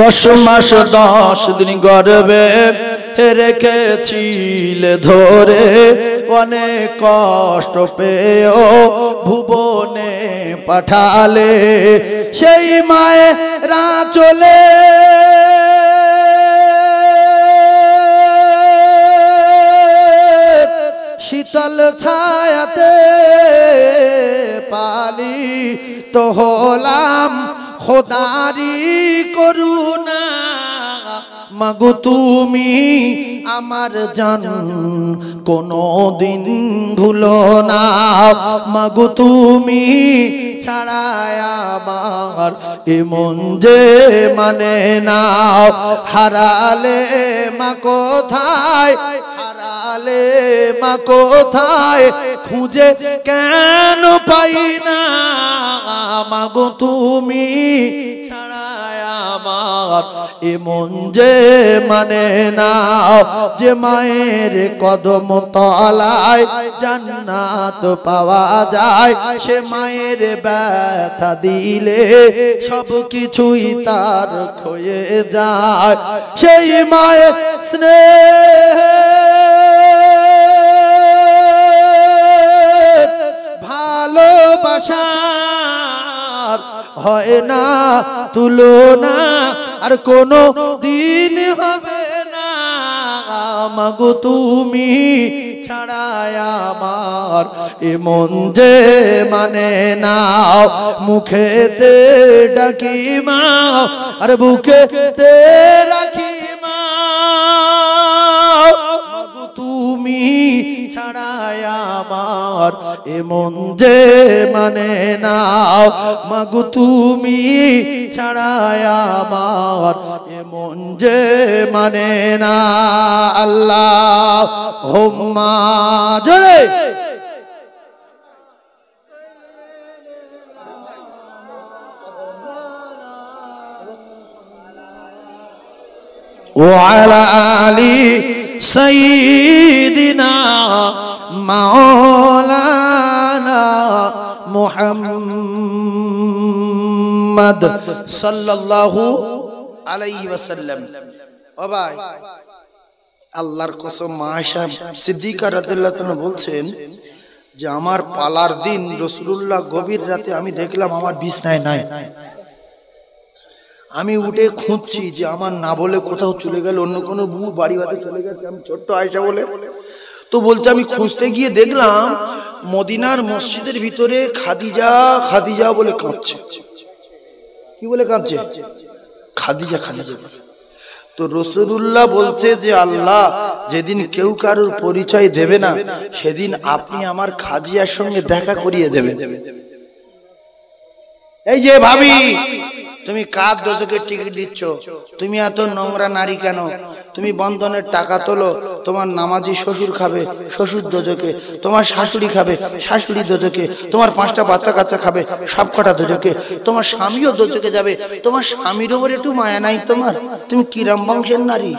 দশ মাস 10 দিন গর্ভে রেখেছিলে ধরে, অনেক কষ্ট পেয়েও ভুবনে পাঠালে। সেই মায়েরা চলে শীতল ছায়াতে পালি তো হলাম খোদারি করুণা। মাগো তুমি আমার জান কোনো দিন ভুলো না। মাগো তুমি ছাড়া আমার এমন যে মানে না। হারালে মা কোথায়, হারালে মা কোথায়, খুঁজে কেন পাই না। মাগো তুমি ছাড়া আমার এমন যে মানে না। যে মায়ের কদম তলায় জান্নাত পাওয়া যায়, সে মায়ের ব্যথা দিলে সব কিছুই তার ক্ষয়ে যায়। সেই মায়ের স্নেহ ভালোবাসার হয় না তুলনা, আর কোনো দিন হবে না। মাগো তুমি ছাড়া আমার এমন যে মানে না। মুখেতে ডাকি মা আর বুকেতে রাখি মা। মাগো তুমি ছাড়া আমার এমন যে মানে না। মাগো তুমি ছাড়া আমার এমন যে মানে না। আল্লাহ হুম্মা জোরে। وعلى آل سيدنا مولانا محمد صلى الله عليه وسلم। ও ভাই, আল্লাহর কসম মা আয়েশা সিদ্দিকা রাদিয়াল্লাহু তাআলা বলছেন যে আমার পালার দিন রাসূলুল্লাহ গভীর রাতে আমি দেখলাম আমার বিছনায় নাই। আমি উঠে খুঁজছি যে আমার না বলে কোথাও চলে গেল, অন্য কোনো বউ বাড়ি বাড়ি চলে গেছে, আমি ছোট্ট আয়েশা বলে। তো বলছে আমি খুঁজতে গিয়ে দেখলাম মদিনার মসজিদের ভিতরে খাদিজা খাদিজা বলে কাঁদছে। কি বলে কাঁদছে? খাদিজা খাদিজা বলে। তো রাসূলুল্লাহ বলছে যে আল্লাহ যেদিন কেউ কারোর পরিচয় দেবে না, সেদিন আপনি আমার খাদিজার সঙ্গে দেখা করিয়ে দেবেন। এই যে ভাবি, তুমি কার দোজখের টিকিট দিচ্ছ? তুমি এত নোংরা নারী কেন? তুমি বন্ধনের টাকা তোলো, তোমার নামাজি শ্বশুর খাবে, শ্বশুর দোজখে। তোমার শাশুড়ি খাবে, শাশুড়ি দোজখে। তোমার 5টা বাচ্চা কাচ্চা খাবে, সব কটা দোজখে। তোমার স্বামীও দোজখে যাবে। তোমার স্বামীর ওপর একটু মায়া নাই তোমার? তুমি কিরাম বংশের নারী?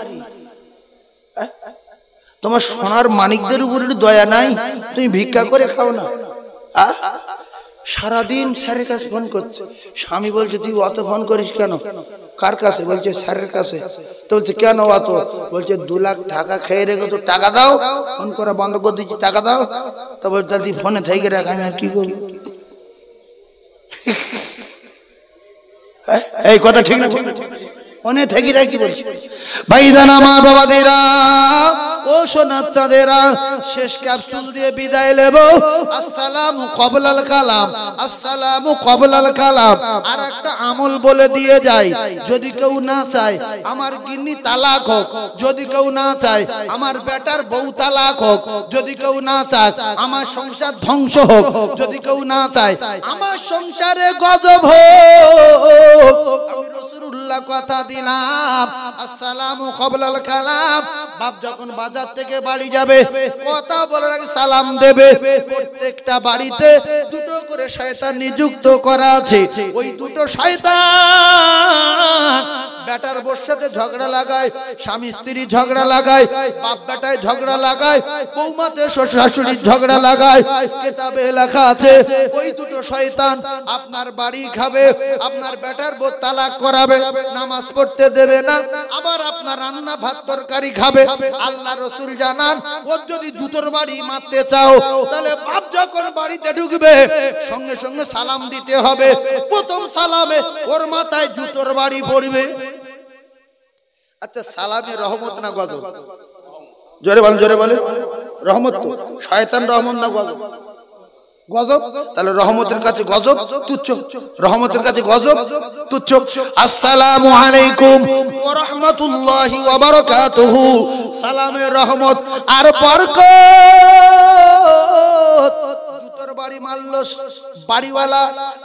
তোমার সোনার মানিকদের উপর একটু দয়া নাই? তুমি ভিক্ষা করে খাও না? সারাদিন স্যারের কাছে ফোন করছে। স্বামী বলছে তুই অত ফোন করিস কেন? কার কাছে? বলছে স্যারের কাছে। তো বলছে কেন অত? বলছে 2 লাখ টাকা খেয়ে রেখে তো টাকা দাও, ফোন করা বন্ধ করে দিচ্ছি, টাকা দাও। তো বলছে তুই ফোনে থেকে রাখ, আমি আর কি করবো? এই কথা ঠিক না? মনে থেকে রাখি বলছি ভাইজান আমার বাবাদেরা, ও সোনার চাঁদেরা, শেষ ক্যাপসুল দিয়ে বিদায় নেব। আসসালামু ক্বাবলাল কালাম, আসসালামু ক্বাবলাল কালাম। আর একটা আমল বলে দিয়ে যাই, যদি কেউ না চায় আমার গিন্নি তালাক হোক, যদি কেউ না চায় আমার বেটার বউ তালাক হোক, যদি কেউ না চায় আমার সংসার ধ্বংস হোক, যদি কেউ না চায় আমার সংসারে গজব হোক, আমি রাসূলুল্লাহ কথা দিলাম আসসালামু ক্বাবলাল কালাম। বাপ যখন বাজার থেকে বাড়ি যাবে কথা বলার আগে সালাম দেবে। প্রত্যেকটা বাড়িতে দুটো করে শয়তান নিযুক্ত করা আছে। ওই দুটো শয়তান বেটার বউর সাথে ঝগড়া লাগায়, স্বামী স্ত্রী ঝগড়া লাগায়, বাপ বেটায় ঝগড়া লাগায়, বৌমাতে শ্বশুর-শাশুড়ির ঝগড়া লাগায়। কিতাবে লেখা আছে ওই দুটো শয়তান আপনার বাড়ি খাবে, আপনার বেটার বউ তালাক করাবে, নামাজ পড়তে দেবে না, আবার আপনার রান্না ভাত তরকারি খাবে। আল্লাহ রাসূল জানান ও যদি জুতোর বাড়ি মারতে চাও তাহলে বাপ যখন বাড়িতে ঢুকবে সঙ্গে সঙ্গে সালাম দিতে হবে। প্রথম সালামে ওর মাথায় জুতোর বাড়ি পড়বে। আচ্ছা, সালামে রহমত না গজব? জোরে বলেন, জোরে বলেন। রহমত তো, শয়তান রহমত না গজব? গজব। তাহলে রহমতের কাছে গজব তুচ্ছ, রহমতের কাছে গজব তুচ্ছ। আসসালামু আলাইকুম ওয়া রাহমাতুল্লাহি ওয়া বারাকাতুহু। সালামের রহমত আর বরকত। জুতোর বাড়ি মারলো বাড়িওয়ালা,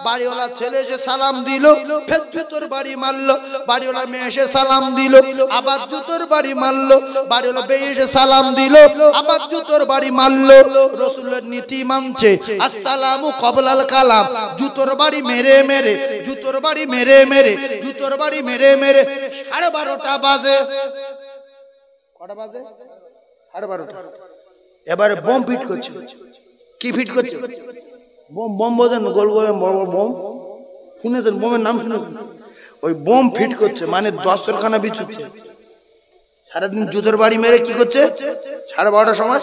বাড়িওয়ালা ছেলে এসে সালাম দিল, ফের জুতোর বাড়ি মারলো, বাড়িওয়ালা মেয়ে এসে সালাম দিল, আবার জুতোর বাড়ি মারলো, বাড়িওয়ালা মেয়ে এসে সালাম দিল, আবার জুতোর বাড়ি মারলো। রাসূলের নীতি মানছে আসসালামু ক্বাবলাল কালাম। জুতোর বাড়ি মেরে মেরে, জুতোর বাড়ি মেরে মেরে, জুতোর বাড়ি মেরে মেরে 12:30টা বাজে। কটা বাজে? 12:30। এবারে বোম ফিট করছে। কি ফিট করছে? বোম। বোম বোঝেন? গোল গোল বড় বড় বোম শুনেছেন? বোমের নাম শুনেছেন? ওই বোম ফিট করছে, মানে দস্তরখানা বিছুচ্ছে। সারাদিন জুতোর বাড়ি মেরে কি করছে? 12:30টার সময়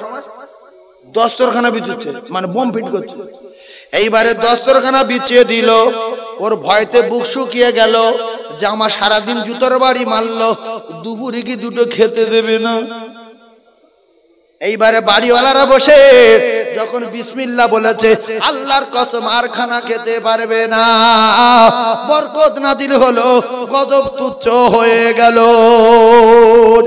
দস্তরখানা বিছুচ্ছে, মানে বোম ফিট করছে। এইবারে দস্তরখানা বিছিয়ে দিল, ওর ভয়তে বুক শুকিয়ে গেল যে আমার সারাদিন জুতোর বাড়ি মারলো, দুপুরে কি দুটো খেতে দেবে না। এইবারে বাড়িওয়ালারা বসে যখন বিসমিল্লাহ বলেছে, আল্লাহর কসম আর খানা খেতে পারবে না, বরকত নাজিল হলো, গজব তুচ্ছ হয়ে গেল।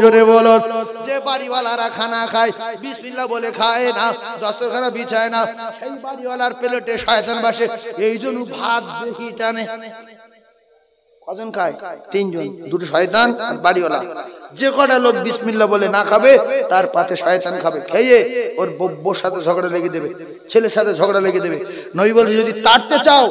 জোরে বলুন। যে বাড়িওয়ালারা খানা খায় বিসমিল্লাহ বলে খায় না, দস্তরখানা বিছায় না, সেই বাড়িওয়ালার প্লেটে শয়তান বসে। এই জন্য ভাত বেশি টানে। কজন খায়? 3 জন, দুটো শয়তান আর বাড়িওয়ালা। যে কটা লোক বিসমিল্লাহ বলে না খাবে তার পাতে শয়তান খাবে, খেয়ে ওর বউর সাথে ঝগড়া লেগে দেবে, ছেলের সাথে ঝগড়া লেগে দেবে। নবী বলে যদি তাড়তে চাও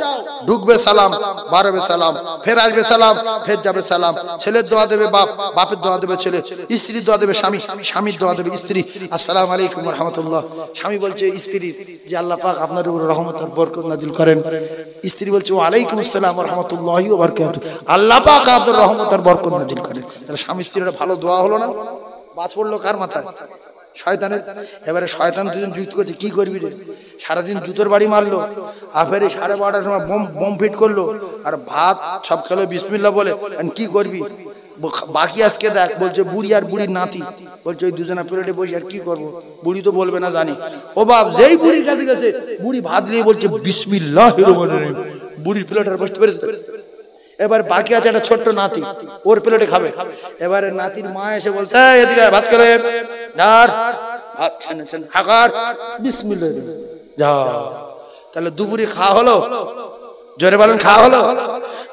ঢুকবে সালাম, বাড়বে সালাম, ফের আসবে সালাম, ফের যাবে সালাম। ছেলের দোয়া দেবে বাপ, বাপের দোয়া দেবে ছেলে, স্ত্রীর দোয়া দেবে স্বামী, স্বামীর দোয়া দেবে স্ত্রী। আসসালামু আলাইকুম ওয়া রাহমাতুল্লাহ। স্বামী বলছে স্ত্রীর যে আল্লাহ পাক আপনার উপর রহমত আর বরকত নাজিল করেন। স্ত্রী বলছে ওয়া আলাইকুম আসসালাম ওয়া রাহমাতুল্লাহি ওয়া বারাকাতুহু, আল্লাহ পাক আপনার রহমত আর বরকত নাজিল করেন। তাহলে স্বামী স্ত্রীর ভালো দোয়া হলো না? বাজ পড়লো কার মাথায়? শয়তানের। এবারে শয়তান দুজন যুদ্ধ করছে, কি করবি রে? সারাদিন জুতোর বাড়ি মারলো, আফেরে 12:30টার সময় বোম ফিট করলো, আর ভাত সব খেলো বিসমিল্লাহ বলে। কি করবি? বাকি আজকে দেখ, বলছে বুড়ি আর বুড়ির নাতি, বলছে ওই দুজনা প্লেটে বসে আর কি করবো, বুড়ি তো বলবে না জানি। ও বাপ, যেই বুড়ির কাছে গেছে বুড়ি ভাত দিয়ে বলছে বিসমিল্লাহির রহমানির রহিম, বুড়ির প্লেট আর বসতে পেরেছে। এবার বাকি আছে একটা ছোট্ট নাতি, ওর প্লেটে খাবে। এবারে নাতির মা এসে বলছে এদিকে ভাত খেলে আর ভাত ছেনেছেন হাকার বিসমিল্লাহ যা। তাহলে দুপুরে খাওয়া হলো, জোরে বলেন খাওয়া হলো।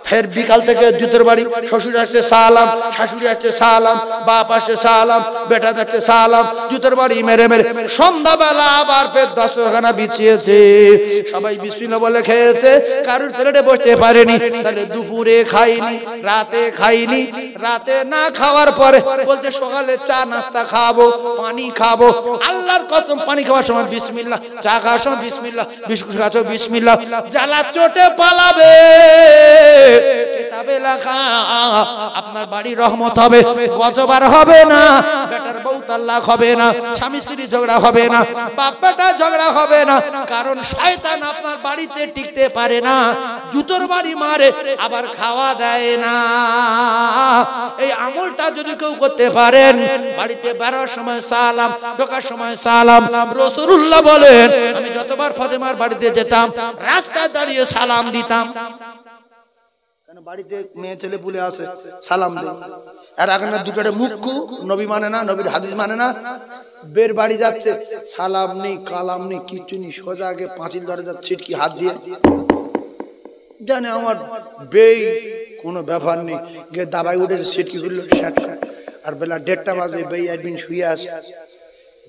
ফের বিকাল থেকে জুতোর বাড়ি, শ্বশুর আসছে সালাম, শাশুড়ি আসছে সালাম, বাপ আসছে সালাম, বেটা যাচ্ছে সালাম, জুতোর বাড়ি মেরে মেরে সন্ধ্যাবেলা আবার ফের দস্তরখানা বিছিয়েছে, সবাই বিসমিল্লাহ বলে খেয়েছে, কারুর প্লেটে বসতে পারেনি। তাহলে দুপুরে খাইনি, রাতে খাইনি, রাতে না খাওয়ার পরে বলতে সকালে চা নাস্তা খাবো, পানি খাবো। আল্লাহর কসম পানি খাওয়ার সময় বিসমিল্লাহ, চা খাওয়ার সময় বিসমিল্লাহ, বিস্কুট খাওয়ার সময় বিসমিল্লাহ। জ্বালা চোটে পালাবে কিতাবে লেখা আপনার বাড়ি রহমত হবে, গজবার হবে না, বেটার বউ তালাক হবে না, স্বামী স্ত্রী ঝগড়া হবে না, বাপ বেটা ঝগড়া হবে না, কারণ শয়তান আপনার বাড়িতে টিকতে পারে না, জুতোর বাড়ি মারে আবার খাওয়া দেয় না। এই আমলটা যদি কেউ করতে পারেন, বাড়িতে বেরোর সময় সালাম, ঢোকার সময় সালাম। রাসূলুল্লাহ বলেন আমি যতবার ফাতেমার বাড়িতে যেতাম রাস্তায় দাঁড়িয়ে সালাম দিতাম। কেন বাড়িতে মেয়ে ছেলে পুলে আসে সালাম দেয়, আর এখন দুটোটা মুখ্য নবী মানে না, নবীর হাদিস মানে না, বের বাড়ি যাচ্ছে সালাম নেই কালাম নেই কিচ্ছু নেই, সোজা আগে পাঁচিল ধরে যাচ্ছে ছিটকি হাত দিয়ে, জানে আমার বেই কোনো ব্যাপার নেই, গিয়ে দাবাই উঠেছে ছিটকি খুললো শ্যাট, আর বেলা 1:30 বাজে বেই একদিন শুয়ে আসে,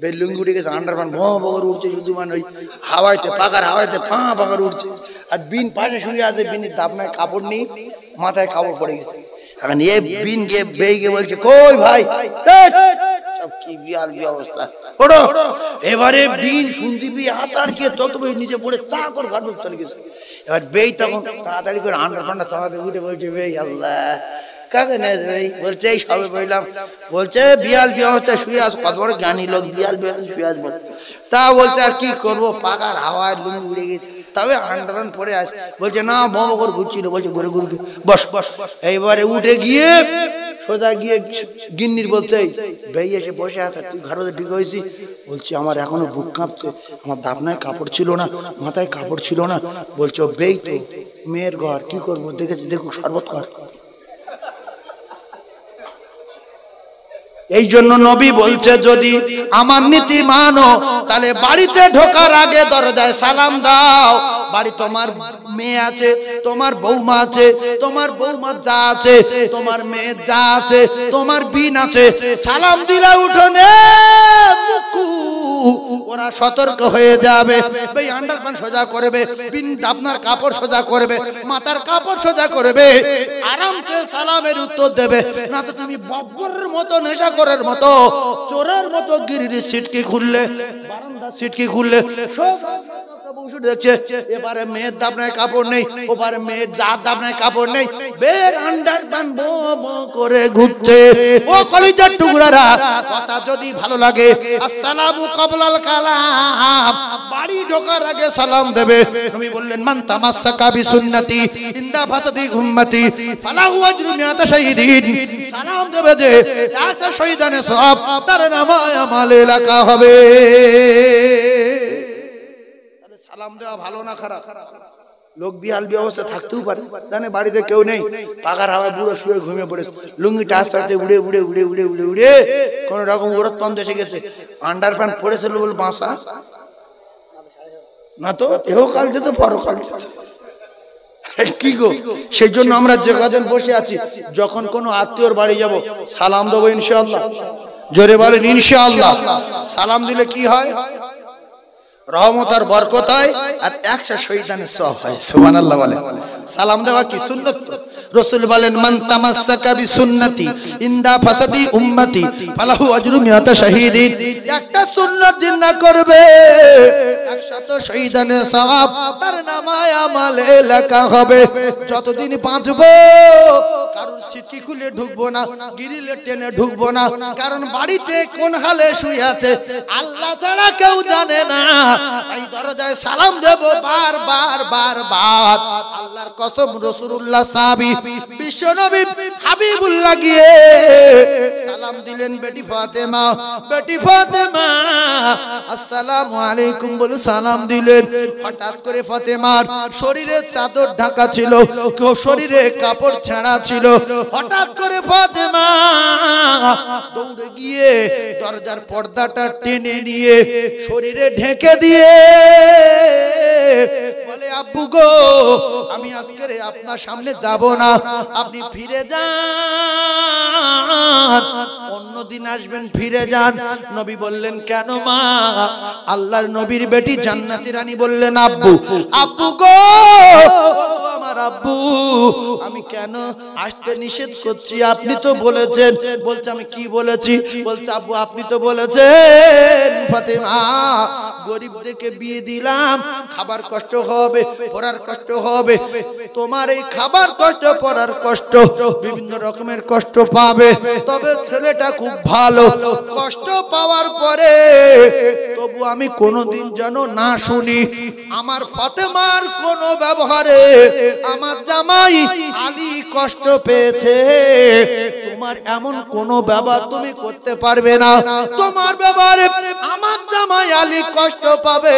বেই লুঙ্গি উঠে গেছে, আন্ডারপ্যান্ট ভঁ বগর উঠছে, শুধু মানে ওই হাওয়াইতে পাকার হাওয়াইতে ফাঁ পাকার উঠছে, আর বিন পাশে শুয়ে আছে, বিনের দাপনায় কাপড় নেই, মাথায় কাপড় পড়ে গেছে। এখন এ বিন গিয়ে বেই গিয়ে বলছে কই ভাই, সব কি বিয়াল অবস্থা, ওঠো। এবারে বিন শুনতে পেয়ে আসার গিয়ে তত বই নিচে পড়ে তা করে ঘাট চলে গেছে। এবার বেই তখন তাড়াতাড়ি করে আন্ডারপ্যান্টটা সামাতে উঠে বলছে বেই আল্লাহ কাকে নেই ভাই, বলছে এই সবে বললাম, বলছে বিয়াল বিয়া হচ্ছে শুয়ে আস, কত বড় জ্ঞানী লোক, বিয়াল বিয়া শুয়ে আসবো, তা বলছে আর কি করবো, পাকার হাওয়ায় লুঙ্গি উড়ে গেছে, তবে আন্ডারপ্যান্ট পরে আস, বলছে না বমকর ঘুরছিল, বলছে ঘুরে ঘুরে বস বস। এইবারে উঠে গিয়ে সোজা গিয়ে গিন্নির বলছে বেই এসে বসে আছে, তুই ঘরে ঠিক হয়েছি, বলছি আমার এখনো বুক কাঁপছে, আমার দাপনায় কাপড় ছিল না, মাথায় কাপড় ছিল না, বলছে বেই তো মেয়ের ঘর কি করবো, দেখেছি দেখুক শরবত কর। এই জন্য নবী বলছে যদি আমার নীতি মানো তাহলে বাড়িতে ঢোকার আগে দরজায় সালাম দাও। বাড়ি তোমার মেয়ে আছে, তোমার বৌমা আছে, তোমার বৌমা যা আছে, তোমার মেয়ে যা আছে, তোমার বিন আছে, সালাম দিলে উঠোনে ওরা সতর্ক হয়ে যাবে, ভাই আন্ডারপ্যান্ট সোজা করবে, বিন আপনার কাপড় সোজা করবে, মাথার কাপড় সোজা করবে, আরামসে সালামের উত্তর দেবে, না তো তুমি বব্বরের মতো নেশা করার মতো চোরের মতো গিরির সিটকি খুললে, বারান্দা সিটকি খুললে দেখছে এবারে মেয়ের দাবনায় কাপড় নেই, ওপারে মেয়ের যার দাবনায় কাপড় নেই, বের আন্ডারপ্যান্ট বো বো করে ঘুরছে। ও কলিজার টুকরারা, কথা যদি ভালো লাগে আসসালামু ক্বাবলাল কালাম, বাড়ি ঢোকার আগে সালাম দেবে। নবী বললেন মান তামাসসাকা বিসুন্নতি ইনদা ফাসাদি উম্মতি ফালাহু আজরু মিআতা শাহীদিন, সালাম দেবে যে তার শহীদানে সওয়াব তার নামায় আমলে লেখা হবে। সালাম দেওয়া ভালো না খারাপ? লোক বিহাল ব্যবস্থা থাকতেও পারে, জানে বাড়িতে কেউ নেই, পাকার হাওয়ায় বুড়ো শুয়ে ঘুমিয়ে পড়েছে, লুঙ্গিটা আস্তে আস্তে উড়ে উড়ে উড়ে উড়ে উড়ে উড়ে কোন রকম উড়ত পন্থ এসে গেছে, আন্ডারপ্যান্ট পড়েছিল বলে বাঁচা না তো এও কাল যেত পরকাল যেত কি গো। সেই জন্য আমরা যে কজন বসে আছি, যখন কোনো আত্মীয়র বাড়ি যাব সালাম দেবো ইনশাআল্লাহ, জোরে বলেন ইনশাআল্লাহ। সালাম দিলে কি হয়? রহমত আর বরকত হয়, আর 100 শহীদানের সওয়াব হয়। সুবহানাল্লাহ বলেন। সালাম দেওয়া কি সুন্নাত? রাসূল বলেন মান তামাসসাকা বিসুন্নতি ইনদা ফাসাদি উম্মতি ফালাহু আজরু মিআতা শাহীদিন, একটা সুন্নাত জিন্না করবে 100 শহীদানের সওয়াব তার নামায় আমলে লেখা হবে। যতদিন বাঁচবো কারোর সিটকি খুলে ঢুকবো না, গ্রিলে টেনে ঢুকবো না, কারণ বাড়িতে কোন হালে শুয়ে আছে আল্লাহ ছাড়া কেউ জানে না। তাই দরজায় সালাম দেব বার বার বার বার। আল্লাহর কসম, রাসূলুল্লাহ সাহাবী বিশ্ব নবী হাবিবুল্লাহ গিয়ে সালাম দিলেন, বেটি ফাতেমা, বেটি ফাতেমা আসসালামু আলাইকুম বলে সালাম দিলেন। হঠাৎ করে ফাতেমার শরীরে চাদর ঢাকা ছিল, শরীরে কাপড় ছেঁড়া ছিল, হঠাৎ করে ফাতেমা দৌড়ে গিয়ে দরজার পর্দাটা টেনে নিয়ে শরীরে ঢেকে দিয়ে বলে আব্বু গো আমি আজকে আপনার সামনে যাব না, আপনি ফিরে যান, অন্যদিন আসবেন, ফিরে যান। নবী বললেন কেন মা? আল্লাহর নবীর বেটি জান্নাতি রানী বললেন আব্বু, আব্বু গো আমার আমার আব্বু, আমি কেন আসতে নিষেধ করছি? আপনি তো বলেছেন। বলছে আমি কি বলেছি? বলছে আব্বু আপনি তো বলেছেন ফাতেমা গরিবদেরকে বিয়ে দিলাম, খাবার কষ্ট হবে, পড়ার কষ্ট হবে। তোমার এই খাবার কষ্ট, পড়ার কষ্ট, বিভিন্ন রকমের কষ্ট পাবে, তবে ছেলেটা খুব ভালো। কষ্ট পাওয়ার পরে তবু আমি কোনোদিন যেন না শুনি আমার ফাতেমার কোনো ব্যবহারে আমার জামাই আলী কষ্ট পেয়েছে। তোমার এমন কোনো ব্যবহার তুমি করতে পারবে না, তোমার ব্যবহারে আমার জামাই আলী কষ্ট পাবে,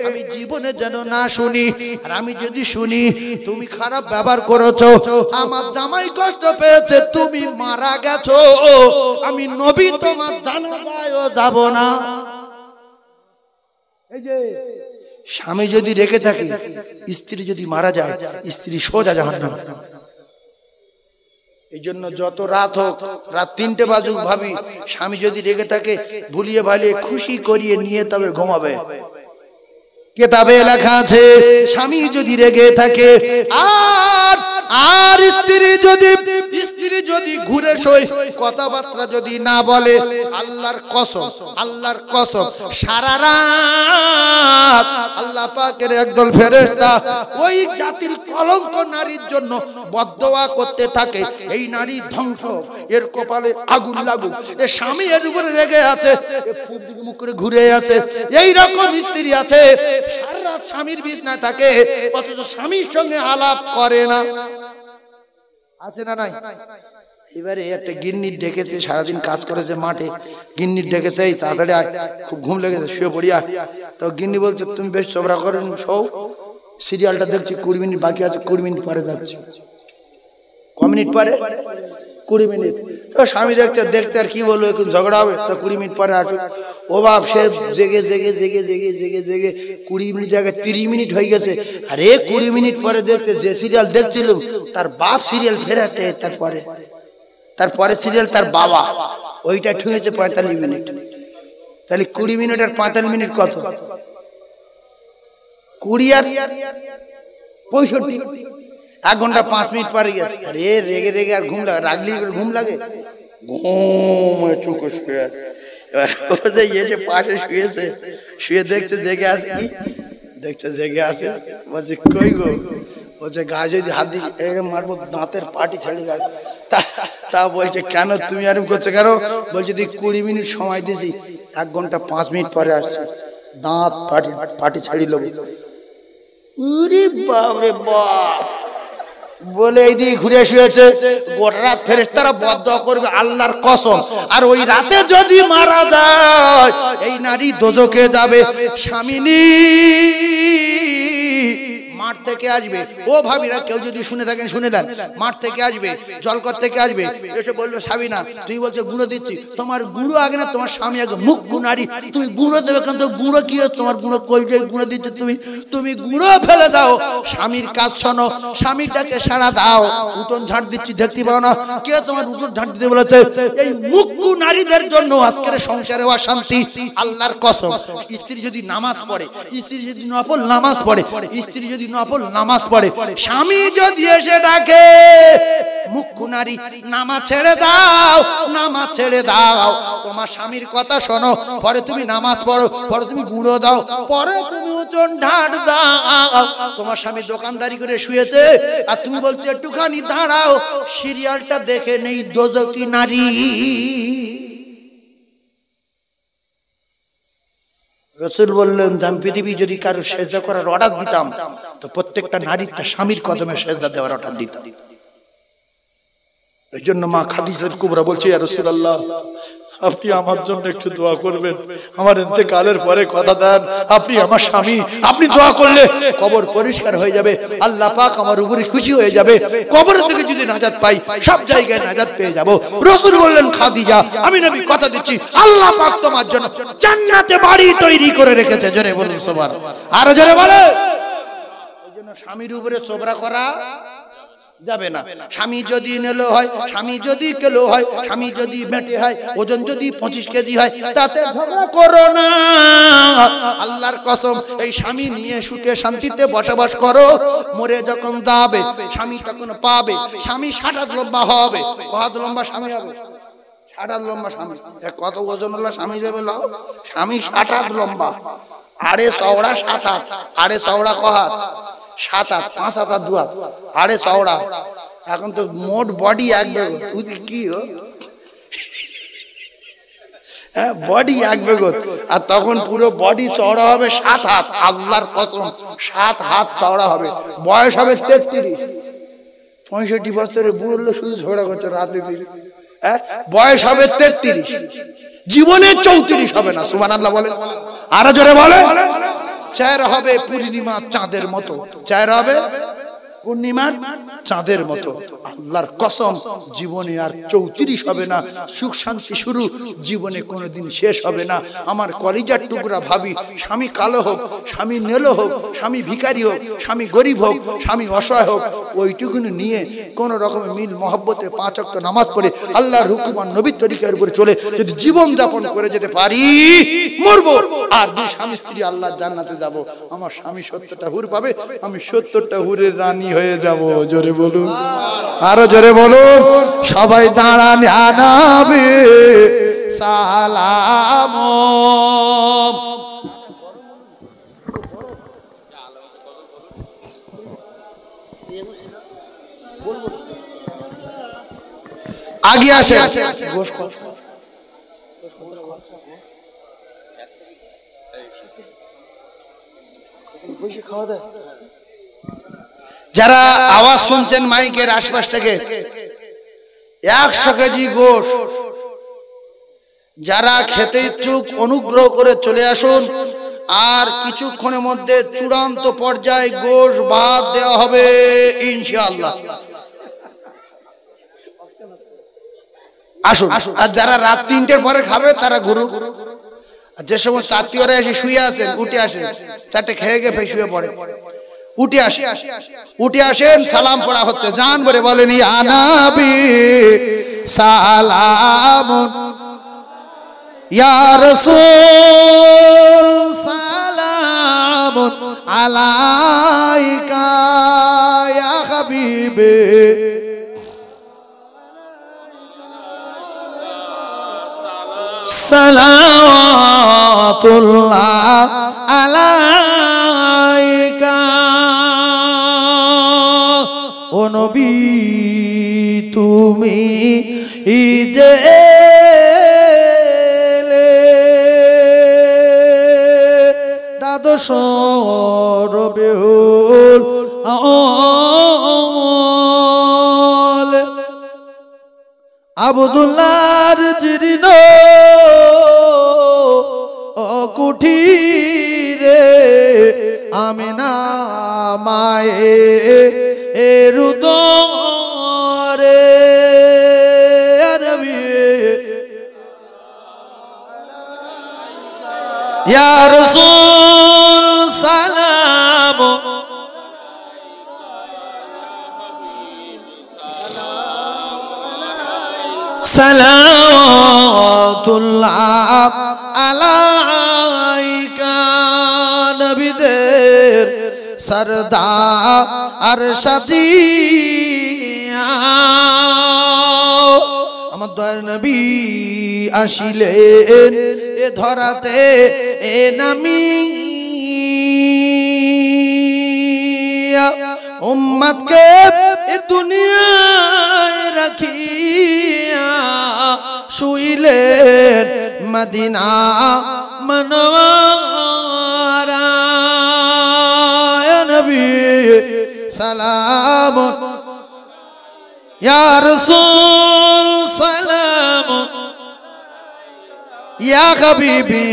আমি জীবনে যেন না শুনি। আর আমি যদি শুনি তুমি খারাপ ব্যবহার করেছো, আমার জামাই কষ্ট পেয়েছে, তুমি মারা গেছো, আমি নবী তোমার জানাজায়ও যাব না। এই যে স্বামী যদি রেখে থাকে, স্ত্রী যদি মারা যায়, স্ত্রী সোজা জাহান্নাম। এই জন্য যত রাত হোক, রাত 3টে বাজুক, ভাবি স্বামী যদি রেগে থাকে ভুলিয়ে ভালিয়ে খুশি করিয়ে নিয়ে তবে ঘুমাবে। কিতাবে লেখা আছে স্বামী যদি রেগে থাকে আর স্ত্রী যদি ঘুরে শোয়, কথাবার্তা যদি না বলে, আল্লাহর কসম সারা রাত আল্লাহ পাকের একদল ফেরেশতা ওই জাতির কলঙ্ক নারীর জন্য বদদোয়া করতে থাকে, এই নারী ধ্বংস, এর কপালে আগুন লাগুক। এ স্বামী এর উপরে রেগে আছে, মুখ করে ঘুরে আছে। এই রকম স্ত্রী আছে সারা রাত স্বামীর বিছানায় থাকে, অথচ স্বামীর সঙ্গে আলাপ করে না। আছে না নাই? এবারে একটা গিন্নির ডেকেছে, সারাদিন কাজ করেছে মাঠে, গিন্নির ডেকেছে এই তাড়াতাড়ি খুব ঘুম লেগেছে, শুয়ে পড়িয়া। তো গিন্নি বলছে তুমি বেশ চোবরা করেন, সব সিরিয়ালটা দেখছি 20 মিনিট বাকি আছে, 20 মিনিট পরে যাচ্ছে। ক মিনিট পরে? 20 মিনিট। তো স্বামী দেখতে আর কি বলবো, এখন ঝগড়া হবে, তো 20 মিনিট পরে আসুক। ও বাপ, সে জেগে 20 মিনিট জায়গায় 30 মিনিট হয়ে গেছে। আরে 20 মিনিট পরে দেখতে যে সিরিয়াল দেখছিল তার বাপ সিরিয়াল ফেরাতে, তারপরে সিরিয়াল তার বাবা, ওইটা ঠুঁয়েছে 45 মিনিট। তাহলে 20 মিনিট আর 45 মিনিট কত? 20 আর 65, 1 ঘন্টা 5 মিনিট পরে গেছে। আরে রেগে আর ঘুম লাগে, রাগলি ঘুম লাগে, চুকো শুয়ে। এবার এসে পাশে শুয়েছে, শুয়ে দেখছে জেগে আছে, কি দেখছে জেগে আছে। বলছে কই গো? বলছে গায়ে যদি হাত দিয়ে এরকম মারবো, দাঁতের পাটি ছেড়ে যায়। তা বলছে কেন তুমি এরকম করছো কেন? বলছে তুই 20 মিনিট সময় দিছি, 1 ঘন্টা 5 মিনিট পরে আসছে, দাঁত পাটি ছাড়িল। উরে বাপ রে বাপ বলে এইদিকে ঘুরে শুয়েছে। গোটা রাত ফেরেশতারা বদদোয়া করবে আল্লাহর কসম। আর ওই রাতে যদি মারা যায়, এই নারী দোজখে যাবে। স্বামিনী মাঠ থেকে আসবে, ও ভাবিরা কেউ যদি শুনে থাকেন শুনে দেন, মাঠ থেকে আসবে, জলকর থেকে আসবে, এসে বলবে সাবিনা তুই বলছো গুঁড়ো দিচ্ছি, তোমার গুঁড়ো আগে না তোমার স্বামী আগে, মুখ গুনারি, তুমি গুঁড়ো দেবে কেন? তো গুঁড়ো কি তোমার গুঁড়ো কলজে গুঁড়ো দিচ্ছ, তুমি গুঁড়ো ফেলে দাও। স্বামীর কাজ শোনো, স্বামীটাকে সাড়া দাও। উঠোন ঝাঁট দিচ্ছি দেখতে পাও না? কে তোমার উঠোন ঝাঁট দিতে বলেছে? এই মুক্কু নারীদের জন্য আজকের সংসারে অশান্তি। আল্লাহর কসম, স্ত্রী যদি নামাজ পড়ে, স্ত্রী যদি নফল নামাজ পড়ে, স্ত্রী যদি নফল নামাজ পড়ে, স্বামী যদি এসে ডাকে মুক্কু নারী নামাজ ছেড়ে দাও, নামাজ ছেড়ে দাও, তোমার স্বামীর কথা শোনো, পরে তুমি নামাজ পড়ো, পরে তুমি গুঁড়ো দাও, পরে তুমি উঠোন ঝাঁট দাও। তোমার স্বামী দোকানদারি করে শুয়েছে আর তুমি বলছো একটুখানি দাঁড়াও, সিরিয়ালটা দেখে নেই দোজখী নারী। রাসূল বললেন আমি পৃথিবী যদি কারো সেজদা করার অর্ডার দিতাম, তো প্রত্যেকটা নারীর তার স্বামীর কদমে সেজদা দেওয়ার অর্ডার দিতাম। এই জন্য মা খাদিজাতুল কুবরা বলছে ইয়া রাসূলুল্লাহ আপনি আমার জন্য একটু দোয়া করবেন, আমার ইন্তেকালের পরে কথা দেন, আপনি আমার স্বামী, আপনি দোয়া করলে কবর পরিষ্কার হয়ে যাবে, আল্লাহ পাক আমার উপরে খুশি হয়ে যাবে, কবর থেকে যদি নাজাত পাই সব জায়গায় নাজাত পেয়ে যাব। রাসূল বললেন খাদিজা আমি নবী কথা দিচ্ছি আল্লাহ পাক তোমার জন্য জান্নাতে বাড়ি তৈরি করে রেখেছে। জোরে বলুন সুবহান, আরো জোরে বলে। এই জন্য স্বামীর উপরে চোবরা করা যাবে না। স্বামী যদি নেলো হয়, স্বামী যদি কেলো হয়, স্বামী যদি মেটে হয়, ওজন যদি 25 কেজি হয়, তাতে ঝগড়া করো না। আল্লাহর কসম, এই স্বামী নিয়ে সুখে শান্তিতে বসবাস করো। মরে যখন যাবে স্বামী তখন পাবে, স্বামী 60 হাত লম্বা হবে। কত লম্বা স্বামী হবে? 60 হাত লম্বা স্বামী। কত ওজন হলো স্বামী যাবে? স্বামী 60 হাত লম্বা, আড়ে চওড়া 7 হাত। আড়ে চওড়া ক হাত? 7 হাত। 5 হাত আর 2 হাত, আড়ে চওড়া। এখন তো মোট বডি এক বেগর। কি বডি এক বেগর, আর তখন পুরো বডি চওড়া হবে 7 হাত। আল্লাহর কসম 7 হাত চওড়া হবে। বয়স হবে 33। 65 বছরে বুড়ো লোক শুধু ঝগড়া করছে রাতে দিনে। বয়স হবে 33, জীবনে 34 হবে না। সুবহানাল্লাহ বলে, আরো জোরে বলে। চেহারা হবে পূর্ণিমার চাঁদের মতো, চেহারা হবে পূর্ণিমার চাঁদের মতো। আল্লাহর কসম জীবনে আর 34 হবে না। সুখ শান্তি শুরু, জীবনে কোনোদিন শেষ হবে না। আমার কলিজার টুকরা ভাবি, স্বামী কালো হোক, স্বামী নেলো হোক, স্বামী ভিখারি হোক, স্বামী গরিব হোক, স্বামী অসহায় হোক, ওইটুকুনি নিয়ে কোন রকমের মিল মহব্বতে 5 ওয়াক্ত নামাজ পড়ে আল্লাহর হুকুম আর নবীর তরিকার উপরে চলে যদি জীবন যাপন করে যেতে পারি, মরবো। আর 2 স্বামী স্ত্রী আল্লাহর জান্নাতে যাব। আমার স্বামী 70টা হুর পাবে, আমি 70টা হুরের রানী হয়ে যাব। জোরে বলুন, আরো জোরে বলুন। সবাই দাঁড়ান, ইয়া নবী সালাম। আগে আসে যারা আওয়াজ শুনছেন মাইকের আশপাশ থেকে, 100 কেজি গোশ যারা খেতে ইচ্ছুক অনুগ্রহ করে চলে আসুন। আর কিছুক্ষণের মধ্যে চূড়ান্ত পর্যায়ে গোশ ভাত দেওয়া হবে ইনশাআল্লাহ। আসুন। আর যারা রাত 3টের পরে খাবে তারা গুরু, যে সমস্ত আত্মীয়রা এসে শুয়ে আছেন উঠে আসেন, 4টে খেয়ে গিয়ে শুয়ে পড়ে, উঠে আসে, উঠে আসেন। সালাম পড়া হচ্ছে, জান বলে বলেন ইয়া নবী সালাম, ইয়া রাসূল সালাম আলাইকা ইয়া হাবিবে সালাওয়াতুল্লাহ আলাইকা। ও নবী তুমি যে দ্বাদশ রবিউল আউয়াল আব্দুল্লাহর জীর্ণ কুঠিরে আমিনা মায়ে রুদরে নবী ইয়া রাসূল সালাম সালাওয়াতুল্লাহ আলাইকা। নবীদের সরদার আর সাজিয়া আমার দয়ার নবী আসিলেন এ ধরাতে এ নামিয়া উম্মতকে এ দুনিয়ায় রাখিয়া শুইলেন মদিনা মনওয়ারা। নবী সালাম ইয়া রাসূল সালাম ইয়া হাবিবি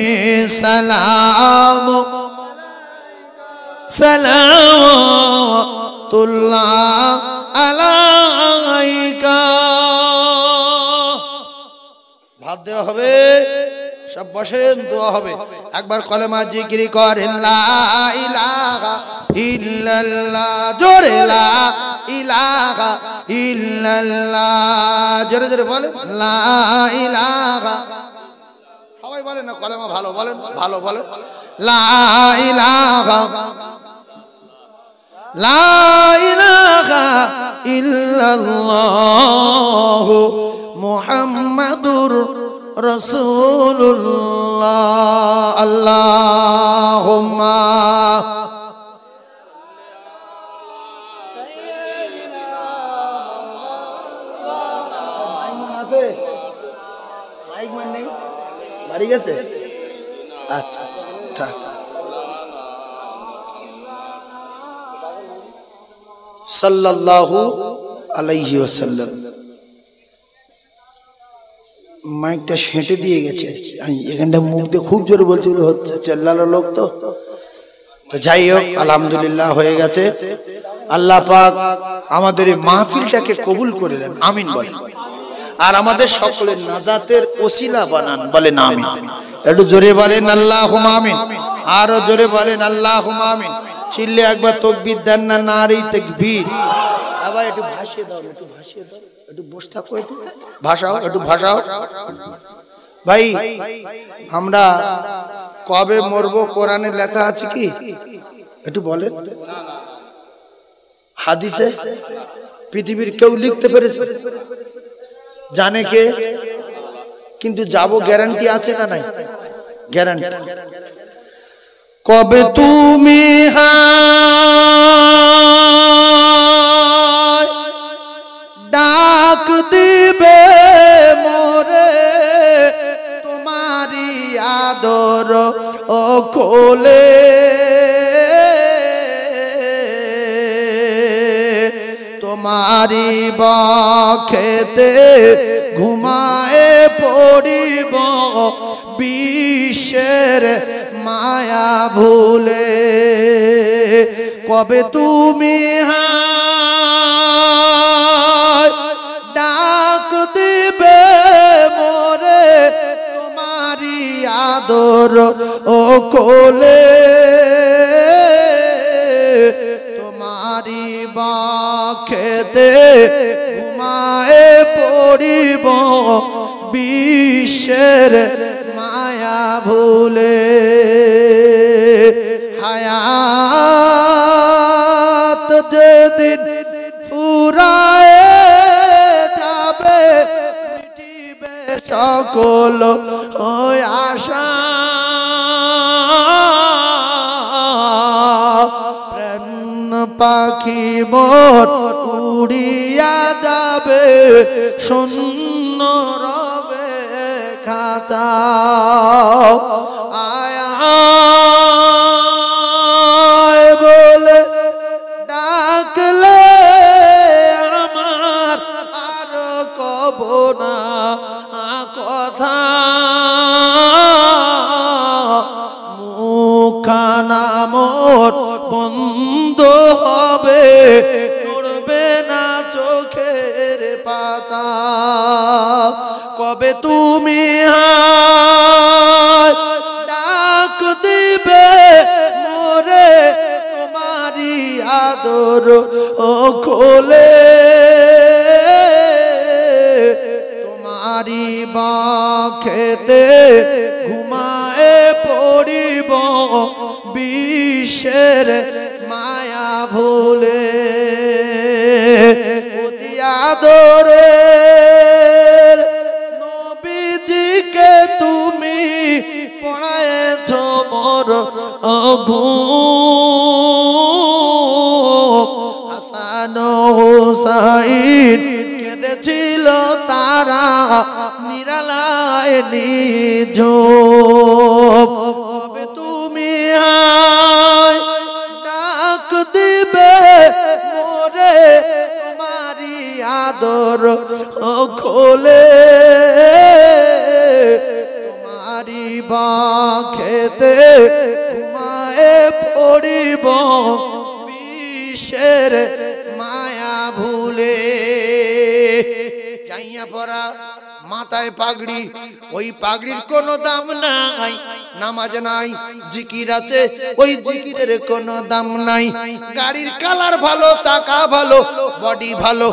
সালাম সালাওয়াতুল্লাহ আলাইকা। ভাত দেওয়া হবে, সব বসেন, দোয়া হবে। একবার কলেমা জিকির করেন লা ইলাহা ইল্লাল্লাহ, জোরে লা ইলাহা ইল্লাল্লাহ। জোরে জোরে বলেন লা ইলাহা, সবাই বলেন না কলেমা ভালো বলেন, ভালো বলেন লা ইলাহা, লা ইলাহা ইল্লাল্লাহ মুহাম্মাদুর রাসূলুল্লাহ। আল্লাহুম্মা মাইক মান নেই, বাড়ি গেছে? আচ্ছা আচ্ছা ঠিক। সাল্লাল্লাহু আলাইহি ওয়াসাল্লাম। মাইকটা সেঁটে দিয়ে গেছে, এখানটা মুখ দিয়ে খুব জোরে বলছে, হচ্ছে চেল্লালো লোক তো। তো যাই হোক, আলহামদুলিল্লাহ হয়ে গেছে। আল্লাহ পাক আমাদের এই মাহফিলটাকে কবুল করে নেন, আমিন বলেন। আর আমাদের সকলের নাজাতের ওসিলা বানান, বলেন আমিন। একটু জোরে বলেন আল্লাহুম্মা আমিন, আরো জোরে বলেন আল্লাহুম্মা আমিন। চিল্লে একবার তাকবীর দেন না, নারী তাকবীর। আবার একটু ভাসিয়ে দাও, একটু ভাসিয়ে দাও, একটু বসে থাকো, একটু ভাসাও, একটু ভাসাও। ভাই আমরা কবে মরবো কোরআনে লেখা আছে কি? একটু বলেন। হাদিসে পৃথিবীর কেউ লিখতে পেরেছে? জানে কে? কিন্তু যাব গ্যারান্টি আছে না নাই? গ্যারান্টি। কবে তুমি ডাক দিবে মোরে, তোমারি আদর ও কোলে, তোমারি বক্ষেতে ঘুমায়ে পড়িব বিশ্বের মায়া ভুলে। কবে তুমি ডাক দিবে মোরে, তোমারি আদর ও কোলে, তোমারি বক্ষেতে ঘুমায়ে পড়িব বিশ্বের মায়া ভুলে। হায়াত যেদিন ফুরায়ে যাবে, মিটিবে সকল আশা, প্রাণ পাখি মোর উড়িয়া যাবে, শূন্য রবে খাঁচা। আয়া বলে ডাকলে আমার আর কব না কথা, মুখানা মোর বন্ধ হবে, নড়বে না চোখের পাতা। কবে তুমি ডাক দিবে মোরে, তোমারি আদর ও কোলে, তোমারি বক্ষেতে ঘুমায়ে পড়িব বিশ্বের মায়া ভুলে। অতি আদরের নবীজিকে তুমি পড়ায়েছ মোর ঘুম, হাসান হুসাইন কেঁদেছিল তারা নিরালায় নিঝুম। কবে তুমি ডাক দিবে মোরে, তোমারি আদর খোলে, তোমারি বক্ষেতে ঘুমায়ে পড়িব বিশ্বের মায়া ভুলে। যাইয়া পড়া মাথায় পাগড়ি, ওই পাগড়ির কোনো দাম নাই, নামাজ নাই, জিকির আছে, ওই জিকিরের কোনো দাম নাই। গাড়ির কালার ভালো, চাকা ভালো, বডি ভালো,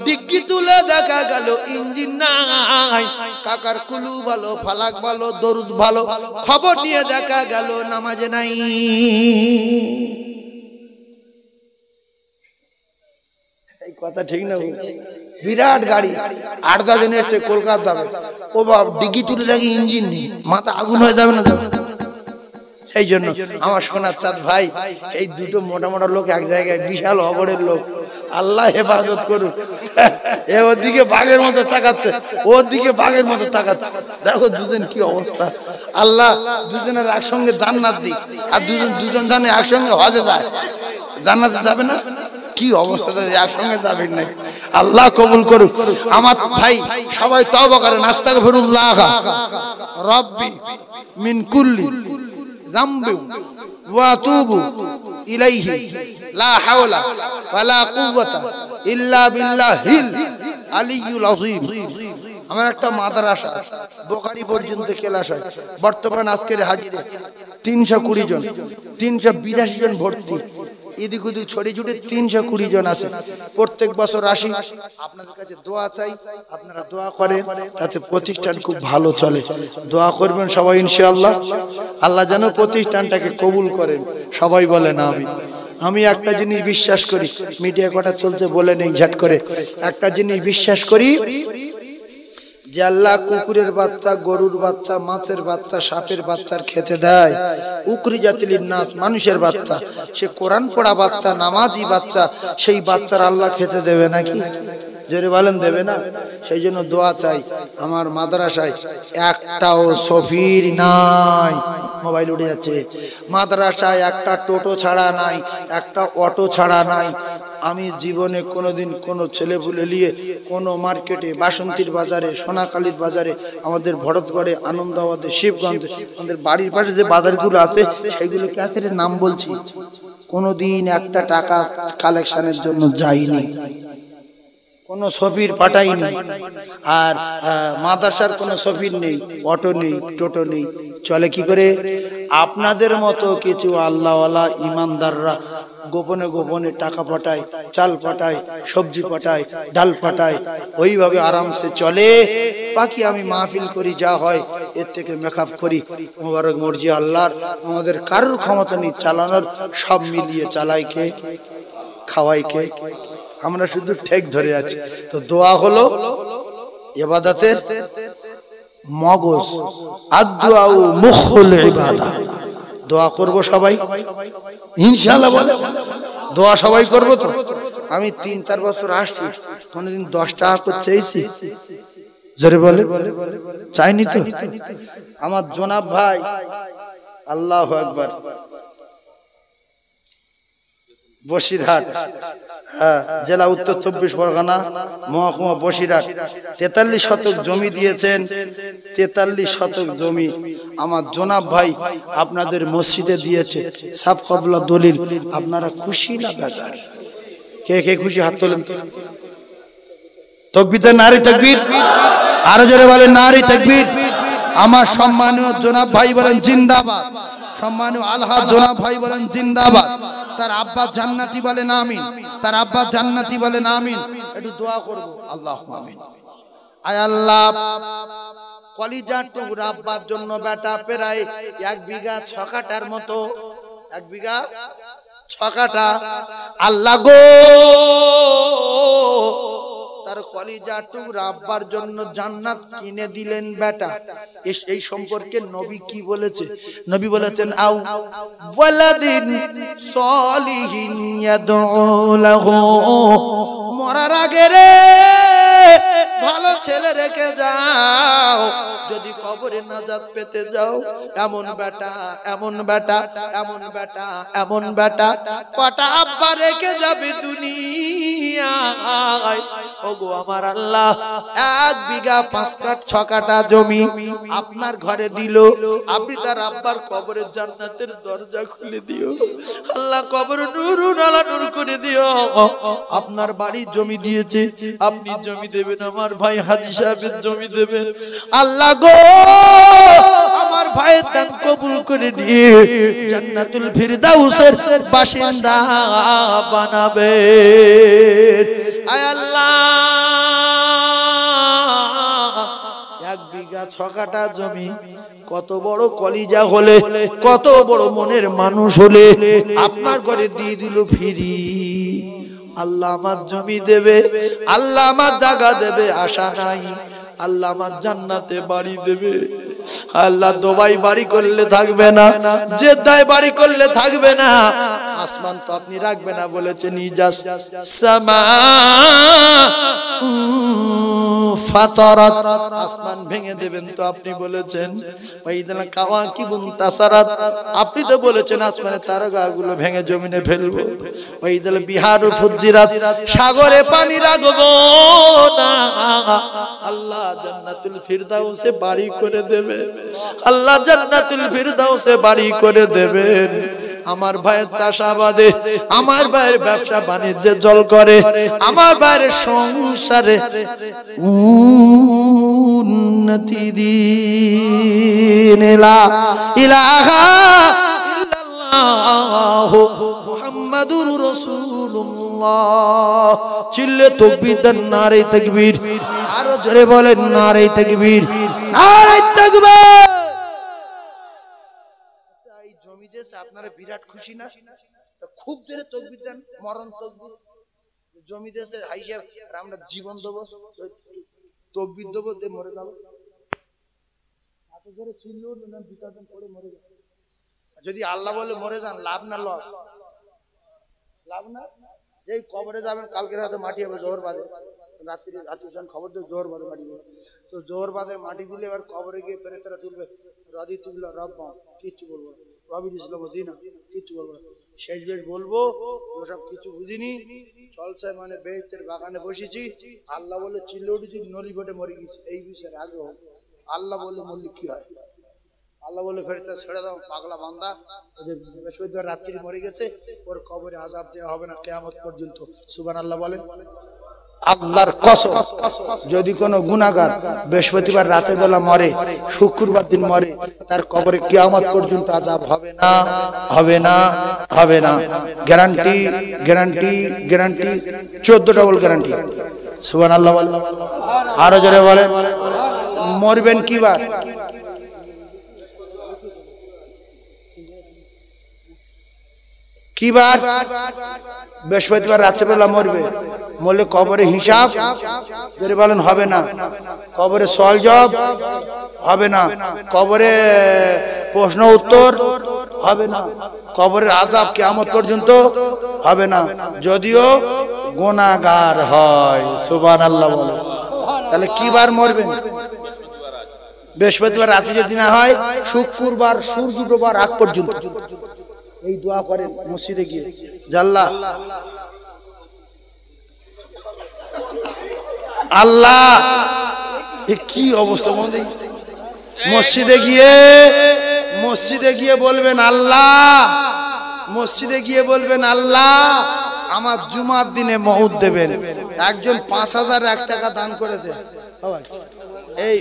ডিক্কি তুলে দেখা গেল ইঞ্জিন নাই। কাকার কুলু ভালো, ফালাক ভালো, দরুদ ভালো, খবর নিয়ে দেখা গেল নামাজ নাই। এই কথা ঠিক না? বিরাট গাড়ি, 8-10 জন এসছে কলকাতা যাবে, ও বাপ ডিগ্রি তুলে দেখি ইঞ্জিন নেই, মাথা আগুন হয়ে যাবে না? যাবে। সেই জন্য আমার সোনার চাঁদ ভাই, এই দুটো মোটা মোটা লোক এক জায়গায়, বিশাল অগরের লোক, আল্লাহ হেফাজত করুন। এ ওর দিকে বাঘের মতো তাকাচ্ছে, ওর দিকে বাঘের মতো তাকাচ্ছে। দেখো দুজন কি অবস্থা। আল্লাহ দুজনের একসঙ্গে জান্নাত দিক, আর দুজন জানে একসঙ্গে হজে যায়, জান্নাতে যাবে না? কি অবস্থা, একসঙ্গে যাবেন নাই। আল্লাহ কবুল করুক। আমার ভাই সবাই তওবা করেন, আস্তাগফিরুল্লাহ রাব্বি মিন কুল্লি যামবি ওয়া আতুবু ইলাইহি লা হাওলা ওয়ালা কুওয়াতা ইল্লা বিল্লাহিল আলিয়্যুল আযীম। আমার একটা মাদ্রাসা বোখারি পর্যন্ত ক্লাস হয়, বর্তমান আজকের হাজিরে 320 জন, 382 জন ভর্তি, এদিক ওদিক ছড়ি ছুটে 320 জন আছে। প্রত্যেক বছর আসি, আপনাদের কাছে দোয়া চাই, আপনারা দোয়া করেন, তাতে প্রতিষ্ঠান খুব ভালো চলে। দোয়া করবেন সবাই ইনশাআল্লাহ, আল্লাহ যেন প্রতিষ্ঠানটাকে কবুল করেন। সবাই বলেন আমিন। আমি একটা জিনিস বিশ্বাস করি, মিডিয়া কটা চলছে বলে নেই ঝাট করে, একটা জিনিস বিশ্বাস করি যে আল্লাহ কুকুরের বাচ্চা, গরুর বাচ্চা, মাছের বাচ্চা, সাপের বাচ্চার খেতে দেয়। উকরিজাতিল নাস, মানুষের বাচ্চা, সে কোরআন পড়া বাচ্চা, নামাজি বাচ্চা, সেই বাচ্চার আল্লাহ খেতে দেবে নাকি? জোরে বলেন দেবে না? সেই জন্য দোয়া চাই। আমার মাদ্রাসায় একটাও সফির নাই, মোবাইল উঠে যাচ্ছে। মাদ্রাসায় একটা টোটো ছাড়া নাই, একটা অটো ছাড়া নাই। আমি জীবনে কোনোদিন কোনো ছেলে পুলে নিয়ে কোনো মার্কেটে, বাসন্তীর বাজারে, সোনাখালীর বাজারে, আমাদের ভরতগড়ে, আনন্দাবাদে, শিবগঞ্জে, আমাদের বাড়ির পাশে যে বাজারগুলো আছে সেইগুলো ক্যাসের নাম বলছি, কোনোদিন একটা টাকা কালেকশনের জন্য যাইনি, কোনো সফির পাঠাইনি। আর মাদ্রাসার কোনো সফির নেই, অটো নেই, টোটো নেই। চলে কি করে? আপনাদের মতো কিছু আল্লাহওয়ালা ইমানদাররা গোপনে গোপনে টাকা পাঠায়, চাল পাঠায়, সবজি পাঠায়, ডাল পাঠায়, ওইভাবে আরামসে চলে। বাকি আমি মাহফিল করি, যা হয় এর থেকে মেকআপ করি। মোবারক মর্জি আল্লাহর, আমাদের কারোর ক্ষমতা নেই চালানোর, সব মিলিয়ে চালাই কে, খাওয়াই কে, আমরা শুধু ঠেক ধরে আছি। তো দোয়া হলো ইবাদতের মগজ, আদদুআউ মুখুল ইবাদা। দোয়া করব সবাই ইনশাআল্লাহ, বলে দোয়া সবাই করব। তো আমি 3-4 বছর আসছি, কোনদিন 10 টাকা করে চাইছি? জোরে বলে চাইনি তো। আমার জনাব ভাই, আল্লাহু আকবার, বসিরহাট জেলা উত্তর 24 পরগনা, মহকুমা বসিরহাট, 43 শতক জমি দিয়েছেন। 43 শতক জমি আমার জনাব ভাই আপনাদের মসজিদে দিয়েছে, সাফ কবলা দলিল। আপনারা খুশি না বেজার? কে কে খুশি হাত তোলেন তো। তাকবীর, নারী তাকবীর, আরো জোরে বলেন নারী তাকবীর। আমার সম্মানীয় জনাব ভাই বলেন জিন্দাবাদ, সম্মানীয় আলহাজ জনাব ভাই বলেন জিন্দাবাদ। তার আব্বা জান্নাতি বলেন আমিন, তার আব্বা জান্নাতি বলেন আমিন। একটু দোয়া করব, আল্লাহুম্মা আমিন। আয় আল্লাহ, কলিজার টুকরা আব্বার জন্য বেটা প্রায় 1 বিঘা 6 কাঠার মতো, 1 বিঘা 6 কাঠা। আল্লাহ গো, তার কলিজার টুকরা আব্বার জন্য জান্নাত কিনে দিলেন বেটা। এই সম্পর্কে নবী কি বলেছে? নবী বলেছেন আউ ওয়ালাদিন সলিহিন ইয়াদউ লাহু, মরার আগে রে ভালো ছেলে রেখে যাও, যদি কবরে নাজাত পেতে যাও। এমন বেটা, এমন বেটা, এমন বেটা, এমন বেটা কটা আব্বা রেখে যাবে দুনিয়ায়। ওগো আমার আল্লাহ, 1 বিঘা 5 কাঠ 6 কাঠা জমি আপনার ঘরে দিল, আপনি তার আব্বার কবরের জান্নাতের দরজা খুলে দিও। আল্লাহ কবর নূরুন আলা নূর করে দিও। আপনার বাড়ি জমি দিয়েছে, আপনি জমি দেবেন, আমার ভাই হাজী সাহেবের জমি দেবেন। আল্লাহ গো, আমার ভাইয়ের দান কবুল করে নিয়ে জান্নাতুল ফিরদাউসের বাসিন্দা বানাবে। আয় আল্লাহ, 1 বিঘা 6 কাঠা জমি কত বড় কলিজা হলে, কত বড় মনের মানুষ হলে আপনার ঘরে দিয়ে দিল ফিরি। আল্লাহ আমার জমি দেবে, আল্লাহ আমার জায়গা দেবে আশা নাই, আল্লাহ আমার জান্নাতে বাড়ি দেবে। আল্লাহ দুবাই বাড়ি করলে থাকবে না, জেদ্দায় বাড়ি করলে থাকবে না, আসমান তো আপনি রাখবে না বলেছেন। ইজাস সামা ফাতারাত, আসমান ভেঙে দেবেন তো আপনি বলেছেন। ওয়াইদাল কাওয়াকিবুন তাসারাত, আপনি তো বলেছেন আসমানের তারকাগুলো ভেঙে জমিনে ফেলবো। ওয়াইদাল বিহারু ফুজ্জিরাত, সাগরে পানি রাখবো না। আল্লাহ জান্নাতুল ফিরদাউসে বাড়ি করে দেবে, আল্লাহ জান্নাতুল ফিরদাউসে বাড়ি করে দেবেন। আমার ভাইয়ের চাষাবাদে, আমার ভাইয়ের ব্যবসা বাণিজ্যে জল করে, আমার ভাইয়ের সংসারে উন্নতি দিন। লা ইলাহা ইল্লাল্লাহ মুহাম্মাদুর রাসূলুল্লাহ। চিল্লে তাকবীর দেন, নারে তাকবীর। আরো জোরে বলেন নারে তাকবীর, নারে তাকবীর। এই জমি দেশে আপনারা বিরাট খুশি না? খুব জোরে তাকবীর দেন, মরণ তাকবীর। জমি দেশে হাইয়া আমরা জীবন দেবো, তাকবীর দেবো, দিয়ে মরে যাবো। এত জোরে চিল্লো না, বিকাজন করে মরে যাবে। যদি আল্লাহ বলে মরে যান, লাভ না লস? লাভ না। যেই কবরে যাবেন, কালকে রাতে মাটি হবে জোহর বাদে, রাত্রি আত্মীয় খবর দিয়ে জোহর বাদে মাটি দেবে। তো জোহর বাদে মাটি দিলে এবার কবরে গিয়ে ফেরেশতারা তুলবে, রদি তুললো রব্বা, কিচ্ছু বলবো না, রবি ইসলাম দিনা, কিচ্ছু বলবো না। শেষ বেশ বলবো ওসব কিছু বুঝিনি, চলছে মানে বেহেশতের বাগানে বসেছি। আল্লাহ বলে চিল্লে উঠেছি, নলি ঘটে মরে গেছি। এই বিষয়ে আগে হোক, আল্লাহ বললে মরলে কি হয়? আল্লাহ বলে ফেরেশতা ছেড়ে দাও, পাগলা বান্দা, ওদের বৃহস্পতিবার রাত্রি মরে গেছে, ওর কবরে আযাব দেওয়া হবে না কিয়ামত পর্যন্ত। সুবহানাল্লাহ বলেন। আল্লাহর কসম, যদি কোনো গুনাহগার বৃহস্পতিবার রাতের বেলা মরে, শুক্রবার দিন মরে, তার কবরে কিয়ামত পর্যন্ত আযাব হবে না, হবে না, হবে না। Guarantee, guarantee, guarantee, 14 double guarantee. সুবহানাল্লাহ বলেন। আরো জোরে বলেন। মরবেন কি বার? কি বার? বৃহস্পতিবার রাত্রেবেলা মরবে। মরলে কবরে হিসাব যদি বলেন হবে না, কবরে সওয়াল জবাব হবে না, কবরে প্রশ্ন উত্তর হবে না, কবরের আযাব কিয়ামত পর্যন্ত হবে না, যদিও গুনাহগার হয়। সুবহানাল্লাহ বলেন। তাহলে কি বার মরবেন? বৃহস্পতিবার রাতে যদি না হয়, শুক্রবার সূর্য ডোবার আগ পর্যন্ত এই দোয়া করেন মসজিদে গিয়ে, জাল্লাহ আল্লাহ, এ কি অবস্থা মনে। মসজিদে গিয়ে বলবেন আল্লাহ, মসজিদে গিয়ে বলবেন আল্লাহ আমার জুমার দিনে মউত দেবেন। একজন 5001 টাকা দান করেছে, এই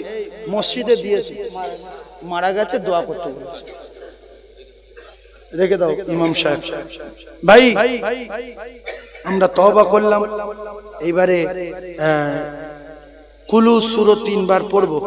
মসজিদে দিয়েছে, মারা গেছে, দোয়া করতে বলেছে, রেখে দাও ইমাম সাহেব। ভাই আমরা তওবা করলাম, এইবারে কুলু সূরা 3 বার পড়বো।